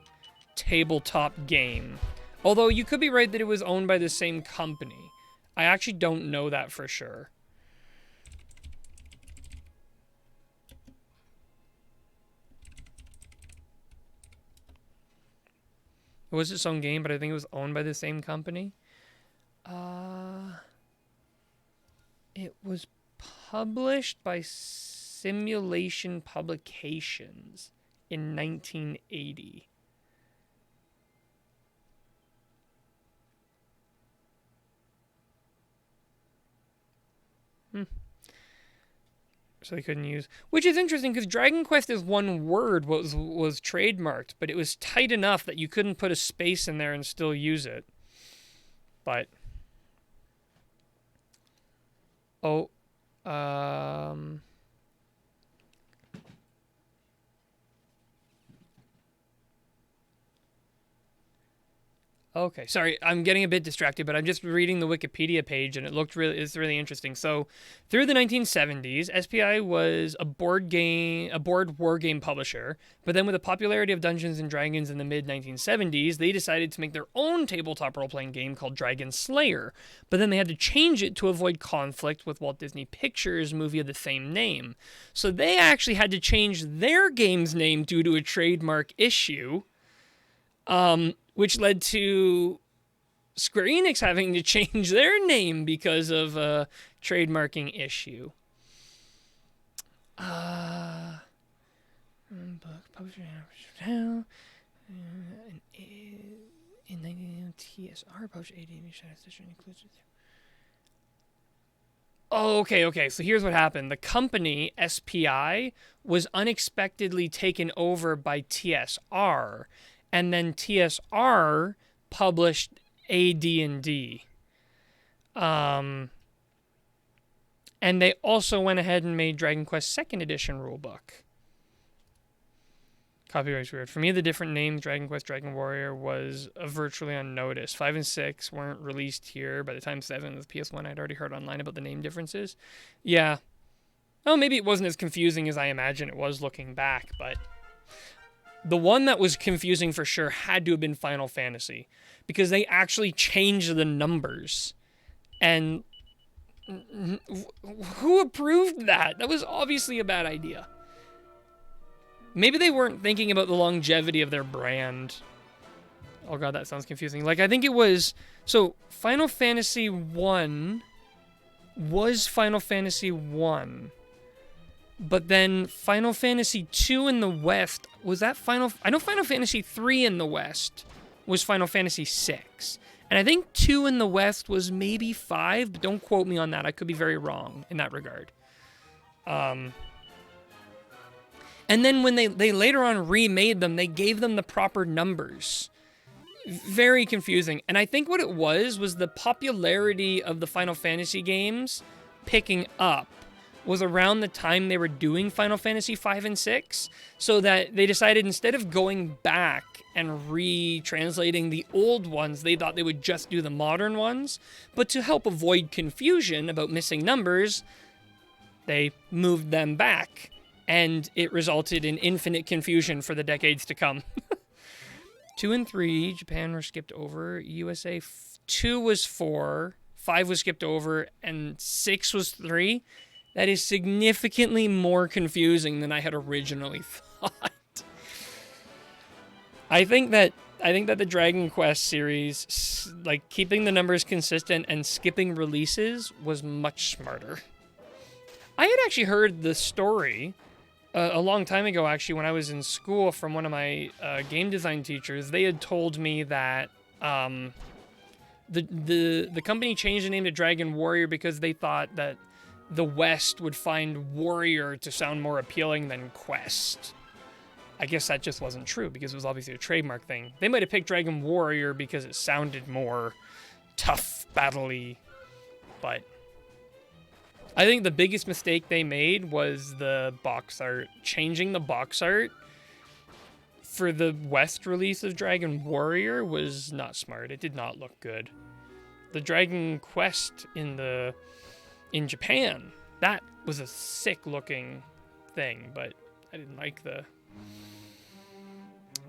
S1: tabletop game. Although you could be right that it was owned by the same company. I actually don't know that for sure. It was its own game, but I think it was owned by the same company. It was published by Simulation Publications in 1980. So they couldn't use, which is interesting because Dragon Quest is one word was trademarked, but it was tight enough that you couldn't put a space in there and still use it. But okay, sorry, I'm getting a bit distracted, but I'm just reading the Wikipedia page, and it's really interesting. So, through the 1970s, SPI was a board war game publisher, but then with the popularity of Dungeons and Dragons in the mid-1970s, they decided to make their own tabletop role-playing game called Dragon Slayer, but then they had to change it to avoid conflict with Walt Disney Pictures' movie of the same name. So they actually had to change their game's name due to a trademark issue. Which led to Square Enix having to change their name because of a trademarking issue. Book publisher in 19 TSR published 80 includes. Oh, okay. So here's what happened. The company, SPI, was unexpectedly taken over by TSR. And then TSR published AD&D. And they also went ahead and made Dragon Quest 2nd Edition rulebook. Copyright's weird. For me, the different names, Dragon Quest, Dragon Warrior, was virtually unnoticed. 5 and 6 weren't released here. By the time 7 was PS1, I'd already heard online about the name differences. Yeah. Oh, maybe it wasn't as confusing as I imagine it was looking back, but the one that was confusing for sure had to have been Final Fantasy, because they actually changed the numbers. And who approved that? That was obviously a bad idea. Maybe they weren't thinking about the longevity of their brand. Oh god, that sounds confusing. Like, I think it was... So, Final Fantasy 1 was Final Fantasy 1. But then Final Fantasy 2 in the West, was that I know Final Fantasy 3 in the West was Final Fantasy 6. And I think 2 in the West was maybe 5, but don't quote me on that. I could be very wrong in that regard. And then when they later on remade them, they gave them the proper numbers. Very confusing. And I think what it was the popularity of the Final Fantasy games picking up was around the time they were doing Final Fantasy 5 and 6, so that they decided instead of going back and retranslating the old ones, they thought they would just do the modern ones. But to help avoid confusion about missing numbers, they moved them back, and it resulted in infinite confusion for the decades to come. 2 and 3, Japan were skipped over. USA, 2 was 4, 5 was skipped over, and 6 was 3. That is significantly more confusing than I had originally thought. I think that the Dragon Quest series, like keeping the numbers consistent and skipping releases, was much smarter. I had actually heard the story a long time ago, actually, when I was in school, from one of my game design teachers. They had told me that the company changed the name to Dragon Warrior because they thought that the West would find warrior to sound more appealing than quest. I guess that just wasn't true because it was obviously a trademark thing. They might have picked Dragon Warrior because it sounded more tough, battle-y, but I think the biggest mistake they made was the box art. Changing the box art for the West release of Dragon Warrior was not smart. It did not look good. The Dragon Quest in Japan, that was a sick-looking thing, but I didn't like the...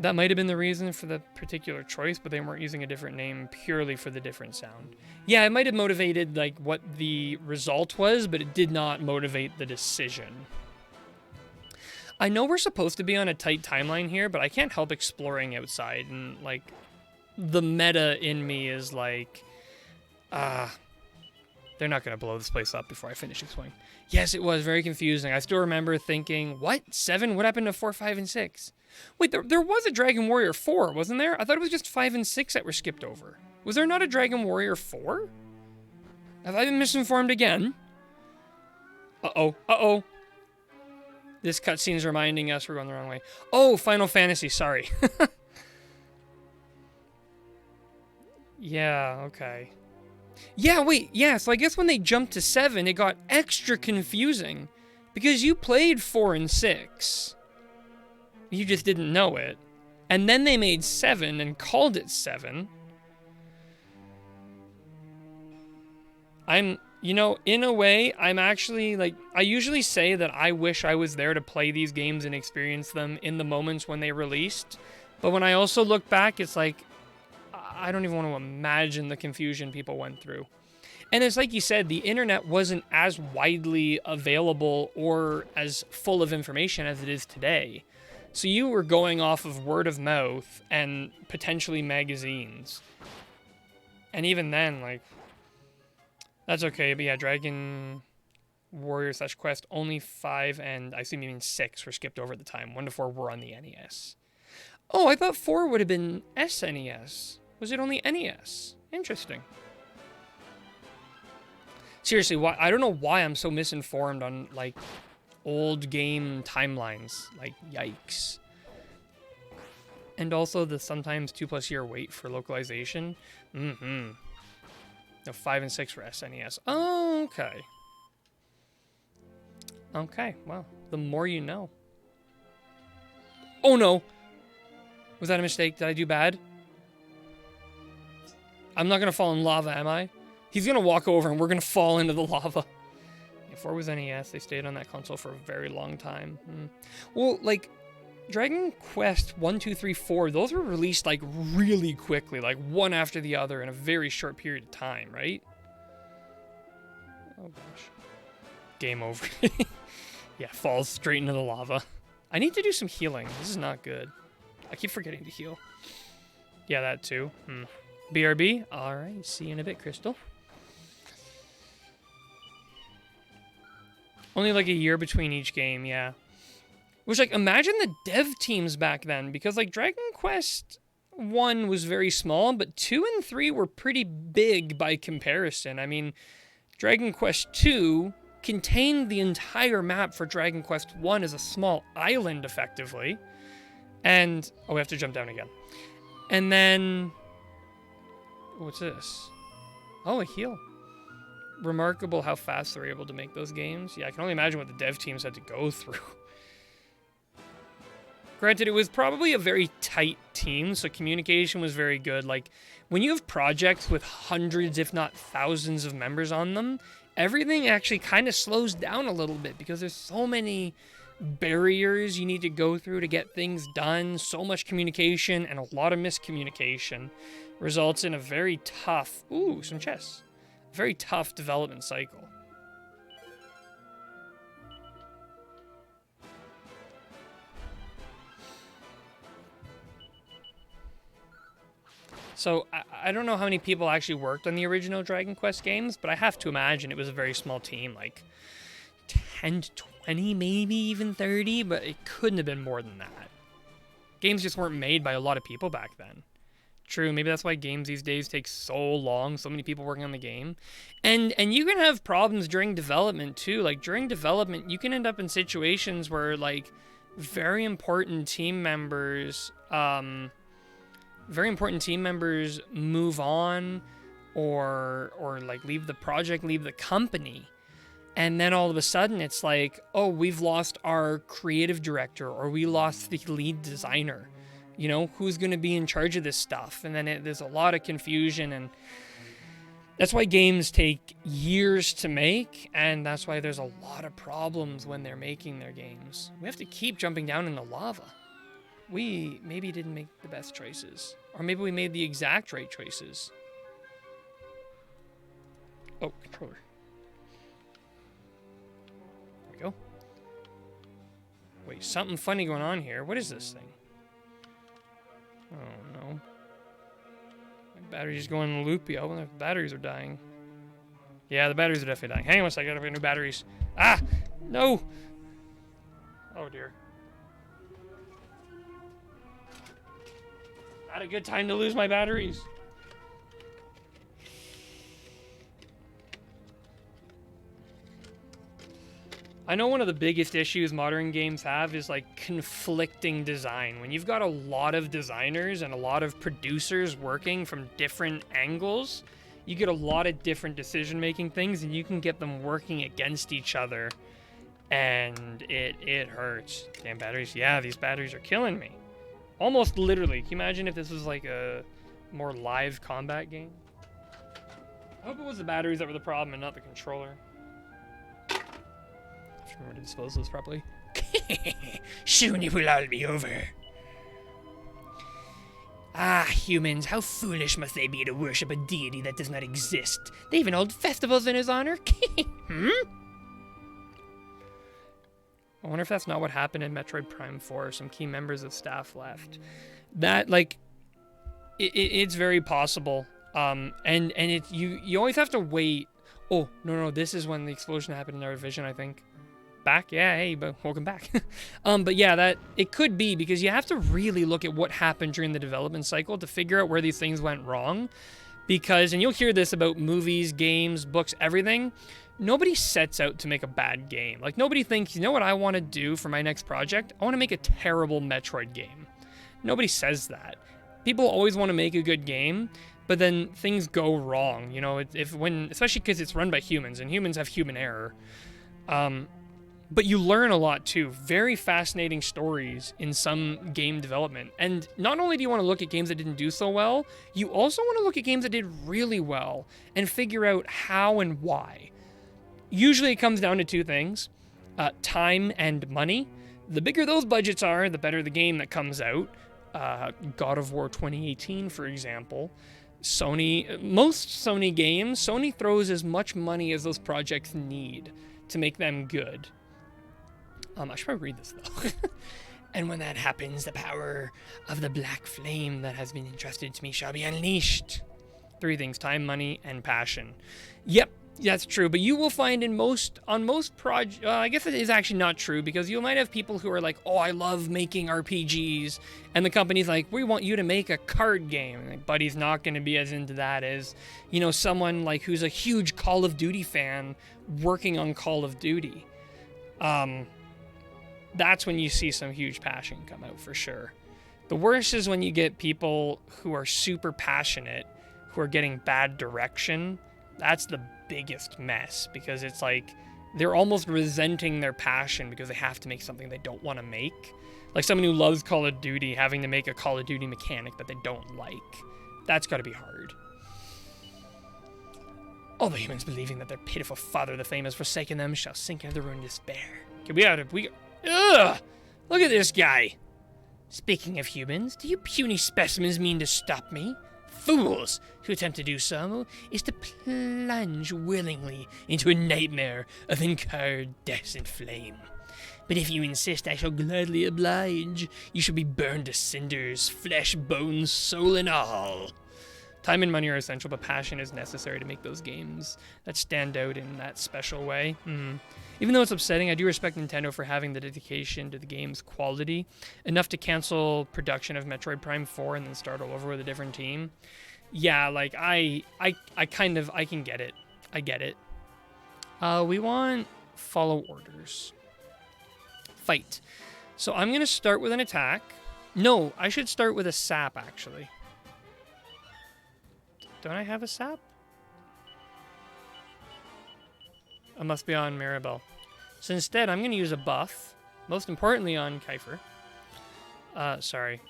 S1: That might have been the reason for the particular choice, but they weren't using a different name purely for the different sound. Yeah, it might have motivated like what the result was, but it did not motivate the decision. I know we're supposed to be on a tight timeline here, but I can't help exploring outside, and like the meta in me is like, they're not gonna blow this place up before I finish exploring. Yes, it was very confusing. I still remember thinking, what? 7? What happened to 4, 5, and 6? Wait, there was a Dragon Warrior 4, wasn't there? I thought it was just 5 and 6 that were skipped over. Was there not a Dragon Warrior 4? Have I been misinformed again? Uh-oh. This cutscene's reminding us we're going the wrong way. Oh, Final Fantasy, sorry. Yeah, okay. Yeah, wait, yeah, so I guess when they jumped to 7, it got extra confusing. Because you played 4 and 6. You just didn't know it. And then they made 7 and called it 7. In a way, I'm actually, like, I usually say that I wish I was there to play these games and experience them in the moments when they released. But when I also look back, it's like, I don't even want to imagine the confusion people went through. And it's like you said, the internet wasn't as widely available or as full of information as it is today. So you were going off of word of mouth and potentially magazines. And even then, like, that's okay. But yeah, Dragon Warrior / Quest, only 5 and I assume you mean 6 were skipped over at the time. 1 to 4 were on the NES. Oh, I thought 4 would have been SNES. Was it only NES? Interesting. Seriously, why? I don't know why I'm so misinformed on, like, old game timelines. Like, yikes. And also the sometimes 2+ year wait for localization. No, 5 and 6 were SNES. Oh, okay. Okay, well, the more you know. Oh, no. Was that a mistake? Did I do bad? I'm not going to fall in lava, am I? He's going to walk over and we're going to fall into the lava. Yeah, 4 was NES. They stayed on that console for a very long time. Well, like, Dragon Quest 1, 2, 3, 4, those were released, like, really quickly. Like, one after the other in a very short period of time, right? Oh, gosh. Game over. Yeah, falls straight into the lava. I need to do some healing. This is not good. I keep forgetting to heal. Yeah, that too. BRB? Alright, see you in a bit, Crystal. Only like a year between each game, yeah. Which, like, imagine the dev teams back then, because, like, Dragon Quest 1 was very small, but 2 and 3 were pretty big by comparison. I mean, Dragon Quest 2 contained the entire map for Dragon Quest 1 as a small island, effectively. And, oh, we have to jump down again. And then, what's this? Oh, a heal. Remarkable how fast they're able to make those games. Yeah, I can only imagine what the dev teams had to go through. Granted, it was probably a very tight team, so communication was very good. Like, when you have projects with hundreds, if not thousands of members on them, everything actually kind of slows down a little bit because there's so many barriers you need to go through to get things done. So much communication and a lot of miscommunication results in a very tough, ooh, some chess, very tough development cycle. So, I don't know how many people actually worked on the original Dragon Quest games, but I have to imagine it was a very small team, like 10 to 20, maybe even 30, but it couldn't have been more than that. Games just weren't made by a lot of people back then. true. Maybe that's why games these days take so long. So many people working on the game, and you can have problems during development too. Like during development, you can end up in situations where like very important team members move on, or like leave the project, leave the company. And then all of a sudden it's like, oh, we've lost our creative director, or we lost the lead designer. You know, who's going to be in charge of this stuff? And then there's a lot of confusion, and that's why games take years to make, and that's why there's a lot of problems when they're making their games. We have to keep jumping down in the lava. We maybe didn't make the best choices, or maybe we made the exact right choices. Oh, controller. There we go. Wait, something funny going on here. What is this thing? Oh no. My battery's going loopy. I wonder if the batteries are dying. Yeah, the batteries are definitely dying. Hang on a second, I gotta get new batteries. Ah! No! Oh dear. Not a good time to lose my batteries. I know one of the biggest issues modern games have is like conflicting design. When you've got a lot of designers and a lot of producers working from different angles, you get a lot of different decision-making things, and you can get them working against each other, and it hurts. Damn batteries. Yeah, these batteries are killing me. Almost literally. Can you imagine if this was like a more live combat game? I hope it was the batteries that were the problem and not the controller. Remember to dispose of this properly.
S2: Soon it will all be over. Ah, humans, how foolish must they be to worship a deity that does not exist? They even hold festivals in his honor.
S1: I wonder if that's not what happened in Metroid Prime 4. Some key members of staff left. That, like, it's very possible. And it you always have to wait. Oh, no, this is when the explosion happened in our division, I think. Back? Yeah, hey, but welcome back. But yeah, that it could be, because you have to really look at what happened during the development cycle to figure out where these things went wrong. Because, and you'll hear this about movies, games, books, everything, nobody sets out to make a bad game. Like, nobody thinks, you know what I want to do for my next project? I want to make a terrible Metroid game. Nobody says that. People always want to make a good game, but then things go wrong, you know, especially because it's run by humans, and humans have human error. But you learn a lot too. Very fascinating stories in some game development. And not only do you want to look at games that didn't do so well, you also want to look at games that did really well and figure out how and why. Usually it comes down to two things, time and money. The bigger those budgets are, the better the game that comes out. God of War 2018, for example. Most Sony games, Sony throws as much money as those projects need to make them good. I should probably read this, though. And when that happens, the power of the black flame that has been entrusted to me shall be unleashed. Three things: time, money, and passion. Yep, that's true. But you will find on most projects, I guess it is actually not true, because you might have people who are like, oh, I love making RPGs. And the company's like, we want you to make a card game. And like, buddy's not going to be as into that as, you know, someone like who's a huge Call of Duty fan working on Call of Duty. That's when you see some huge passion come out, for sure. The worst is when you get people who are super passionate, who are getting bad direction. That's the biggest mess, because it's like they're almost resenting their passion because they have to make something they don't want to make. Like someone who loves Call of Duty having to make a Call of Duty mechanic that they don't like. That's got to be hard. All the humans believing that their pitiful father, the flame, has forsaken them, shall sink into the ruin despair. Ugh! Look at this guy! Speaking of humans, do you puny specimens mean to stop me? Fools! To attempt to do so is to plunge willingly into a nightmare of incandescent flame. But if you insist, I shall gladly oblige. You shall be burned to cinders, flesh, bones, soul, and all. Time and money are essential, but passion is necessary to make those games that stand out in that special way. Even though it's upsetting, I do respect Nintendo for having the dedication to the game's quality enough to cancel production of Metroid Prime 4 and then start all over with a different team. Yeah, like I can get it. I get it. We want follow orders. Fight. So I'm going to start with an attack. No, I should start with a sap, actually. Don't I have a sap? I must be on Maribel. So instead, I'm going to use a buff. Most importantly on Kiefer. Sorry.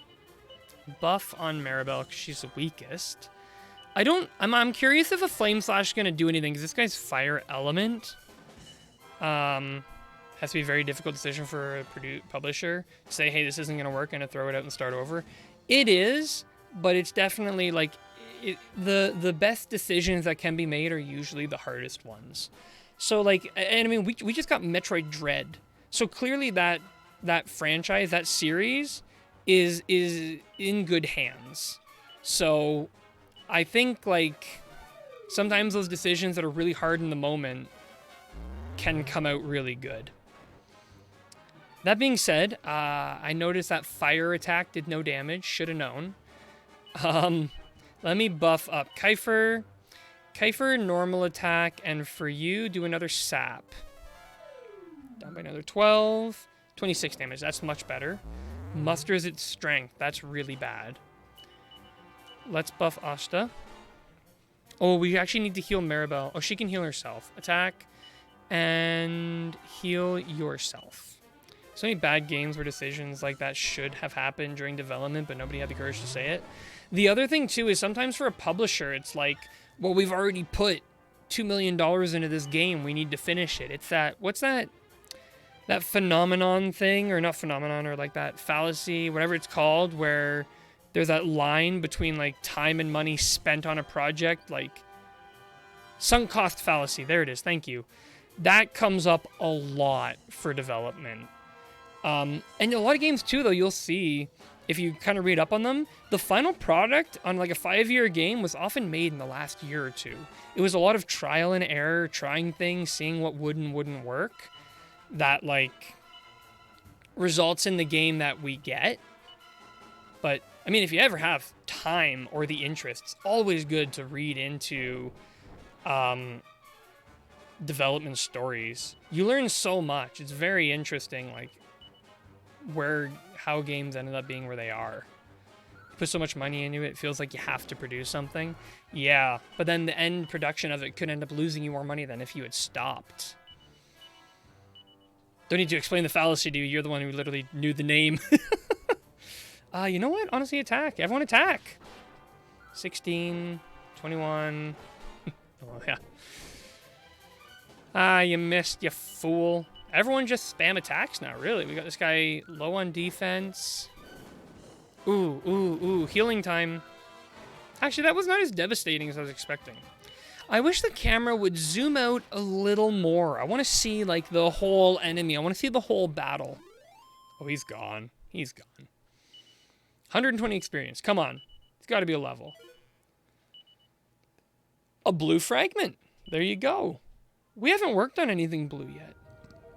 S1: Buff on Maribel because she's the weakest. I'm curious if a Flame Slash is going to do anything because this guy's fire element. Has to be a very difficult decision for a publisher to say, hey, this isn't going to work, and to throw it out and start over. It is, but it's definitely like the best decisions that can be made are usually the hardest ones. So like, and I mean, we just got Metroid Dread. So clearly that franchise, that series is in good hands. So I think like sometimes those decisions that are really hard in the moment can come out really good. That being said, I noticed that fire attack did no damage. Should have known. Let me buff up Kiefer. Kiefer, normal attack. And for you, do another sap. Down by another 12. 26 damage. That's much better. Musters its strength. That's really bad. Let's buff Ashta. Oh, we actually need to heal Maribel. Oh, she can heal herself. Attack. And heal yourself. So many bad games where decisions like that should have happened during development, but nobody had the courage to say it. The other thing, too, is sometimes for a publisher, it's like, well, we've already put $2 million into this game. We need to finish it. It's that, what's that phenomenon thing, or not phenomenon, or like that fallacy, whatever it's called, where there's that line between like time and money spent on a project, like sunk cost fallacy. There it is. Thank you. That comes up a lot for development. And a lot of games too, though, you'll see, if you kind of read up on them, the final product on like a 5-year game was often made in the last year or two. It was a lot of trial and error, trying things, seeing what would and wouldn't work, that like results in the game that we get. But I mean, if you ever have time or the interest, it's always good to read into development stories. You learn so much. It's very interesting, like how games ended up being where they are. You put so much money into it, it feels like you have to produce something. Yeah, but then the end production of it could end up losing you more money than if you had stopped. Don't need to explain the fallacy to you. You're the one who literally knew the name. You know what? Honestly, attack. Everyone attack. 16, 21. Oh, yeah. You missed, you fool. Everyone just spam attacks now, really. We got this guy low on defense. Ooh. Healing time. Actually, that was not as devastating as I was expecting. I wish the camera would zoom out a little more. I want to see, like, the whole enemy. I want to see the whole battle. Oh, he's gone. He's gone. 120 experience. Come on. It's got to be a level. A blue fragment. There you go. We haven't worked on anything blue yet.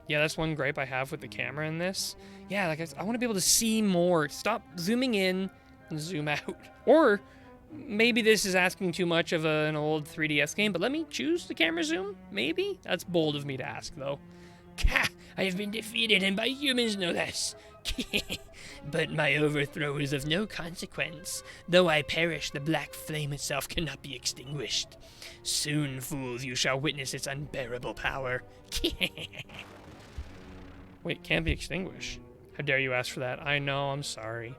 S1: Yeah, that's one gripe I have with the camera in this. Yeah, like I want to be able to see more. Stop zooming in and zoom out. Or maybe this is asking too much of an old 3DS game, but let me choose the camera zoom? Maybe? That's bold of me to ask, though. I have been defeated, and by humans no less. But my overthrow is of no consequence. Though I perish, the black flame itself cannot be extinguished. Soon, fools, you shall witness its unbearable power. Wait, can't be extinguished. How dare you ask for that? I know, I'm sorry.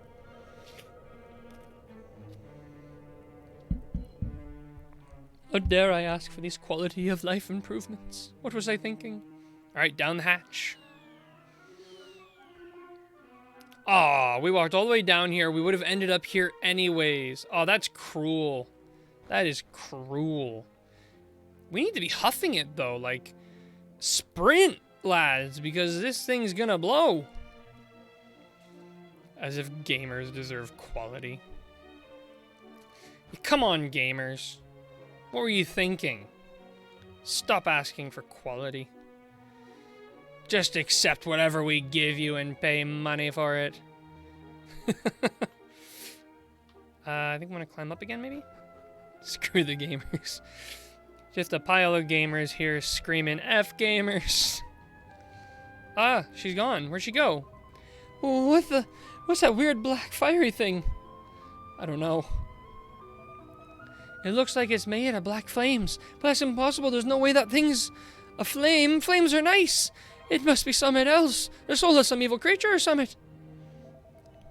S1: How dare I ask for these quality of life improvements? What was I thinking? Alright, down the hatch. Aw, we walked all the way down here. We would have ended up here anyways. Oh, that's cruel. That is cruel. We need to be huffing it, though. Like, sprint, lads, because this thing's gonna blow. As if gamers deserve quality. Come on, gamers. What were you thinking? Stop asking for quality. Just accept whatever we give you and pay money for it. I think I'm gonna climb up again, maybe? Screw the gamers. Just a pile of gamers here screaming, F gamers. Ah, she's gone. Where'd she go? What's that weird black fiery thing? I don't know. It looks like it's made of black flames. But that's impossible. There's no way that thing's a flame. Flames are nice. It must be something else. The soul of some evil creature or something.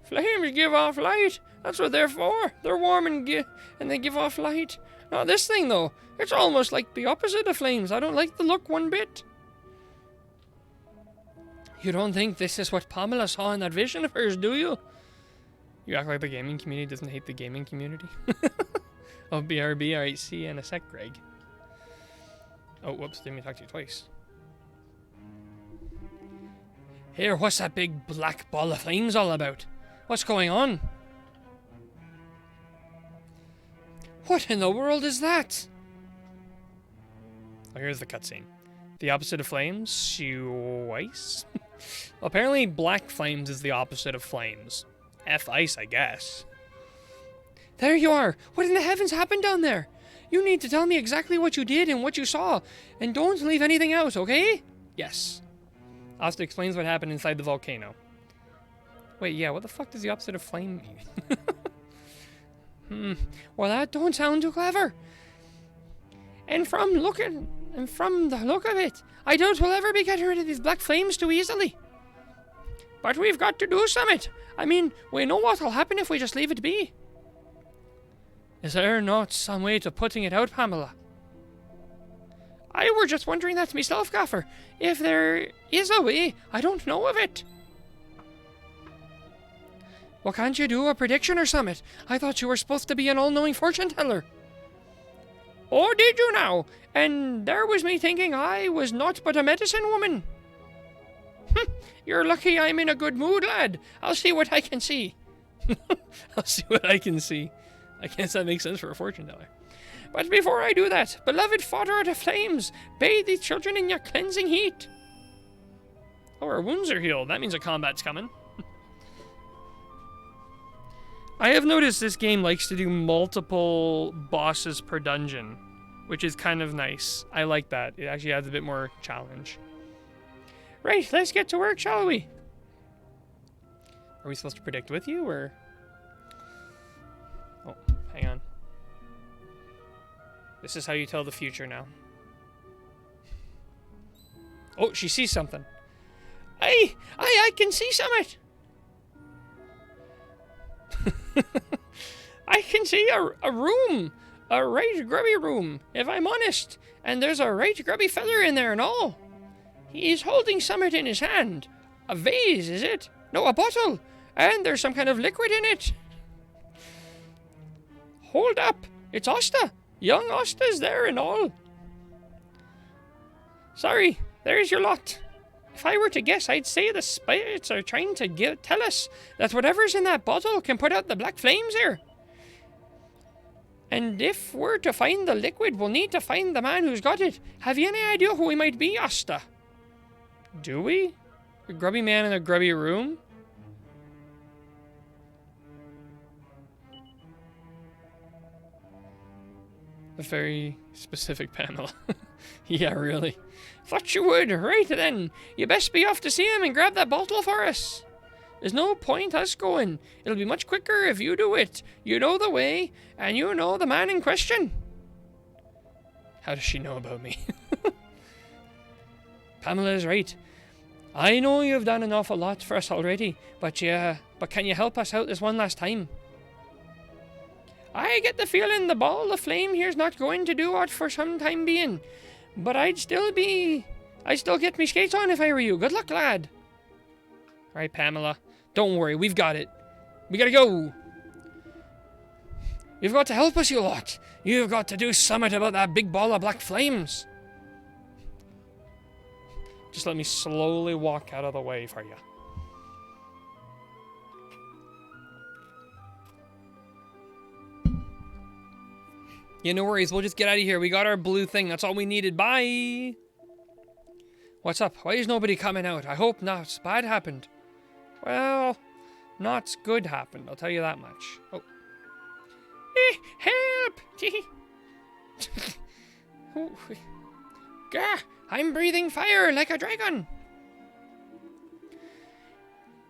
S1: Flames give off light. That's what they're for. They're warm and they give off light. Now this thing, though, it's almost like the opposite of flames. I don't like the look one bit. You don't think this is what Pamela saw in that vision of hers, do you? You act like the gaming community doesn't hate the gaming community. Oh, BRB, alright, see you in a sec, Greg. Oh, whoops, didn't mean to talk to you twice. Here, what's that big black ball of flames all about? What's going on? What in the world is that? Oh, here's the cutscene. The opposite of flames? Ice? Apparently, black flames is the opposite of flames. F ice, I guess. There you are! What in the heavens happened down there? You need to tell me exactly what you did and what you saw, and don't leave anything out, okay? Yes. Asta explains what happened inside the volcano. Wait, yeah, what the fuck does the opposite of flame mean? Well, that don't sound too clever. And from the look of it, I doubt we'll ever be getting rid of these black flames too easily. But we've got to do something. I mean, we know what'll happen if we just leave it be. Is there not some way to putting it out, Pamela? I were just wondering that myself, Gaffer. If there is a way, I don't know of it. Well, can't you do a prediction or something? I thought you were supposed to be an all-knowing fortune teller. Oh, did you now? And there was me thinking I was not but a medicine woman. You're lucky I'm in a good mood, lad. I'll see what I can see. I'll see what I can see. I guess that makes sense for a fortune teller. But before I do that, beloved fodder of the flames, bathe these children in your cleansing heat. Oh, our wounds are healed. That means a combat's coming. I have noticed this game likes to do multiple bosses per dungeon, which is kind of nice. I like that. It actually adds a bit more challenge. Right, let's get to work, shall we? Are we supposed to predict with you, or... Oh, hang on. This is how you tell the future now. Oh, she sees something. I can see something. I can see a room. A right grubby room, if I'm honest. And there's a right grubby feather in there and all. He's holding something in his hand. A vase, is it? No, a bottle. And there's some kind of liquid in it. Hold up. It's Asta. Young Asta's there and all. Sorry, there's your lot. If I were to guess, I'd say the spirits are trying to tell us that whatever's in that bottle can put out the black flames here. And if we're to find the liquid, we'll need to find the man who's got it. Have you any idea who he might be, Asta? Do we? A grubby man in a grubby room? A very specific Pamela. Yeah, really. Thought you would. Right then. You best be off to see him and grab that bottle for us. There's no point us going. It'll be much quicker if you do it. You know the way, and you know the man in question. How does she know about me? Pamela is right. I know you've done an awful lot for us already, but can you help us out this one last time? I get the feeling the ball of flame here's not going to do aught for some time being, but I'd still get me skates on if I were you. Good luck, lad. All right, Pamela. Don't worry, we've got it. We gotta go. You've got to help us, you lot. You've got to do something about that big ball of black flames. Just let me slowly walk out of the way for you. Yeah, no worries. We'll just get out of here. We got our blue thing. That's all we needed. Bye. What's up? Why is nobody coming out? I hope not bad happened. Well, not good happened. I'll tell you that much. Oh. Help! Gah! I'm breathing fire like a dragon.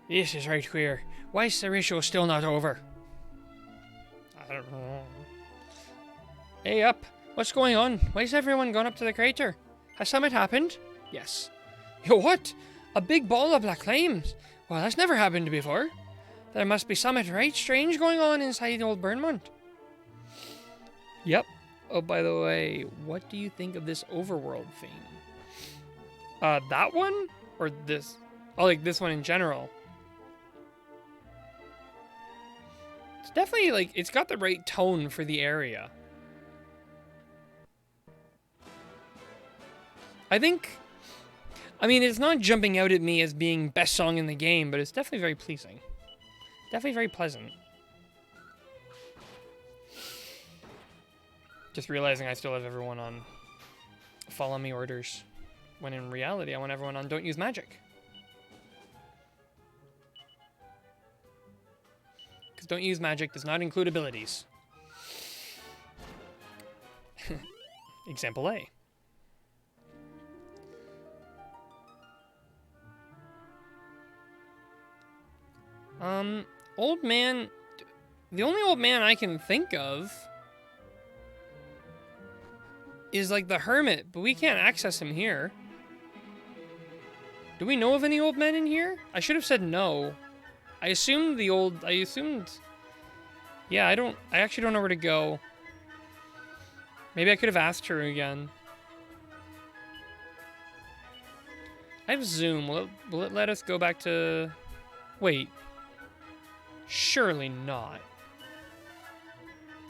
S1: This is right queer. Why is the ritual still not over? I don't know. Hey, up. What's going on? Why is everyone gone up to the crater? Has something happened? Yes. Yo, what? A big ball of black flames? Well, that's never happened before. There must be something right strange going on inside old Burnmont. Yep. Oh, by the way, what do you think of this overworld theme? That one? Or this? Oh, like this one in general. It's definitely, like, it's got the right tone for the area. I mean, it's not jumping out at me as being best song in the game, but it's definitely very pleasing. Definitely very pleasant. Just realizing I still have everyone on follow me orders, when in reality I want everyone on don't use magic. Because don't use magic does not include abilities. Example A. Old man... The only old man I can think of is like the hermit, but we can't access him here. Do we know of any old men in here? I should have said no. I assumed... Yeah, I actually don't know where to go. Maybe I could have asked her again. I have Zoom. Will it let us go back to... Wait. Surely not.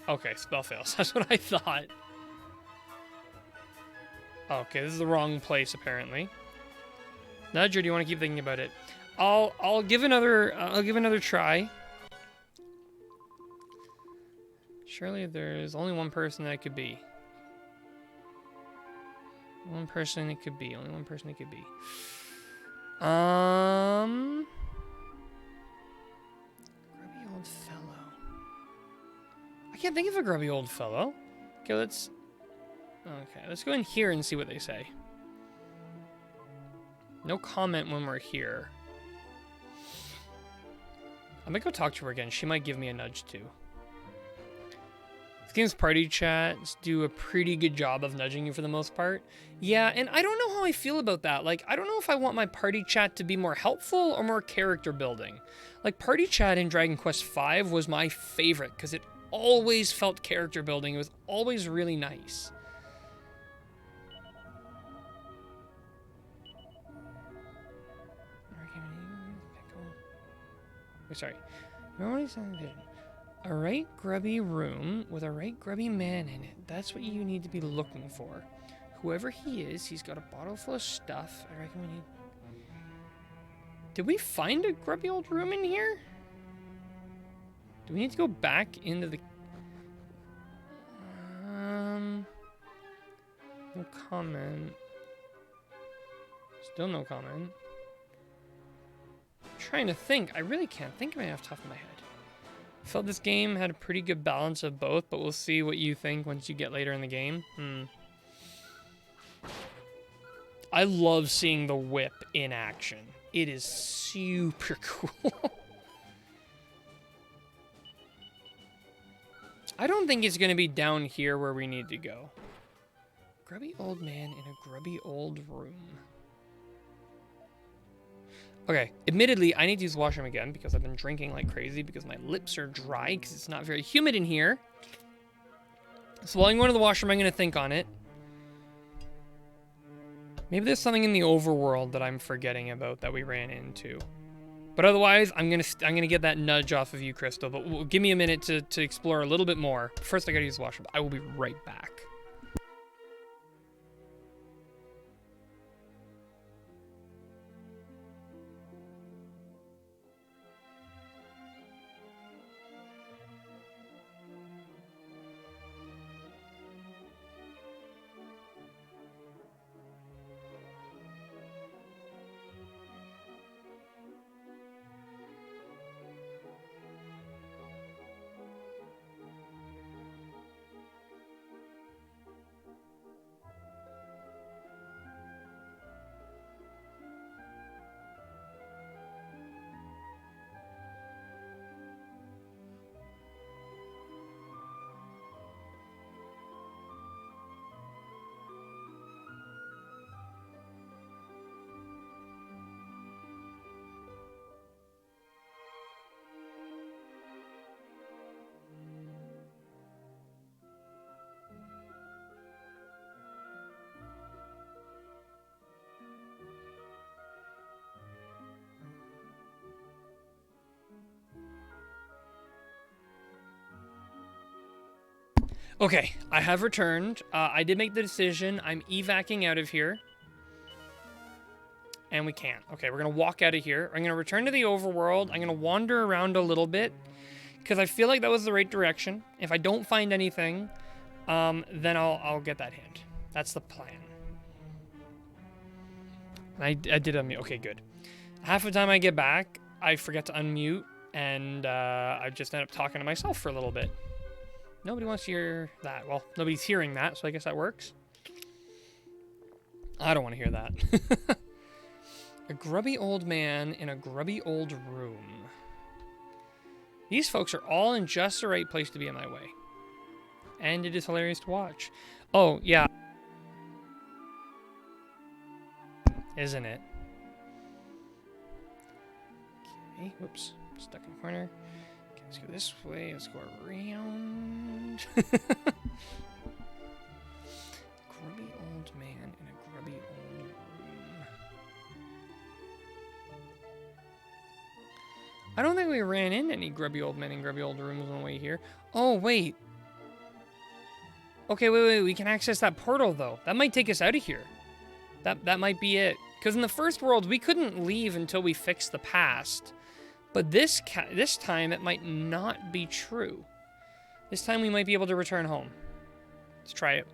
S1: Okay, spell fails. That's what I thought. Okay, this is the wrong place apparently. Nudge, or do you want to keep thinking about it? I'll give another try. Surely there's only one person that it could be. One person it could be. Only one person it could be. Grubby old fellow. I can't think of a grubby old fellow. Okay, let's go in here and see what they say. No comment when we're here. I'm gonna go talk to her again. She might give me a nudge too. This game's party chats do a pretty good job of nudging you for the most part. Yeah, and I don't know how I feel about that. Like, I don't know if I want my party chat to be more helpful or more character building. Like, party chat in Dragon Quest V was my favorite because it always felt character building. It was always really nice. Sorry. Remember what he said? A right grubby room with a right grubby man in it. That's what you need to be looking for. Whoever he is, he's got a bottle full of stuff. I reckon we need... Did we find a grubby old room in here? Do we need to go back into the... No comment. Still no comment. Trying to think. I really can't think of it off the top of my head. I felt this game had a pretty good balance of both, but we'll see what you think once you get later in the game. I love seeing the whip in action. It is super cool. I don't think it's going to be down here where we need to go. Grubby old man in a grubby old room. Okay, admittedly, I need to use the washroom again because I've been drinking like crazy because my lips are dry because it's not very humid in here. So while I'm going to the washroom, I'm going to think on it. Maybe there's something in the overworld that I'm forgetting about that we ran into. But otherwise, I'm gonna get that nudge off of you, Crystal. But give me a minute to explore a little bit more. First, I gotta use the washroom. I will be right back. Okay, I have returned. I did make the decision. I'm evacing out of here. And we can't. Okay, we're going to walk out of here. I'm going to return to the overworld. I'm going to wander around a little bit. Because I feel like that was the right direction. If I don't find anything, then I'll get that hint. That's the plan. I did unmute. Okay, good. Half the time I get back, I forget to unmute. And I just end up talking to myself for a little bit. Nobody wants to hear that. Well, nobody's hearing that, so I guess that works. I don't want to hear that. A grubby old man in a grubby old room. These folks are all in just the right place to be in my way. And it is hilarious to watch. Oh, yeah. Isn't it? Okay, whoops. Stuck in the corner. Okay, let's go this way. Let's go around. Grubby old man in a grubby old room. I don't think we ran into any grubby old men in grubby old rooms on the way here. Oh, wait. Okay, wait. We can access that portal, though. That might take us out of here. That might be it. Because in the first world, we couldn't leave until we fixed the past. But this time, it might not be true. This time, we might be able to return home. Let's try it.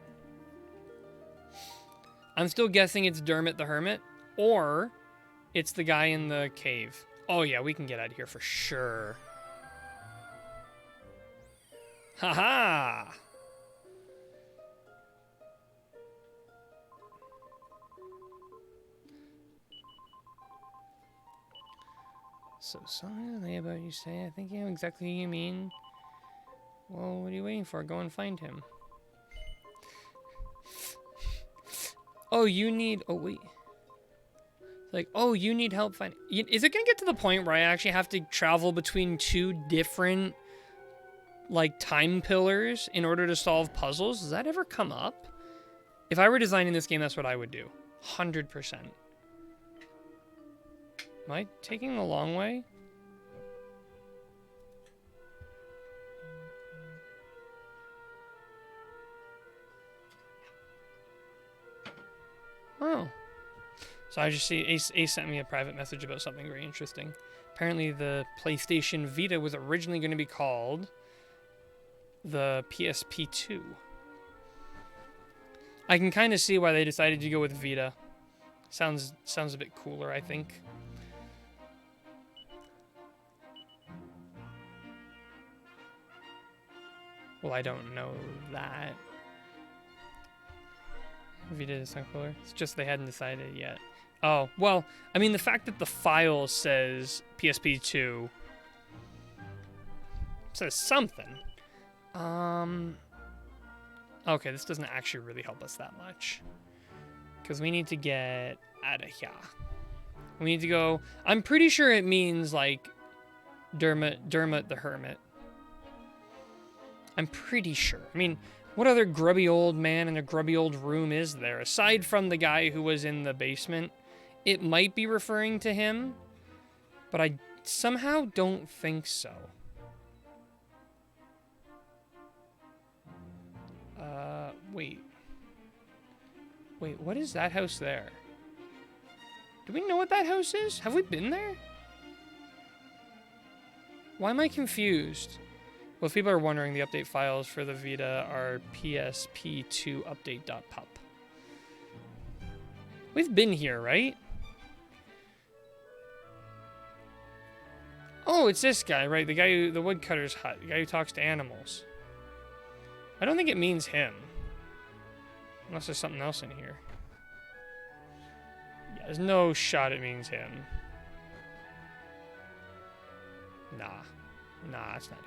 S1: I'm still guessing it's Dermot the Hermit, or it's the guy in the cave. Oh, yeah, we can get out of here for sure. Haha! So, something about you say, I think you know exactly who you mean. Well, what are you waiting for? Go and find him. Oh, you need... Oh, wait. Like, oh, you need help finding... Is it going to get to the point where I actually have to travel between two different, like, time pillars in order to solve puzzles? Does that ever come up? If I were designing this game, that's what I would do. 100%. Am I taking the long way? Oh. So I just see Ace sent me a private message about something very interesting. Apparently the PlayStation Vita was originally going to be called the PSP 2. I can kind of see why they decided to go with Vita. Sounds a bit cooler, I think. Well, I don't know that. Vita does sound cooler. It's just they hadn't decided yet. Oh, well, I mean, the fact that the file says PSP 2 says something. Okay, this doesn't actually really help us that much. Because we need to get out of here. We need to go... I'm pretty sure it means, like, Dermot the Hermit. I'm pretty sure. I mean, what other grubby old man in a grubby old room is there? Aside from the guy who was in the basement, it might be referring to him, but I somehow don't think so. Wait. Wait, what is that house there? Do we know what that house is? Have we been there? Why am I confused? Well, if people are wondering, the update files for the Vita are psp2update.pup. We've been here, right? Oh, it's this guy, right? The guy who, the woodcutter's hut, the guy who talks to animals. I don't think it means him. Unless there's something else in here. Yeah, there's no shot it means him. Nah, it's not him.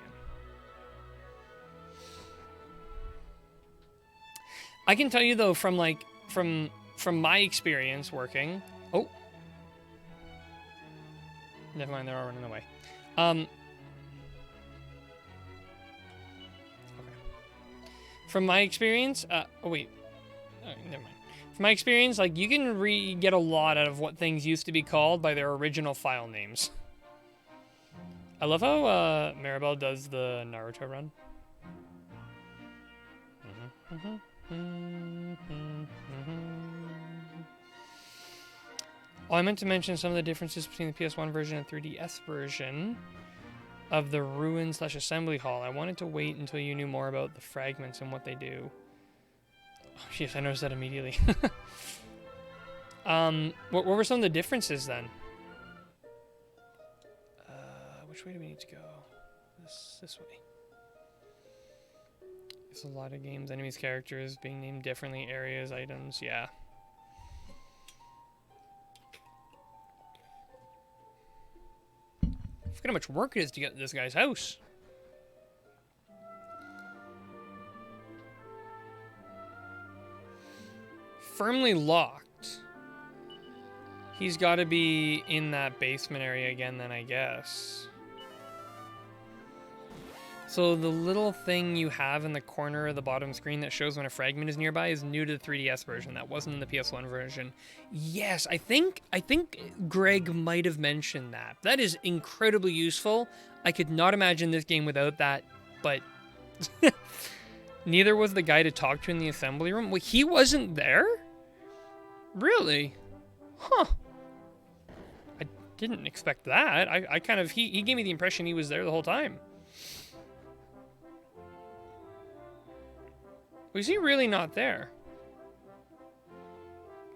S1: I can tell you though, from my experience working. Oh, never mind. They're all running away. Okay. From my experience, oh wait. Oh, never mind. From my experience, like, you can get a lot out of what things used to be called by their original file names. I love how Maribel does the Naruto run. Oh, I meant to mention some of the differences between the PS1 version and 3DS version of the ruin/assembly hall. I wanted to wait until you knew more about the fragments and what they do. Oh, yes, I noticed that immediately. What were some of the differences then? Which way do we need to go? This way. There's a lot of games, enemies, characters being named differently, areas, items, yeah. Look at how much work it is to get to this guy's house. Firmly locked. He's got to be in that basement area again then, I guess. So the little thing you have in the corner of the bottom screen that shows when a fragment is nearby is new to the 3DS version. That wasn't in the PS1 version. Yes, I think Greg might have mentioned that. That is incredibly useful. I could not imagine this game without that, but neither was the guy to talk to in the assembly room. Wait, he wasn't there? Really? Huh. I didn't expect that. I kind of, he gave me the impression he was there the whole time. Was he really not there?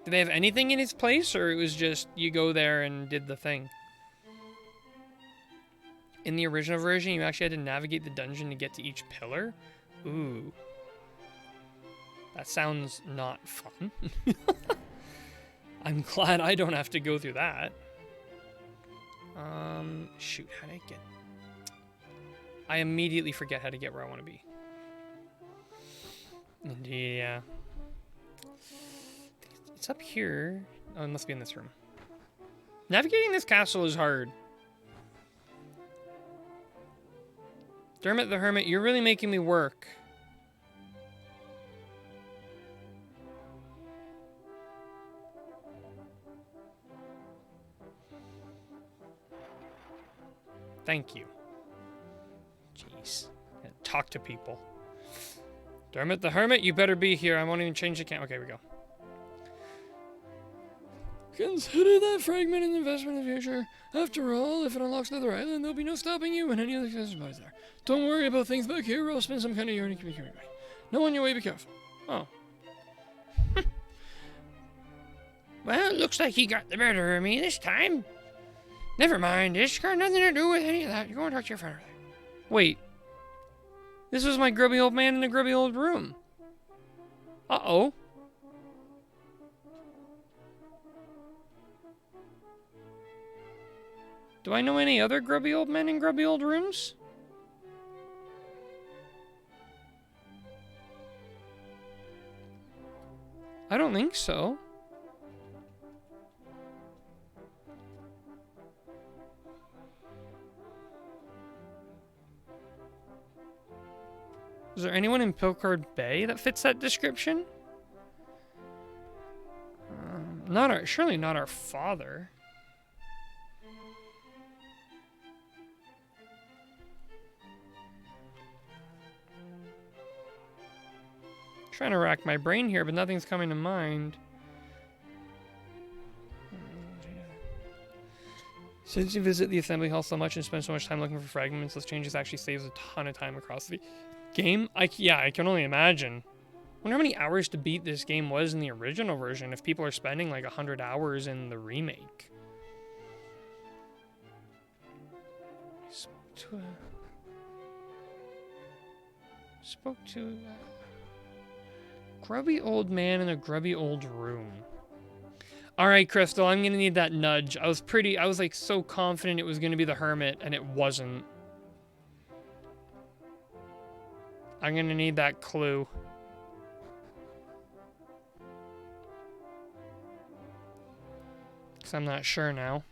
S1: Did they have anything in his place, or it was just you go there and did the thing? In the original version, you actually had to navigate the dungeon to get to each pillar? Ooh. That sounds not fun. I'm glad I don't have to go through that. Shoot, how did I get... I immediately forget how to get where I want to be. Indeed, yeah. It's up here. Oh, it must be in this room. Navigating this castle is hard. Dermot the Hermit, you're really making me work. Thank you. Jeez. Talk to people. Dermot the Hermit, you better be here. I won't even change the cam. Okay, here we go.
S3: Consider that fragment an investment in the future. After all, if it unlocks another island, there'll be no stopping you and any other supplies there. Don't worry about things back here, or I'll spend some kind of unique security. No on your way, be careful.
S1: Oh.
S2: Well, it looks like he got the better of me this time. Never mind, it's got nothing to do with any of that. You go and talk to your friend.
S1: Wait. This was my grubby old man in a grubby old room. Uh-oh. Do I know any other grubby old men in grubby old rooms? I don't think so. Is there anyone in Pilcard Bay that fits that description? Surely not our father. Trying to rack my brain here, but nothing's coming to mind. Since you visit the assembly hall so much and spend so much time looking for fragments, those changes actually saves a ton of time across the game. I can only imagine. Wonder how many hours to beat this game was in the original version if people are spending like 100 hours in the remake. Spoke to a grubby old man in a grubby old room. Alright, Crystal, I'm gonna need that nudge. I was like so confident it was gonna be the hermit, and it wasn't. I'm gonna need that clue. Because I'm not sure now.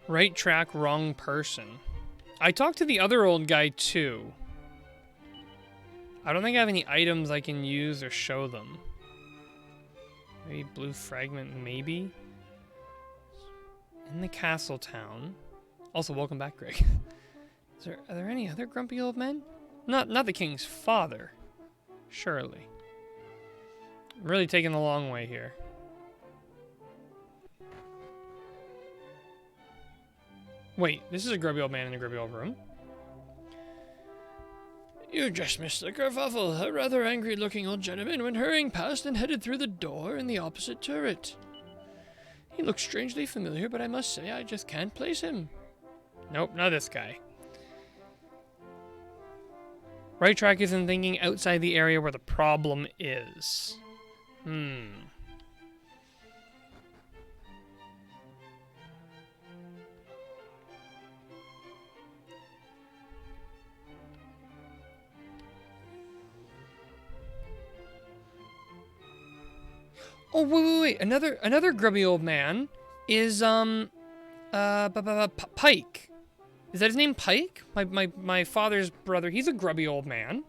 S1: Right track, wrong person. I talked to the other old guy too. I don't think I have any items I can use or show them. Maybe blue fragment, maybe? In the castle town. Also, welcome back, Greg. Are there any other grumpy old men? Not the king's father. Surely. I'm really taking the long way here. Wait, this is a grubby old man in a grubby old room?
S3: You just missed the kerfuffle. A rather angry-looking old gentleman went hurrying past and headed through the door in the opposite turret. He looks strangely familiar, but I must say I just can't place him.
S1: Nope, not this guy. Right track isn't thinking outside the area where the problem is. Oh, wait. Another grubby old man is, Pike. Is that his name, Pike? My father's brother. He's a grubby old man.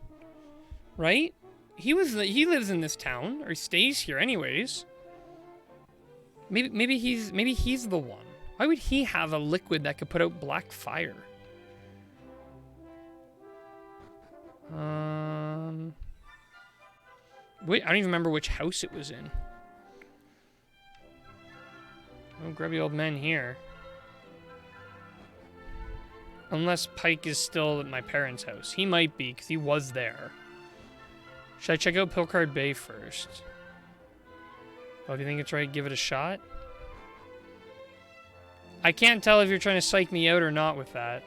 S1: Right? He lives in this town, or he stays here anyways. Maybe he's the one. Why would he have a liquid that could put out black fire? Wait, I don't even remember which house it was in. No grubby old men here. Unless Pike is still at my parents' house. He might be, because he was there. Should I check out Pilcard Bay first? Well, if you think it's right, give it a shot. I can't tell if you're trying to psych me out or not with that.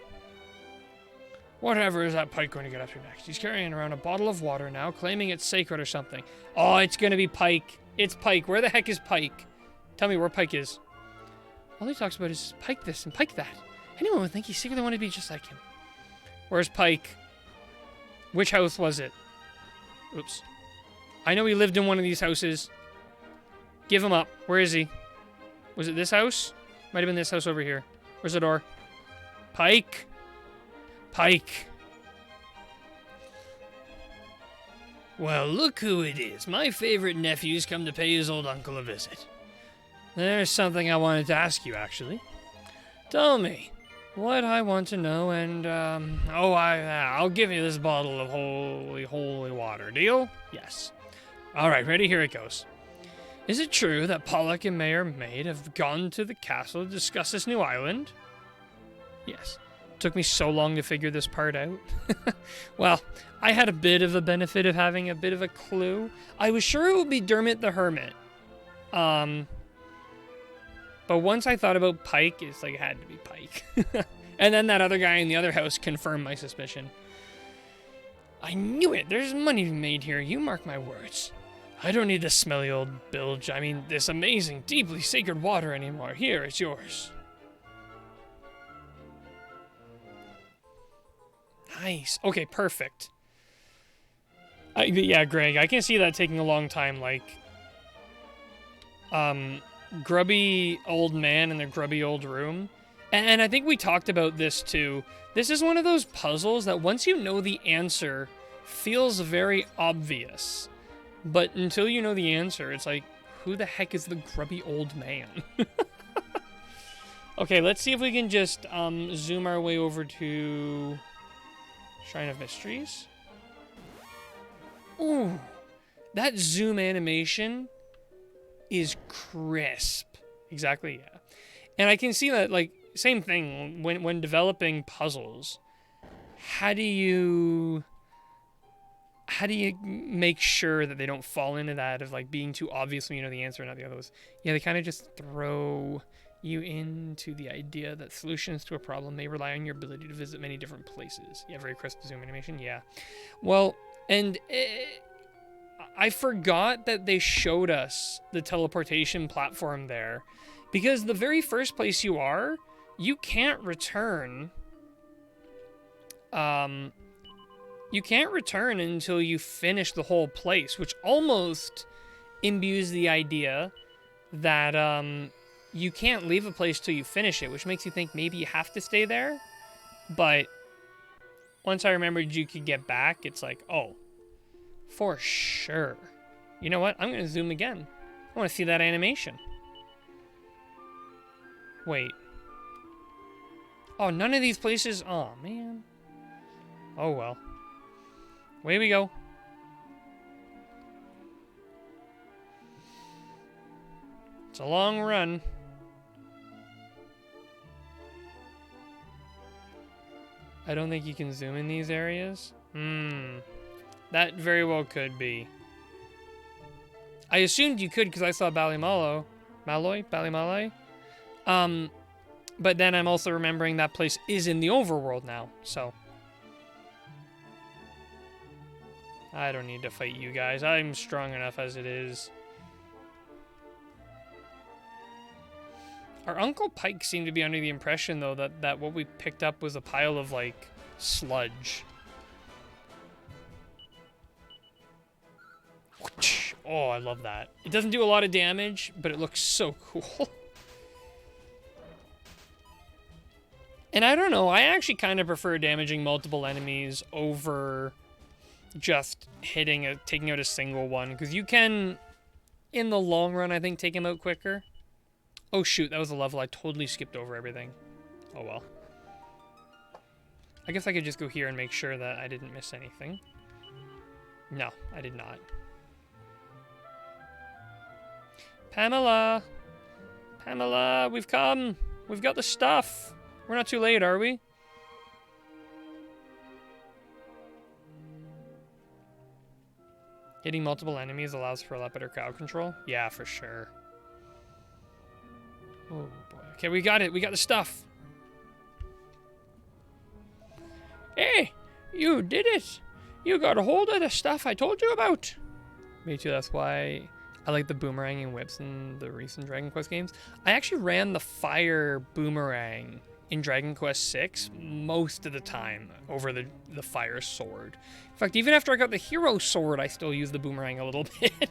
S3: Whatever is that Pike going to get up to next? He's carrying around a bottle of water now, claiming it's sacred or something.
S1: Oh, it's going to be Pike. It's Pike. Where the heck is Pike? Tell me where Pike is.
S3: All he talks about is Pike this and Pike that. Anyone would think he secretly wanted to be just like him.
S1: Where's Pike? Which house was it? Oops. I know he lived in one of these houses. Give him up. Where is he? Was it this house? Might have been this house over here. Where's the door? Pike? Pike.
S2: Well, look who it is. My favorite nephew's come to pay his old uncle a visit.
S1: There's something I wanted to ask you, actually.
S2: Tell me.
S1: What I want to know, and, I'll give you this bottle of holy water. Deal? Yes. All right, ready? Here it goes. Is it true that Pollock and Mayor Maid have gone to the castle to discuss this new island? Yes. Took me so long to figure this part out. Well, I had a bit of a benefit of having a bit of a clue. I was sure it would be Dermot the Hermit. But once I thought about Pike, it's like it had to be Pike. And then that other guy in the other house confirmed my suspicion. I knew it. There's money to be made here. You mark my words. I don't need this smelly old bilge. I mean, this amazing, deeply sacred water anymore. Here, it's yours. Nice. Okay, perfect. Yeah, Greg, I can see that taking a long time. Like, grubby old man in the grubby old room. And I think we talked about this too. This is one of those puzzles that once you know the answer, feels very obvious. But until you know the answer, it's like, who the heck is the grubby old man? Okay, let's see if we can just zoom our way over to Shrine of Mysteries. Ooh, that zoom animation is crisp. Exactly, yeah. And I can see that, like, same thing, when developing puzzles, how do you make sure that they don't fall into that of, like, being too obvious when you know the answer and not the others? Yeah, they kind of just throw you into the idea that solutions to a problem may rely on your ability to visit many different places. Yeah, very crisp zoom animation, yeah. Well, and I forgot that they showed us the teleportation platform there, because the very first place you are, you can't return. You can't return until you finish the whole place, which almost imbues the idea that you can't leave a place till you finish it, which makes you think maybe you have to stay there. But once I remembered you could get back, it's like, oh, for sure. You know what? I'm going to zoom again. I want to see that animation. Wait. Oh, none of these places. Oh, man. Oh, well. Away we go. It's a long run. I don't think you can zoom in these areas. That very well could be. I assumed you could because I saw Ballymaloy. Ballymaloy? But then I'm also remembering that place is in the overworld now, so. I don't need to fight you guys. I'm strong enough as it is. Our Uncle Pike seemed to be under the impression, though, that what we picked up was a pile of, like, sludge. Oh, I love that. It doesn't do a lot of damage, but it looks so cool. And I don't know, I actually kind of prefer damaging multiple enemies over just taking out a single one. Because you can, in the long run, I think, take him out quicker. Oh shoot, that was a level. I totally skipped over everything. Oh well. I guess I could just go here and make sure that I didn't miss anything. No, I did not. Pamela! Pamela, we've come! We've got the stuff! We're not too late, are we? Hitting multiple enemies allows for a lot better crowd control? Yeah, for sure. Oh boy. Okay, we got it. We got the stuff.
S3: Hey, you did it. You got a hold of the stuff I told you about.
S1: Me too. That's why I like the boomerang and whips in the recent Dragon Quest games. I actually ran the fire boomerang in Dragon Quest VI most of the time over the fire sword. In fact, even after I got the hero sword, I still use the boomerang a little bit.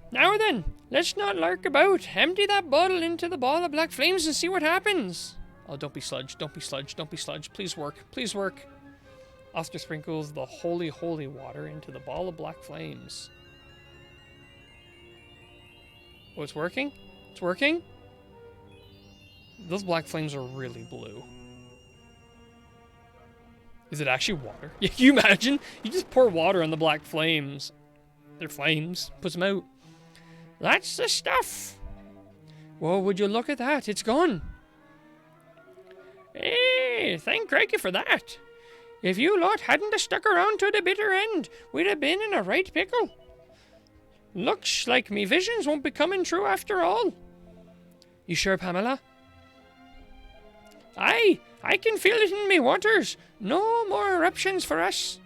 S3: Now then, let's not lark about. Empty that bottle into the ball of black flames and see what happens.
S1: Oh, don't be sludge. Don't be sludge. Don't be sludge. Please work. Please work. Oscar sprinkles the holy, holy water into the ball of black flames. Oh, it's working? It's working? Those black flames are really blue. Is it actually water? Yeah, can you imagine? You just pour water on the black flames. They're flames. Puts them out.
S3: That's the stuff. Well, would you look at that? It's gone. Hey, thank Crikey for that. If you lot hadn't have stuck around to the bitter end, we'd have been in a right pickle. Looks like me visions won't be coming true after all.
S1: You sure, Pamela?
S3: Aye, I can feel it in me waters. No more eruptions for us.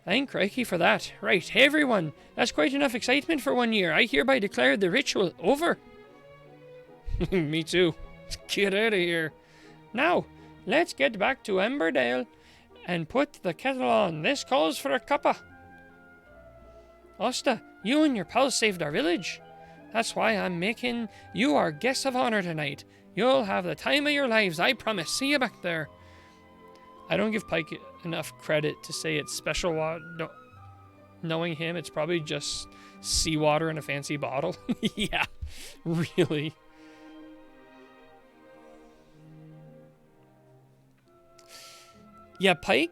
S3: Thank Crikey for that. Right, everyone, that's quite enough excitement for 1 year. I hereby declare the ritual over.
S1: Me too. Get out of here.
S3: Now, let's get back to Emberdale and put the kettle on. This calls for a cuppa. Osta, you and your pals saved our village. That's why I'm making you our guests of honor tonight. You'll have the time of your lives, I promise. See you back there.
S1: I don't give Pike enough credit to say it's special water. No, knowing him, it's probably just seawater in a fancy bottle. Yeah, really. Yeah, Pike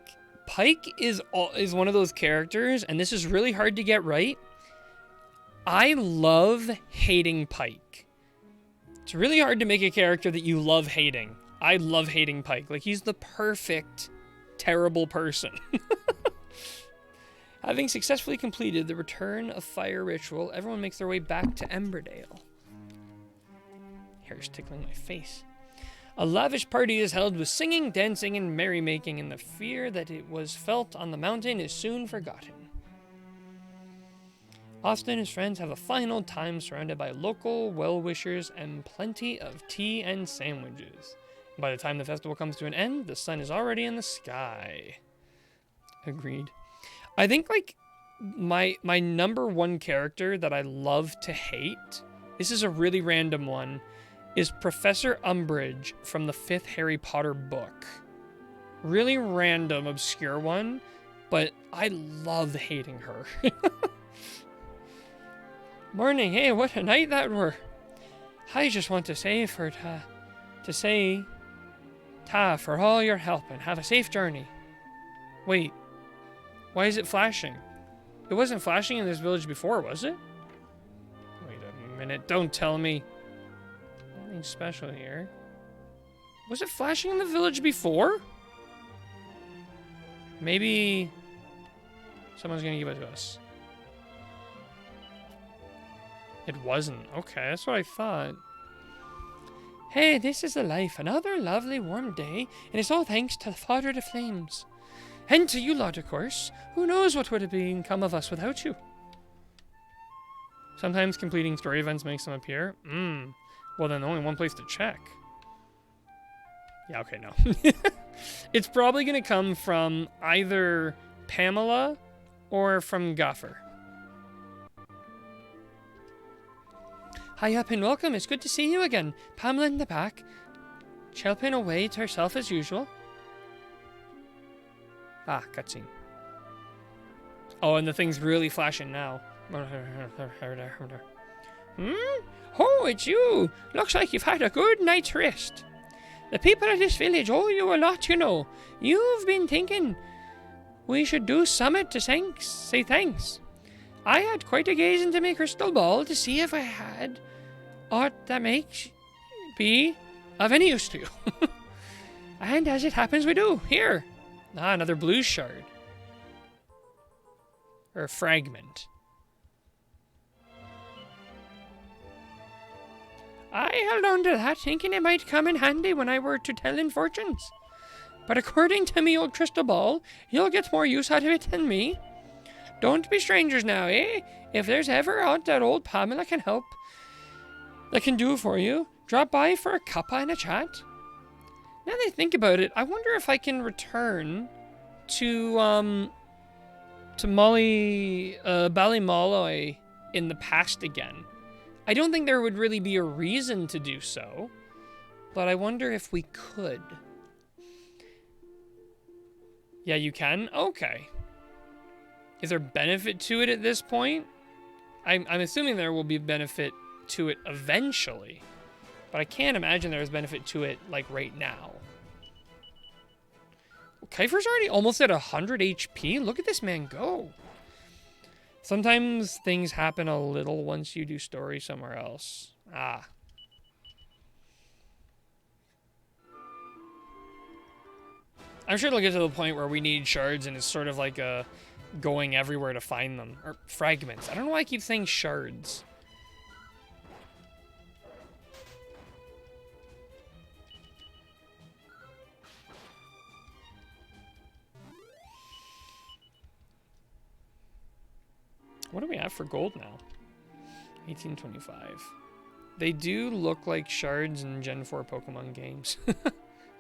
S1: is one of those characters, and this is really hard to get right. I love hating Pike. It's really hard to make a character that you love hating. I love hating Pike. Like, he's the perfect terrible person. Having successfully completed the Return of Fire ritual, everyone makes their way back to Emberdale. Hair's tickling my face. A lavish party is held with singing, dancing, and merrymaking, and the fear that it was felt on the mountain is soon forgotten. Austin and his friends have a fine old time surrounded by local well-wishers and plenty of tea and sandwiches. By the time the festival comes to an end, the sun is already in the sky. Agreed. I think, like, my number one character that I love to hate, this is a really random one, is Professor Umbridge from the 5th Harry Potter book. Really random, obscure one, but I love hating her.
S3: Morning, hey, what a night that were.
S1: I just want to say Ta for all your help and have a safe journey. Wait, why is it flashing? It wasn't flashing in this village before, was it? Wait a minute, don't tell me. Nothing special here. Was it flashing in the village before? Maybe someone's gonna give it to us. It wasn't. Okay, that's what I thought. Hey, this is the life. Another lovely warm day, and it's all thanks to the Father of the Flames. And to you lot, of course. Who knows what would have become of us without you? Sometimes completing story events makes them appear. Well, then only one place to check. Yeah, okay, no. It's probably going to come from either Pamela or from Gaffer. Hi up and welcome. It's good to see you again. Pamela in the back. Chelping away to herself as usual. Ah, cutscene. Oh, and the thing's really flashing now. Oh, it's you. Looks like you've had a good night's rest. The people of this village owe you a lot, you know. You've been thinking we should do summit to say thanks. I had quite a gaze into my crystal ball to see if I had aught that makes be of any use to you. And as it happens, we do. Here. Ah, another blue shard. Or a fragment. I held on to that, thinking it might come in handy when I were to tellin' fortunes. But according to me old crystal ball, you'll get more use out of it than me. Don't be strangers now, eh? If there's ever aught that old Pamela can help, that can do for you, drop by for a cuppa and a chat. Now that I think about it, I wonder if I can return to Ballymolloy in the past again. I don't think there would really be a reason to do so, but I wonder if we could. Yeah, you can? Okay. Is there benefit to it at this point? I'm assuming there will be benefit to it eventually, but I can't imagine there's benefit to it, like, right now. Well, Kiefer's already almost at 100 HP. Look at this man go. Sometimes things happen a little once you do story somewhere else. Ah. I'm sure it'll get to the point where we need shards and it's sort of like a going everywhere to find them. Or fragments. I don't know why I keep saying shards. What do we have for gold now? 1825. They do look like shards in Gen 4 Pokemon games.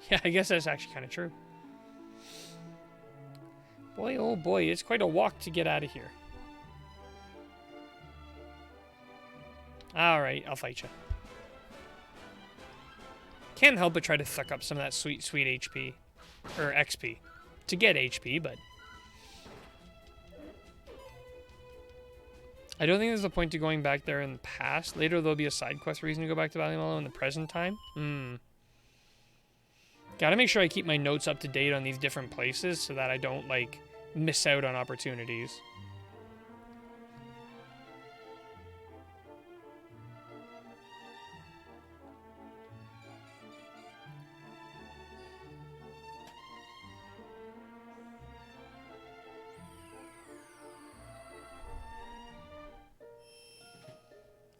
S1: Yeah, I guess that's actually kind of true. Boy, oh boy, it's quite a walk to get out of here. Alright, I'll fight you. Can't help but try to suck up some of that sweet, sweet HP. Or XP. To get HP, but... I don't think there's a point to going back there in the past. Later, there'll be a side quest reason to go back to Ballymolloy in the present time. Gotta make sure I keep my notes up to date on these different places so that I don't, like, miss out on opportunities.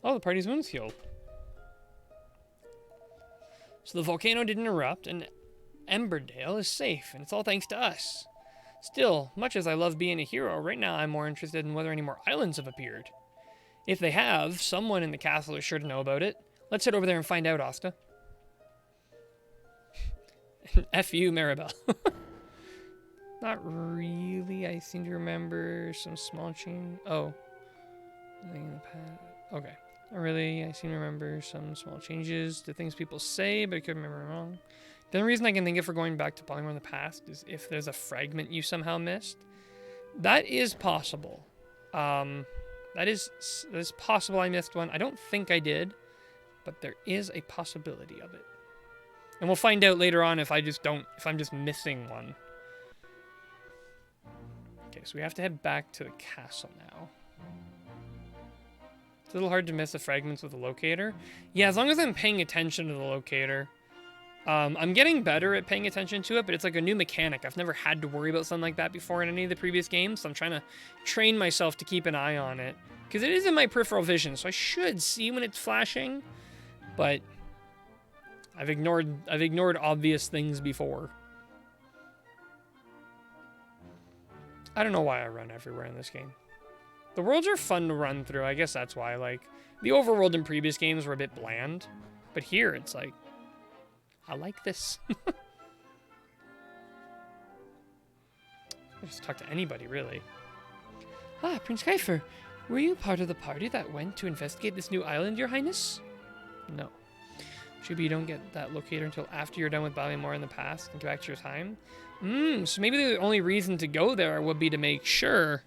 S1: Oh, the party's wounds healed. So the volcano didn't erupt, and Emberdale is safe, and it's all thanks to us. Still, much as I love being a hero, right now I'm more interested in whether any more islands have appeared. If they have, someone in the castle is sure to know about it. Let's head over there and find out, Asta. F you, Maribel. Not really. I seem to remember some small change. Oh. In the past. Okay. Not really. I seem to remember some small changes to things people say, but I could remember wrong. The only reason I can think of for going back to Polymorph in the past is if there's a fragment you somehow missed. That is possible. That is possible I missed one. I don't think I did, but there is a possibility of it. And we'll find out later on if I'm just missing one. Okay, so we have to head back to the castle now. It's a little hard to miss the fragments with the locator. Yeah, as long as I'm paying attention to the locator. I'm getting better at paying attention to it, but it's like a new mechanic. I've never had to worry about something like that before in any of the previous games, so I'm trying to train myself to keep an eye on it. Because it is in my peripheral vision, so I should see when it's flashing, but I've ignored obvious things before. I don't know why I run everywhere in this game. The worlds are fun to run through. I guess that's why. Like, the overworld in previous games were a bit bland, but here it's like, I like this. Just talk to anybody, really. Ah, Prince Kiefer, were you part of the party that went to investigate this new island, Your Highness? No. Should be you don't get that locator until after you're done with Ballymore in the past and get back to your time. So maybe the only reason to go there would be to make sure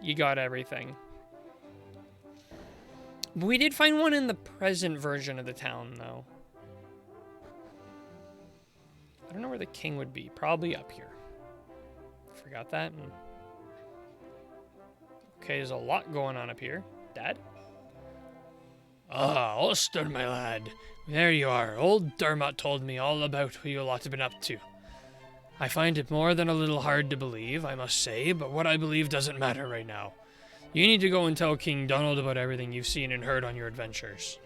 S1: you got everything. But we did find one in the present version of the town, though. I don't know where the king would be. Probably up here. Forgot that. Okay, there's a lot going on up here. Dad?
S2: Ah, Ulster, my lad. There you are. Old Dermot told me all about what you lot have been up to. I find it more than a little hard to believe, I must say, but what I believe doesn't matter right now. You need to go and tell King Donald about everything you've seen and heard on your adventures.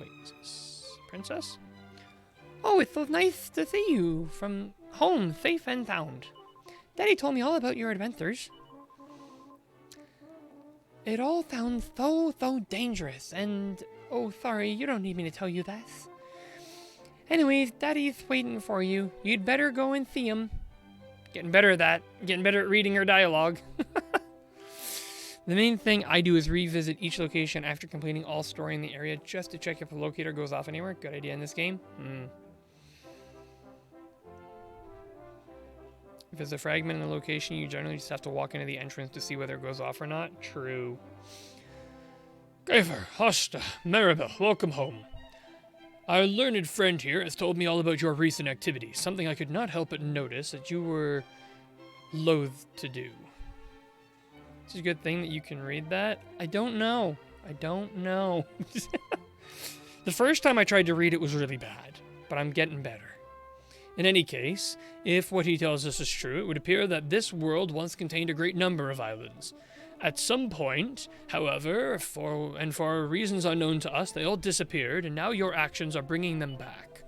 S1: Wait, is this Princess? Oh, it's so nice to see you from home, safe and sound. Daddy told me all about your adventures. It all sounds so dangerous, and... Oh, sorry, you don't need me to tell you that. Anyways, Daddy's waiting for you. You'd better go and see him. Getting better at that. Getting better at reading her dialogue. The main thing I do is revisit each location after completing all story in the area just to check if the locator goes off anywhere. Good idea in this game. If it's a fragment in the location, you generally just have to walk into the entrance to see whether it goes off or not. True.
S3: Kiefer, Hosta, Maribel, welcome home. Our learned friend here has told me all about your recent activities, something I could not help but notice that you were loath to do.
S1: It's a good thing that you can read that. I don't know. The first time I tried to read it was really bad, but I'm getting better. In any case, if what he tells us is true, it would appear that this world once contained a great number of islands. At some point, however, for reasons unknown to us, they all disappeared, and now your actions are bringing them back.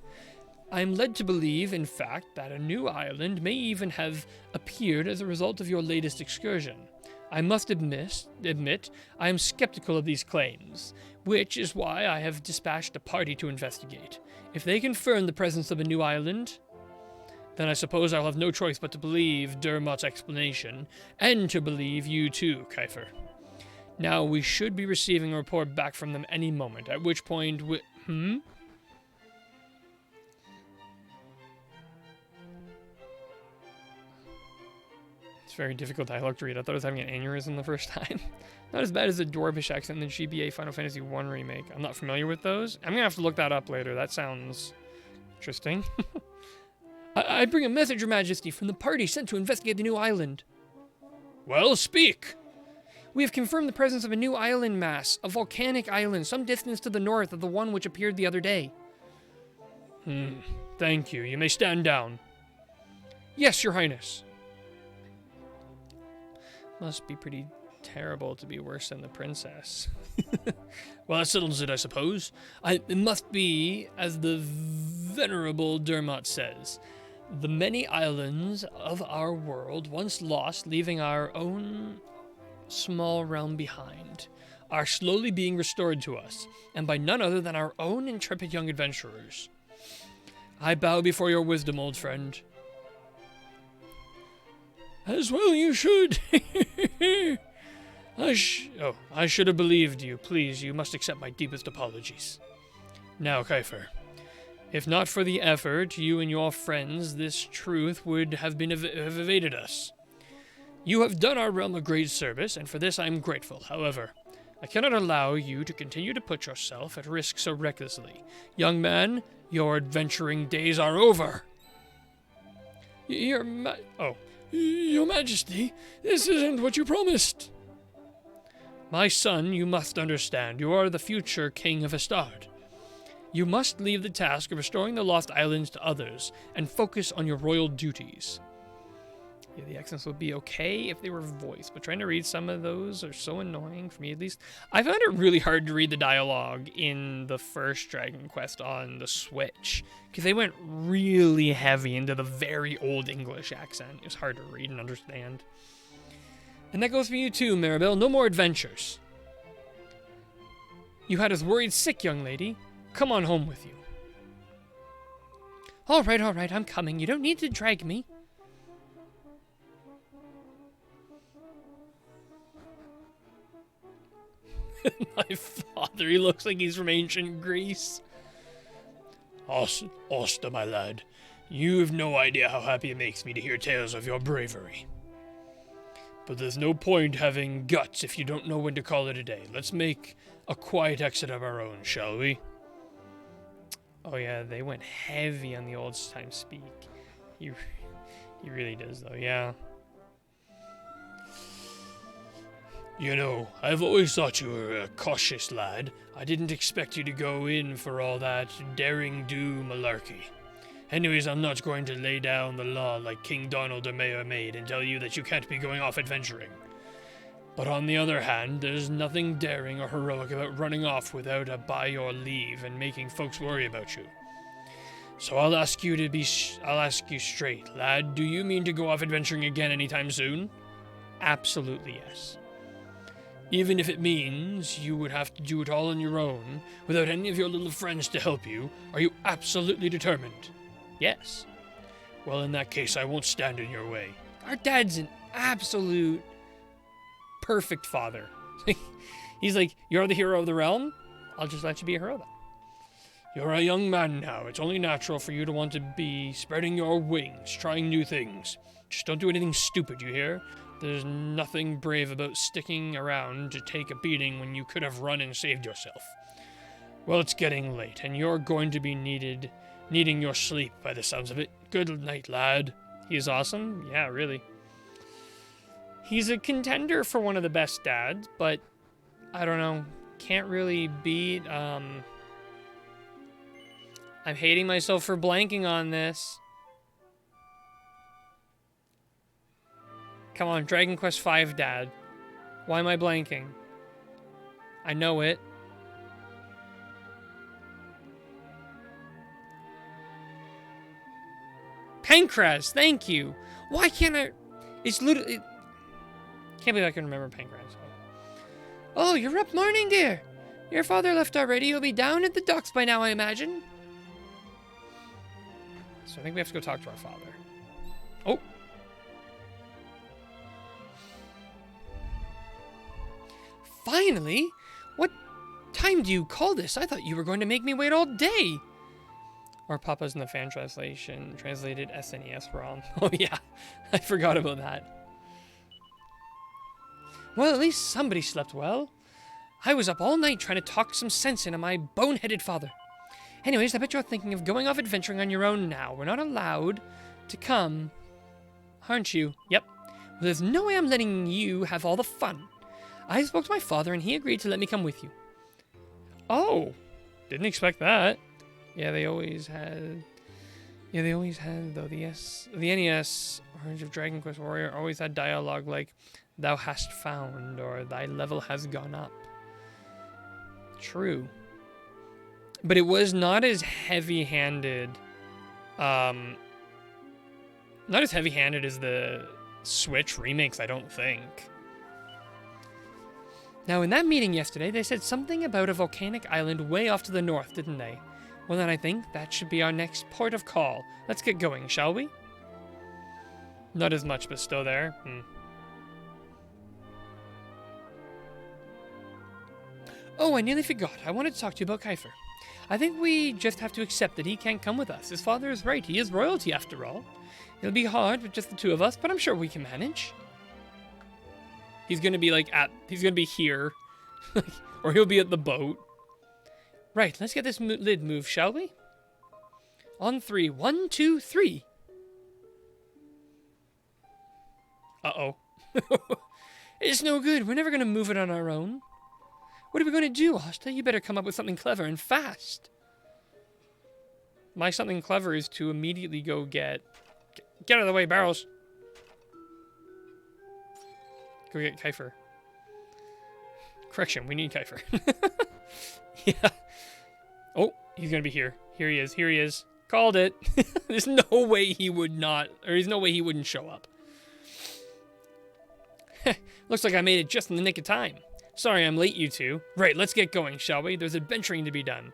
S1: I am led to believe, in fact, that a new island may even have appeared as a result of your latest excursion. I must admit, I am skeptical of these claims, which is why I have dispatched a party to investigate. If they confirm the presence of a new island, then I suppose I'll have no choice but to believe Dermot's explanation, and to believe you too, Kiefer. Now, we should be receiving a report back from them any moment, at which point It's very difficult dialogue to read. I thought I was having an aneurysm the first time. Not as bad as the Dwarvish accent in the GBA Final Fantasy I remake. I'm not familiar with those. I'm gonna have to look that up later. That sounds interesting.
S3: I bring a message, Your Majesty, from the party sent to investigate the new island.
S2: Well, speak.
S1: We have confirmed the presence of a new island mass, a volcanic island, some distance to the north of the one which appeared the other day.
S3: Thank you. You may stand down.
S1: Yes, Your Highness. Must be pretty terrible to be worse than the princess.
S3: Well, that settles it, I suppose. It must be, as the venerable Dermot says, the many islands of our world, once lost, leaving our own small realm behind, are slowly being restored to us, and by none other than our own intrepid young adventurers. I bow before your wisdom, old friend. As well you should. I should have believed you. Please, you must accept my deepest apologies. Now, Kiefer, if not for the effort, you and your friends, this truth would have been have evaded us. You have done our realm a great service, and for this I am grateful. However,
S1: I cannot allow you to continue to put yourself at risk so recklessly. Young man, your adventuring days are over.
S3: Your Majesty, this isn't what you promised.
S1: My son, you must understand, you are the future king of Astard. You must leave the task of restoring the Lost Islands to others and focus on your royal duties. Yeah, the accents would be okay if they were voiced, but trying to read some of those are so annoying for me, at least. I found it really hard to read the dialogue in the first Dragon Quest on the Switch, because they went really heavy into the very old English accent. It was hard to read and understand. And that goes for you too, Maribel. No more adventures. You had us worried sick, young lady. Come on home with you.
S2: All right, I'm coming. You don't need to drag me.
S1: My father, he looks like he's from ancient Greece.
S3: Osta, my lad, you've no idea how happy it makes me to hear tales of your bravery. But there's no point having guts if you don't know when to call it a day. Let's make a quiet exit of our own, shall we?
S1: Oh yeah, they went heavy on the old time speak. He really does though, yeah.
S3: You know, I've always thought you were a cautious lad. I didn't expect you to go in for all that daring-do malarkey. Anyways, I'm not going to lay down the law like King Donald or Mayor Maid and tell you that you can't be going off adventuring. But on the other hand, there's nothing daring or heroic about running off without a by your leave and making folks worry about you. So I'll ask you straight, lad, do you mean to go off adventuring again anytime soon?
S1: Absolutely yes.
S3: Even if it means you would have to do it all on your own, without any of your little friends to help you, are you absolutely determined?
S1: Yes.
S3: Well, in that case, I won't stand in your way.
S1: Our dad's an absolute perfect father. He's like, you're the hero of the realm? I'll just let you be a hero then.
S3: You're a young man now. It's only natural for you to want to be spreading your wings, trying new things. Just don't do anything stupid, you hear? There's nothing brave about sticking around to take a beating when you could have run and saved yourself. Well, it's getting late, and you're going to be needing your sleep by the sounds of it. Good night, lad.
S1: He is awesome? Yeah, really. He's a contender for one of the best dads, but I don't know. Can't really beat, I'm hating myself for blanking on this. Come on, Dragon Quest V, Dad. Why am I blanking? I know it. Pancras, thank you. Why can't I? It's literally. Can't believe I can remember Pancras.
S2: Oh, you're up morning, dear. Your father left already. He'll be down at the docks by now, I imagine.
S1: So I think we have to go talk to our father. Oh.
S2: Finally? What time do you call this? I thought you were going to make me wait all day.
S1: Or Papa's in the fan translation translated SNES wrong. Oh yeah, I forgot about that.
S2: Well, at least somebody slept well. I was up all night trying to talk some sense into my boneheaded father. Anyways, I bet you're thinking of going off adventuring on your own now. We're not allowed to come, aren't you?
S1: Yep.
S2: Well, there's no way I'm letting you have all the fun. I spoke to my father, and he agreed to let me come with you.
S1: Oh, didn't expect that. Yeah, they always had. Yeah, they always had though. The NES Orange of Dragon Quest Warrior always had dialogue like, "Thou hast found" or "Thy level has gone up." True. But it was not as heavy-handed. Not as heavy-handed as the Switch remakes, I don't think.
S2: Now, in that meeting yesterday, they said something about a volcanic island way off to the north, didn't they? Well, then I think that should be our next port of call. Let's get going, shall we?
S1: Not as much, but still there.
S2: Oh, I nearly forgot. I wanted to talk to you about Kiefer. I think we just have to accept that he can't come with us. His father is right. He is royalty, after all. It'll be hard with just the two of us, but I'm sure we can manage.
S1: He's gonna be like he's gonna be here, Or he'll be at the boat. Right, let's get this lid moved, shall we? On 3. 1, 2, 3. Uh-oh. It's no good. We're never going to move it on our own. What are we going to do, Asta? You better come up with something clever and fast. My something clever is to immediately go get out of the way, barrels. Go get Kiefer. Correction, we need Kiefer. Yeah. Oh, he's going to be here. Here he is. Here he is. Called it. There's no way he would not, or there's no way he wouldn't show up. Looks like I made it just in the nick of time. Sorry I'm late, you two. Right, let's get going, shall we? There's adventuring to be done.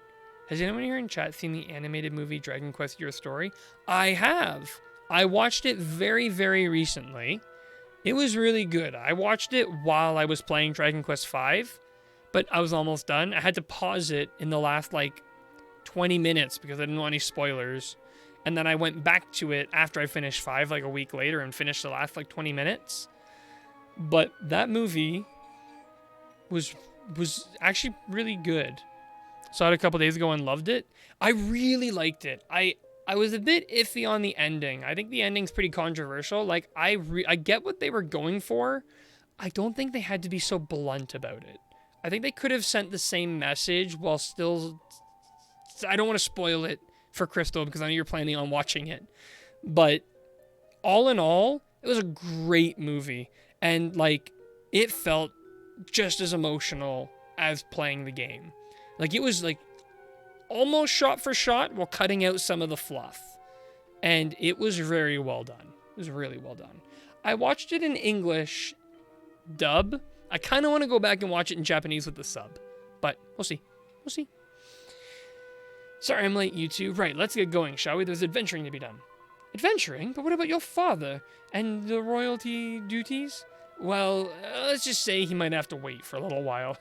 S1: Has anyone here in chat seen the animated movie Dragon Quest Your Story? I have. I watched it very, very recently. It was really good. I watched it while I was playing Dragon Quest V, but I was almost done. I had to pause it in the last, 20 minutes because I didn't want any spoilers. And then I went back to it after I finished 5, a week later, and finished the last, 20 minutes. But that movie was actually really good. Saw it a couple days ago and loved it. I really liked it. I was a bit iffy on the ending. I think the ending's pretty controversial. I get what they were going for. I don't think they had to be so blunt about it. I think they could have sent the same message while still... I don't want to spoil it for Crystal because I know you're planning on watching it. But all in all, it was a great movie. And, it felt just as emotional as playing the game. It was, almost shot for shot while cutting out some of the fluff. And it was very well done. It was really well done. I watched it in English dub. I kind of want to go back and watch it in Japanese with the sub. But we'll see. We'll see. Sorry I'm late, you two. Right, let's get going, shall we? There's adventuring to be done. Adventuring? But what about your father? And the royalty duties? Well, let's just say he might have to wait for a little while.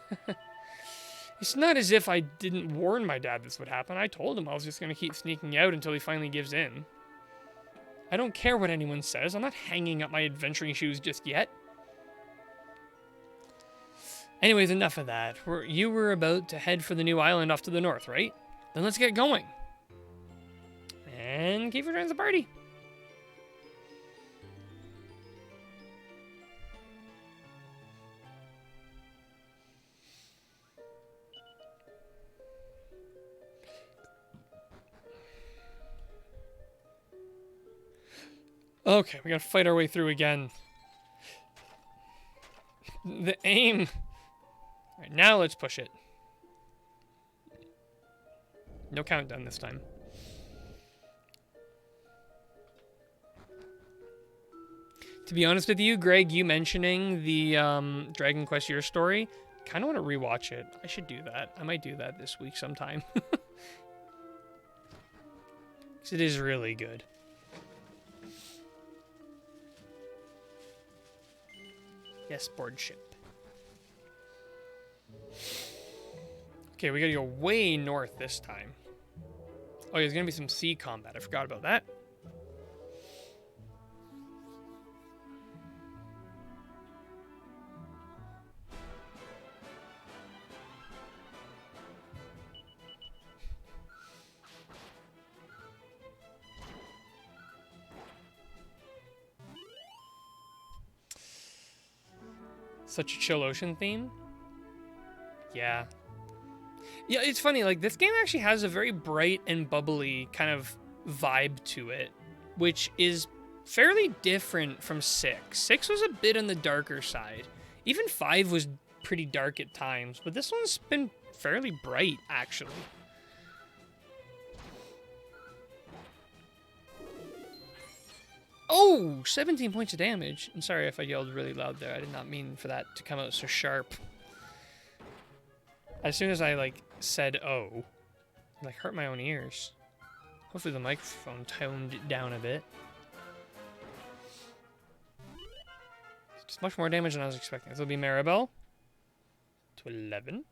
S1: It's not as if I didn't warn my dad this would happen. I told him I was just going to keep sneaking out until he finally gives in. I don't care what anyone says. I'm not hanging up my adventuring shoes just yet. Anyways, enough of that. You were about to head for the new island off to the north, right? Then let's get going. And Kiefer joins the party. Okay, we gotta fight our way through again. The aim. Alright, now let's push it. No countdown this time. To be honest with you, Greg, you mentioning the Dragon Quest Your Story, kind of want to rewatch it. I should do that. I might do that this week sometime. Because it is really good. Yes, board ship. Okay, we gotta go way north this time. Oh, there's gonna be some sea combat. I forgot about that. Such a chill ocean theme. Yeah. Yeah, it's funny, this game actually has a very bright and bubbly kind of vibe to it, which is fairly different from 6. 6 was a bit on the darker side. Even 5 was pretty dark at times, but this one's been fairly bright, actually. Oh, 17 points of damage. I'm sorry if I yelled really loud there. I did not mean for that to come out so sharp. As soon as I, said, oh, I, hurt my own ears. Hopefully the microphone toned it down a bit. It's much more damage than I was expecting. This will be Maribel. To 11.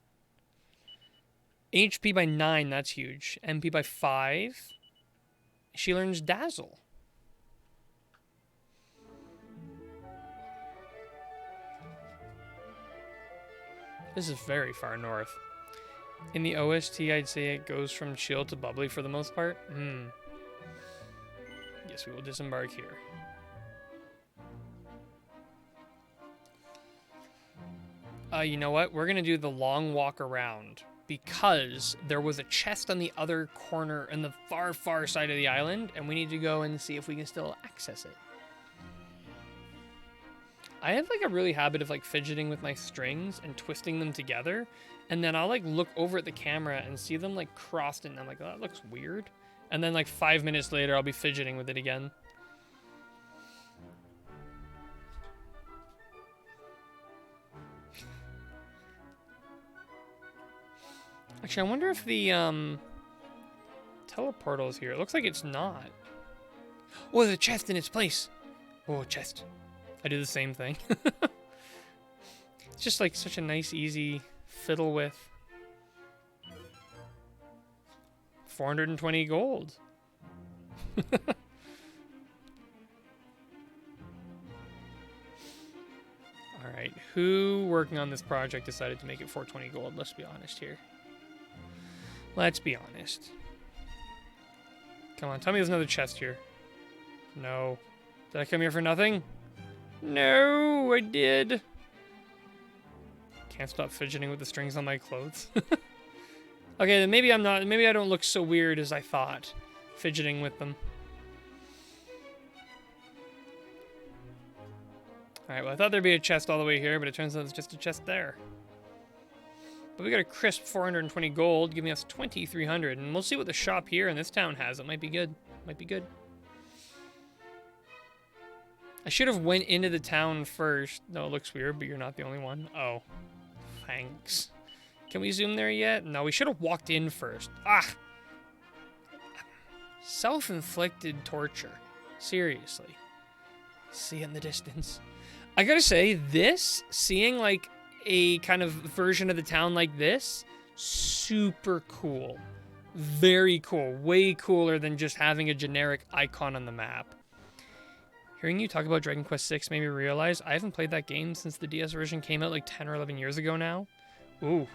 S1: HP by 9, that's huge. MP by 5. She learns Dazzle. This is very far north. In the OST, I'd say it goes from chill to bubbly for the most part. Yes, we will disembark here. You know what? We're going to do the long walk around because there was a chest on the other corner in the far, far side of the island, and we need to go and see if we can still access it. I have like a really habit of like fidgeting with my strings and twisting them together, and then I'll like look over at the camera and see them like crossed, and I'm like, oh, that looks weird. And then like 5 minutes later, I'll be fidgeting with it again. Actually, I wonder if the teleportal is here. It looks like it's not. Oh, there's a chest in its place. Oh, chest. I do the same thing. It's just like such a nice, easy fiddle with. 420 gold. Alright, who working on this project decided to make it 420 gold? Let's be honest here. Let's be honest. Come on, tell me there's another chest here. No. Did I come here for nothing? No, I did. Can't stop fidgeting with the strings on my clothes. Okay, then maybe I'm not. Maybe I don't look so weird as I thought, fidgeting with them. Alright, well, I thought there'd be a chest all the way here, but it turns out it's just a chest there. But we got a crisp 420 gold, giving us 2,300, and we'll see what the shop here in this town has. It might be good. Might be good. I should have went into the town first. No, it looks weird, but you're not the only one. Oh, thanks. Can we zoom there yet? No, we should have walked in first. Ah! Self-inflicted torture. Seriously. See it in the distance. I gotta say, seeing like a kind of version of the town like this, super cool. Very cool. Way cooler than just having a generic icon on the map. Hearing you talk about Dragon Quest VI made me realize I haven't played that game since the DS version came out like 10 or 11 years ago now. Ooh.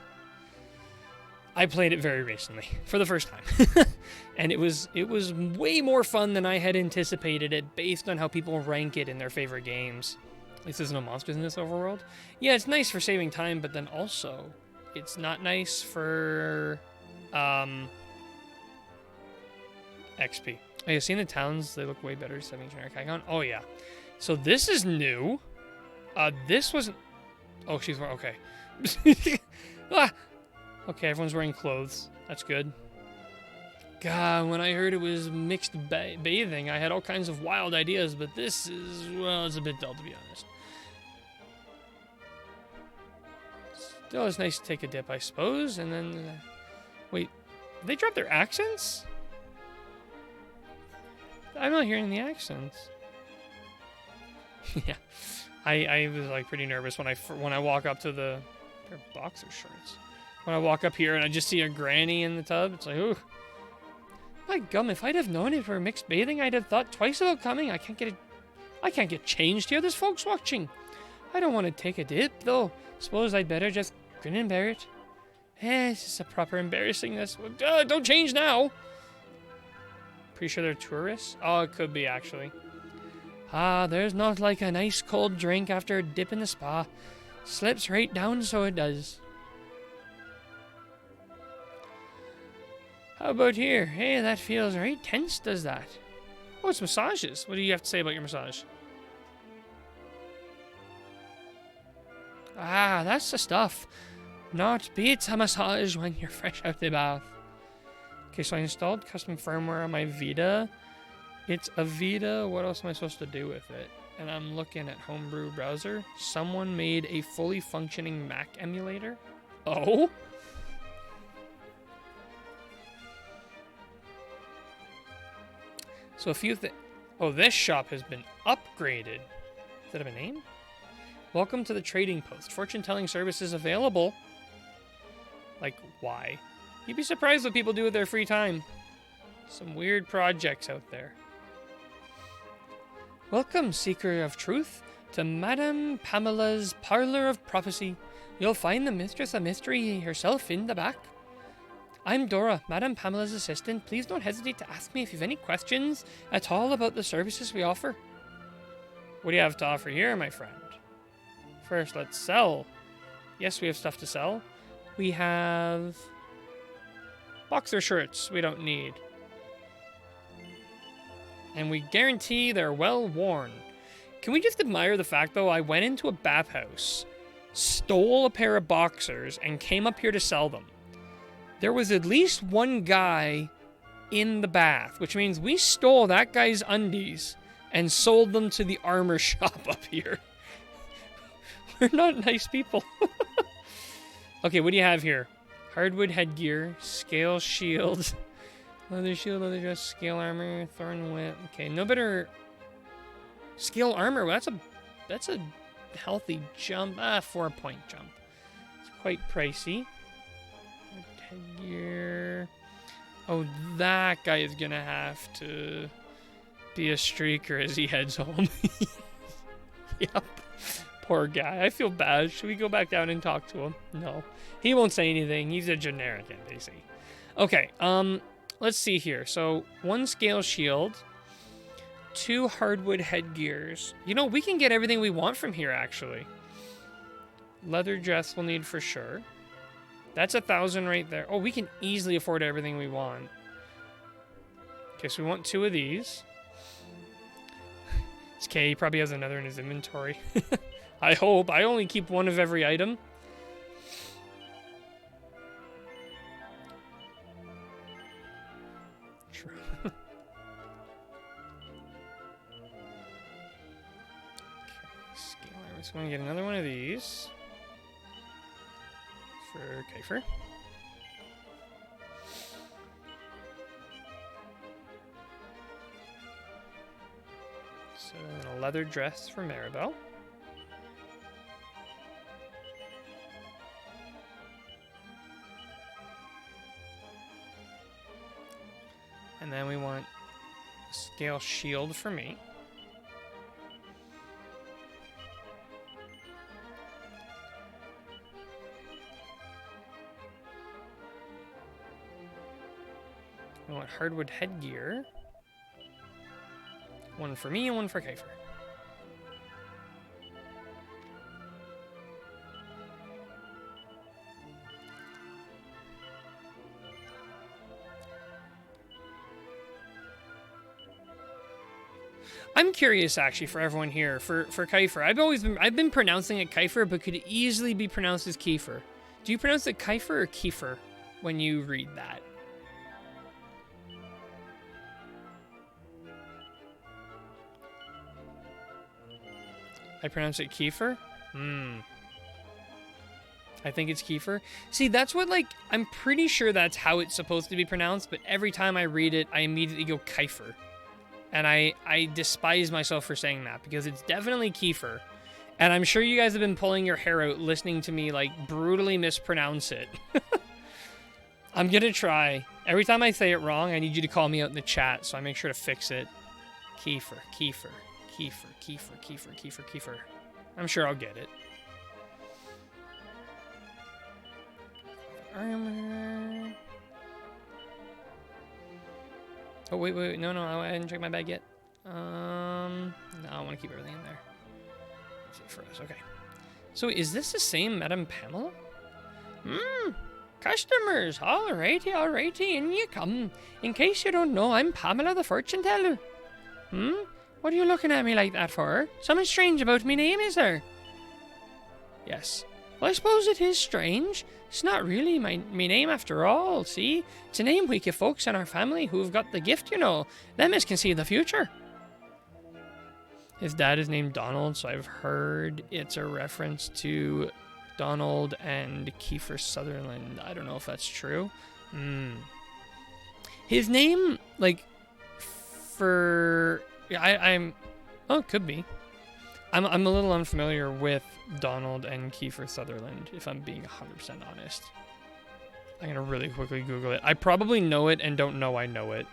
S1: I played it very recently, for the first time. And it was way more fun than I had anticipated it based on how people rank it in their favorite games. At least there's no monsters in this overworld. Yeah, it's nice for saving time, but then also it's not nice for XP. Oh yeah, seeing the towns, they look way better having generic icon. Oh yeah. So this is new. This wasn't... Oh, she's wearing... Okay. Ah! Okay, everyone's wearing clothes. That's good. God, when I heard it was mixed bathing, I had all kinds of wild ideas, but this is, well, it's a bit dull, to be honest. Still, it's nice to take a dip, I suppose, and then... wait, did they drop their accents? I'm not hearing the accents. Yeah, I was, like, pretty nervous when I walk up to the... They're boxer shorts. When I walk up here and I just see a granny in the tub, it's like, ooh. My gum, if I'd have known it were mixed bathing, I'd have thought twice about coming. I can't get changed here. There's folks watching. I don't want to take a dip, though. Suppose I'd better just grin and bear it. This is a proper embarrassingness. Don't change now. Pretty sure they're tourists? Oh, it could be, actually. Ah, there's not like a nice cold drink after a dip in the spa. Slips right down, so it does. How about here? Hey, that feels right tense, does that? Oh, it's massages. What do you have to say about your massage? Ah, that's the stuff. Not beats a massage when you're fresh out the bath. Okay, so I installed custom firmware on my Vita. It's a Vita. What else am I supposed to do with it? And I'm looking at Homebrew browser. Someone made a fully functioning Mac emulator. Oh? So a few oh, this shop has been upgraded. Does that have a name? Welcome to the trading post. Fortune-telling services available. Like, why? You'd be surprised what people do with their free time. Some weird projects out there. Welcome, seeker of truth, to Madame Pamela's Parlor of Prophecy.
S2: You'll find the Mistress of Mystery herself in the back. I'm Dora, Madame Pamela's assistant. Please don't hesitate to ask me if you have any questions at all about the services we offer.
S1: What do you have to offer here, my friend? First, let's sell. Yes, we have stuff to sell. We have boxer shirts we don't need. And we guarantee they're well worn. Can we just admire the fact, though, I went into a bathhouse, stole a pair of boxers, and came up here to sell them. There was at least one guy in the bath, which means we stole that guy's undies and sold them to the armor shop up here. We're not nice people. Okay, what do you have here? Hardwood headgear, scale shield, leather shield, leather dress, scale armor, thorn whip. Okay, no better. Scale armor. Well, that's a healthy jump. 4-point jump. It's quite pricey. Headgear. Oh, that guy is gonna have to be a streaker as he heads home. Yep. Poor guy. I feel bad. Should we go back down and talk to him? No. He won't say anything. He's a generic NPC. Okay, let's see here. So, 1 scale shield, 2 hardwood headgears. You know, we can get everything we want from here, actually. Leather dress we'll need for sure. That's 1,000 right there. Oh, we can easily afford everything we want. Okay, so we want 2 of these. Okay, he probably has another in his inventory. I hope. I only keep 1 of every item. Sure. Okay, scalar. We're just going to get another one of these. For Kiefer. So, a leather dress for Maribel. And then we want a scale shield for me. We want hardwood headgear. 1 for me and 1 for Kiefer. I'm curious, actually, for everyone here, for Kiefer. I've been pronouncing it Kiefer, but could easily be pronounced as Kiefer. Do you pronounce it Kiefer or Kiefer when you read that? I pronounce it Kiefer? I think it's Kiefer. See, that's what, like, I'm pretty sure that's how it's supposed to be pronounced, but every time I read it, I immediately go Kiefer. And I despise myself for saying that, because it's definitely Kiefer. And I'm sure you guys have been pulling your hair out listening to me, like, brutally mispronounce it. I'm gonna try. Every time I say it wrong, I need you to call me out in the chat, so I make sure to fix it. Kiefer, Kiefer. Kiefer, Kiefer, Kiefer, Kiefer, Kiefer. I'm sure I'll get it. Armor. Oh, wait. No, I didn't check my bag yet. No, I want to keep everything in there. That's it for us. Okay. So, is this the same Madame Pamela? Customers. Alrighty, in you come. In case you don't know, I'm Pamela the fortune teller. What are you looking at me like that for? Something strange about me name, is there? Yes. Well, I suppose it is strange. It's not really my name after all, see? It's a name we give folks in our family who've got the gift, you know. Them as can see the future. His dad is named Donald, so I've heard it's a reference to Donald and Kiefer Sutherland. I don't know if that's true. His name, like, for... I'm... Oh, it could be. I'm a little unfamiliar with Donald and Kiefer Sutherland, if I'm being 100% honest. I'm gonna really quickly Google it. I probably know it and don't know I know it.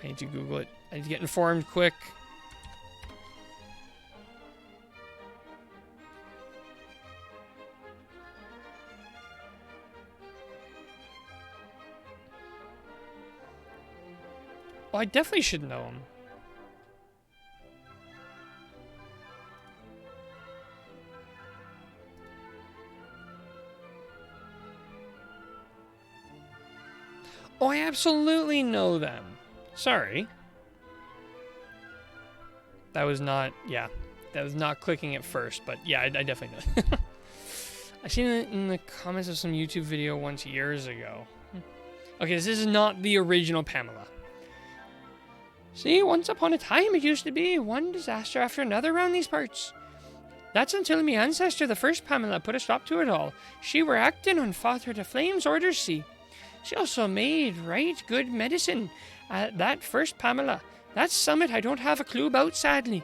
S1: I need to Google it. I need to get informed quick. Oh, I definitely should know him. Oh, I absolutely know them. Sorry. That was not, yeah. That was not clicking at first, but yeah, I definitely know. I seen it in the comments of some YouTube video once years ago. Okay, this is not the original Pamela. See, once upon a time it used to be one disaster after another around these parts. That's until me ancestor, the first Pamela, put a stop to it all. She were acting on Father the Flame's orders, see. She also made right good medicine. That first Pamela. That's summit I don't have a clue about, sadly.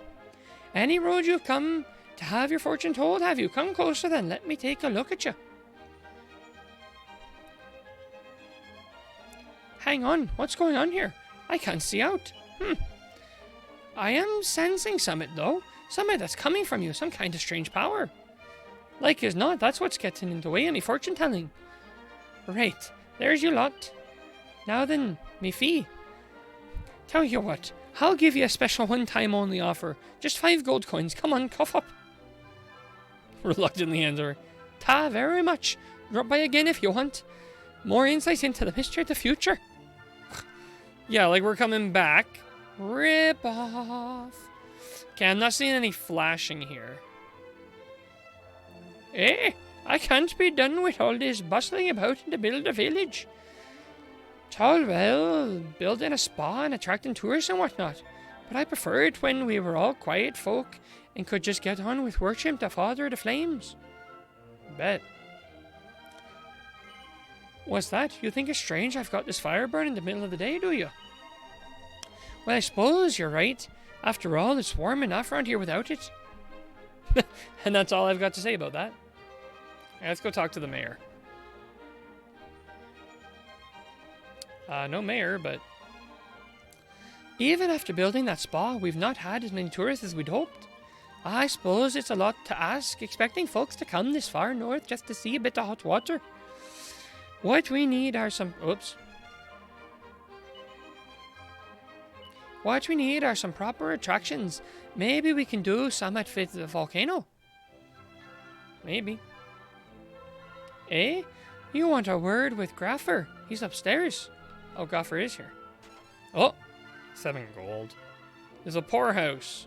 S1: Any road you've come to have your fortune told, have you? Come closer then, let me take a look at you. Hang on, what's going on here? I can't see out. I am sensing something, though. Something that's coming from you, some kind of strange power. Like as not, that's what's getting in the way of me fortune telling. Right, there's your lot. Now then, me fee. Tell you what, I'll give you a special one-time only offer. Just 5 gold coins. Come on, cough up. Reluctantly hands over. Ta very much. Drop by again if you want. More insights into the mystery of the future. Yeah, like we're coming back. Rip off. Okay, I'm not seeing any flashing here. Eh, I can't be done with all this bustling about to build a village. It's all well, building a spa and attracting tourists and whatnot, but I prefer it when we were all quiet folk and could just get on with worship the Father of the Flames. Bet. What's that? You think it's strange I've got this fire burning in the middle of the day, do you? Well, I suppose you're right. After all, it's warm enough around here without it. And that's all I've got to say about that. Right, let's go talk to the mayor. No mayor, but... Even after building that spa, we've not had as many tourists as we'd hoped. I suppose it's a lot to ask, expecting folks to come this far north just to see a bit of hot water. What we need are some... Oops. What we need are some proper attractions. Maybe we can do some at the volcano. Maybe. Eh? You want a word with Graffer? He's upstairs. Oh, Graffer is here. Oh, 7 gold. There's a poorhouse.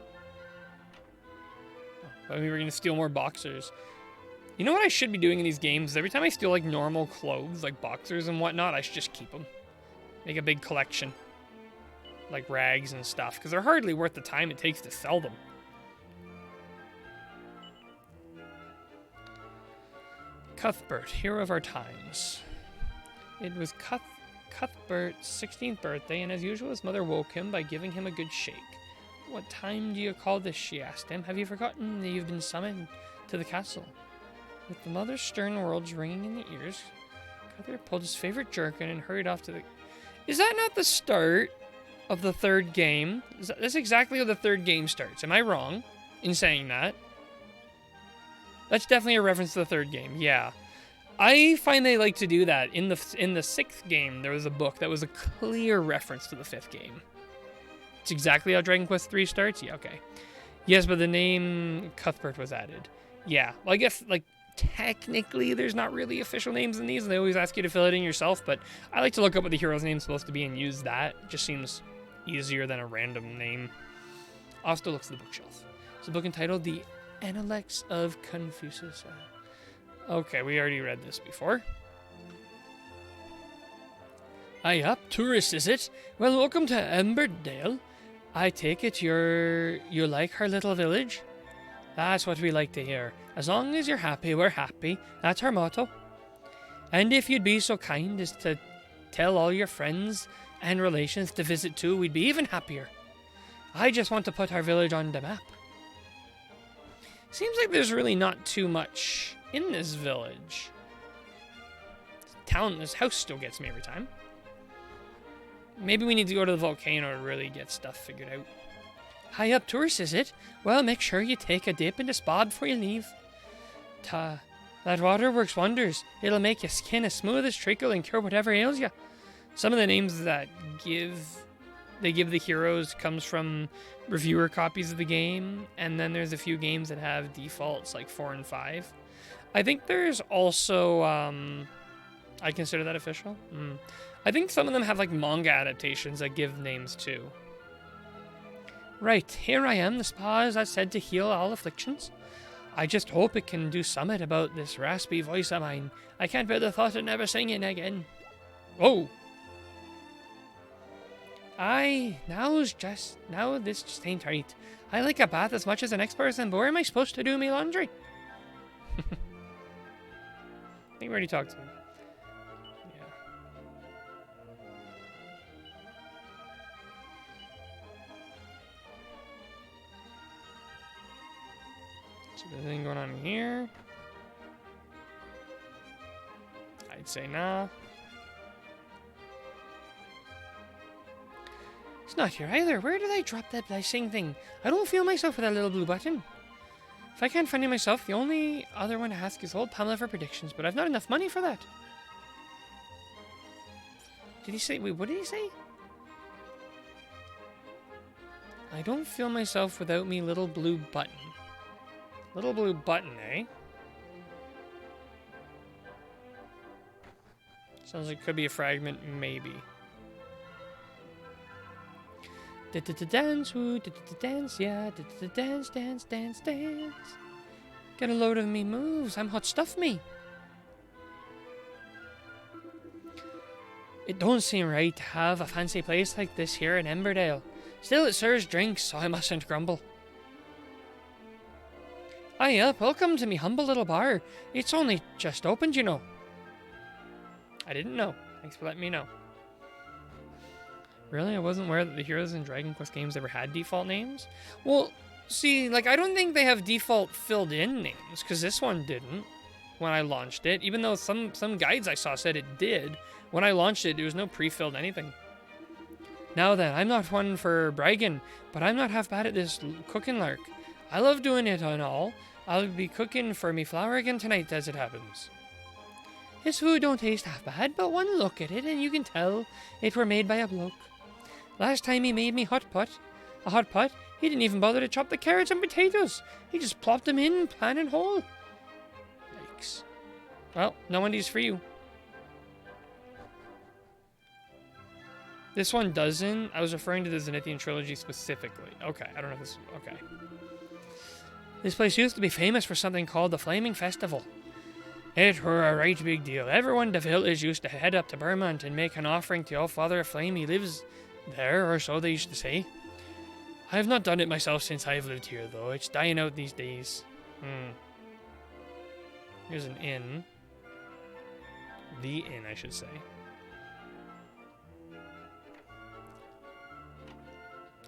S1: Oh, we were going to steal more boxers. You know what I should be doing in these games? Every time I steal like normal clothes, like boxers and whatnot, I should just keep them. Make a big collection. Like rags and stuff, because they're hardly worth the time it takes to sell them. Cuthbert, hero of our times. It was Cuthbert's 16th birthday, and as usual, his mother woke him by giving him a good shake. What time do you call this? She asked him. Have you forgotten that you've been summoned to the castle? With the mother's stern words ringing in the ears, Cuthbert pulled his favorite jerkin and hurried off to the... Is that not the start of the 3rd game? That's exactly how the 3rd game starts. Am I wrong in saying that? That's definitely a reference to the 3rd game. Yeah. I find they like to do that. In the 6th game, there was a book that was a clear reference to the 5th game. It's exactly how Dragon Quest III starts? Yeah, okay. Yes, but the name Cuthbert was added. Yeah. Well, I guess, like, technically there's not really official names in these, and they always ask you to fill it in yourself, but I like to look up what the hero's name's supposed to be and use that. It just seems easier than a random name. Asta looks at the bookshelf. It's a book entitled The Analects of Confucius. Okay, we already read this before. Aye up, tourist, is it? Well, welcome to Emberdale. I take it you like our little village? That's what we like to hear. As long as you're happy, we're happy. That's our motto. And if you'd be so kind as to tell all your friends and relations to visit too, we'd be even happier. I just want to put our village on the map. Seems like there's really not too much in this village. This house still gets me every time. Maybe we need to go to the volcano to really get stuff figured out. High up tourist, is it? Well, make sure you take a dip in the spa before you leave. That water works wonders. It'll make your skin as smooth as treacle and cure whatever ails you. Some of the names that give they give the heroes comes from reviewer copies of the game, and then there's a few games that have defaults like 4 and 5. I think there's also I consider that official. I think some of them have like manga adaptations that give names too. Right, here I am. The spa is said to heal all afflictions. I just hope it can do something about this raspy voice of mine. I can't bear the thought of never singing again. Whoa. Now this just ain't right. I like a bath as much as the next person, but where am I supposed to do me laundry? I think we already talked to him. Yeah. So there's anything going on here? I'd say nah. It's not here either. Where did I drop that blessing thing? I don't feel myself with that little blue button. If I can't find it myself, the only other one to ask is old Pamela for predictions, but I've not enough money for that. Did he say... Wait, what did he say? I don't feel myself without me little blue button. Little blue button, eh? Sounds like it could be a fragment, maybe. Dance, woo, dance, yeah, dance, dance, dance, dance. Get a load of me moves, I'm hot stuff me. It don't seem right to have a fancy place like this here in Emberdale. Still, it serves drinks, so I mustn't grumble. Hiya, welcome to me humble little bar. It's only just opened, you know. I didn't know. Thanks for letting me know. Really? I wasn't aware that the heroes in Dragon Quest games ever had default names? Well, see, like, I don't think they have default filled-in names, because this one didn't when I launched it, even though some guides I saw said it did. When I launched it, there was no pre-filled anything. Now then, I'm not one for bragging, but I'm not half bad at this cooking lark. I love doing it and all. I'll be cooking for me flour again tonight, as it happens. His food don't taste half bad, but one look at it and you can tell it were made by a bloke. Last time he made me a hot pot, he didn't even bother to chop the carrots and potatoes. He just plopped them in, pan and whole. Yikes. Well, no Wendy's for you. This one doesn't. I was referring to the Zenithian trilogy specifically. Okay, I don't know if this... Okay. This place used to be famous for something called the Flaming Festival. It were a right big deal. Everyone in the village used to head up to Vermont and make an offering to All-Father of Flame. He lives there, or so they used to say. I have not done it myself since I've lived here, though. It's dying out these days. Here's an inn. The inn, I should say.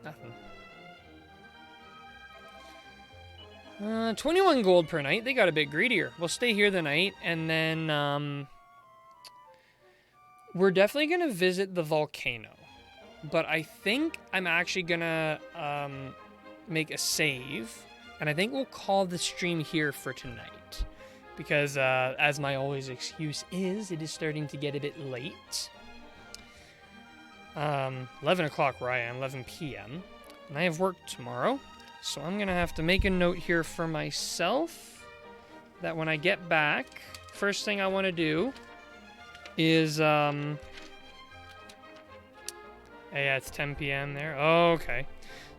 S1: Nothing. 21 gold per night. They got a bit greedier. We'll stay here the night, and then we're definitely gonna visit the volcano. But I think I'm actually gonna make a save, and I think we'll call the stream here for tonight, because as my always excuse is, it is starting to get a bit late. 11 o'clock where I am, 11 p.m. And I have work tomorrow. So I'm going to have to make a note here for myself that when I get back, first thing I want to do is, yeah, it's 10 p.m. there. Oh, okay.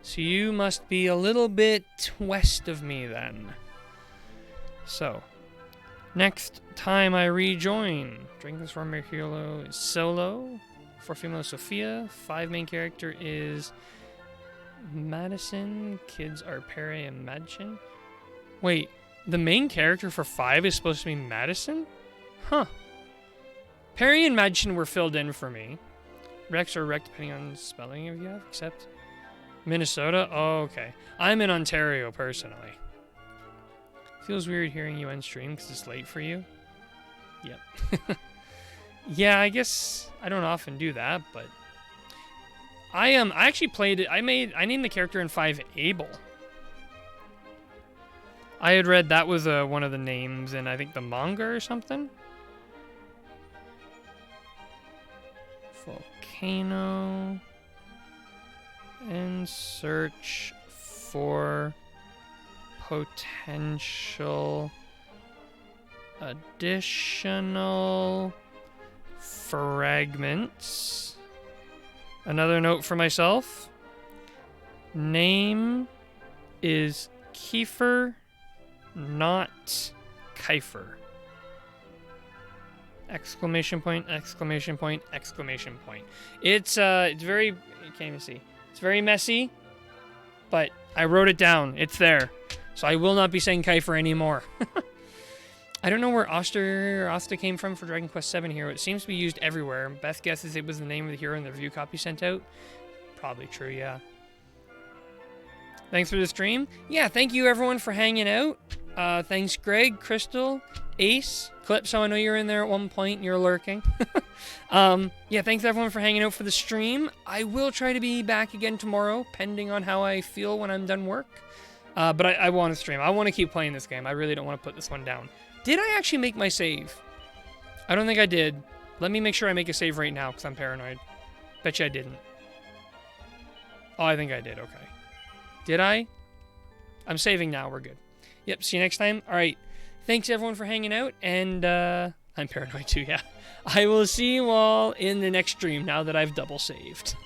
S1: So you must be a little bit west of me then. So, next time I rejoin, drink this from your hero is solo. 4 female Sophia. 5 main character is Madison. Kids are Perry and Madchen. Wait, the main character for 5 is supposed to be Madison? Huh. Perry and Madchen were filled in for me. Rex or Rec, depending on spelling if you have, except Minnesota. Oh, okay. I'm in Ontario, personally. Feels weird hearing you on stream because it's late for you. Yep. Yeah, I guess I don't often do that, but I actually played it. I named the character in 5 Abel. I had read that was one of the names in, I think, the manga or something. Volcano. and search for potential additional fragments. Another note for myself. Name is Kiefer, not Kiefer. Exclamation point, exclamation point, exclamation point. It's very, you can't even see. It's very messy, but I wrote it down. It's there. So I will not be saying Kiefer anymore. I don't know where Oster came from for Dragon Quest VII here. It seems to be used everywhere. Best guess is it was the name of the hero in the review copy sent out. Probably true, yeah. Thanks for the stream. Yeah, thank you everyone for hanging out. Thanks Greg, Crystal, Ace, Clip, so I know you're in there at one point and you're lurking. Yeah, thanks everyone for hanging out for the stream. I will try to be back again tomorrow, pending on how I feel when I'm done work. But I want to stream. I want to keep playing this game. I really don't want to put this one down. Did I actually make my save? I don't think I did. Let me make sure I make a save right now, because I'm paranoid. Bet you I didn't. Oh, I think I did. Okay. Did I? I'm saving now. We're good. Yep, see you next time. All right. Thanks, everyone, for hanging out, and I'm paranoid too, yeah. I will see you all in the next stream now that I've double saved.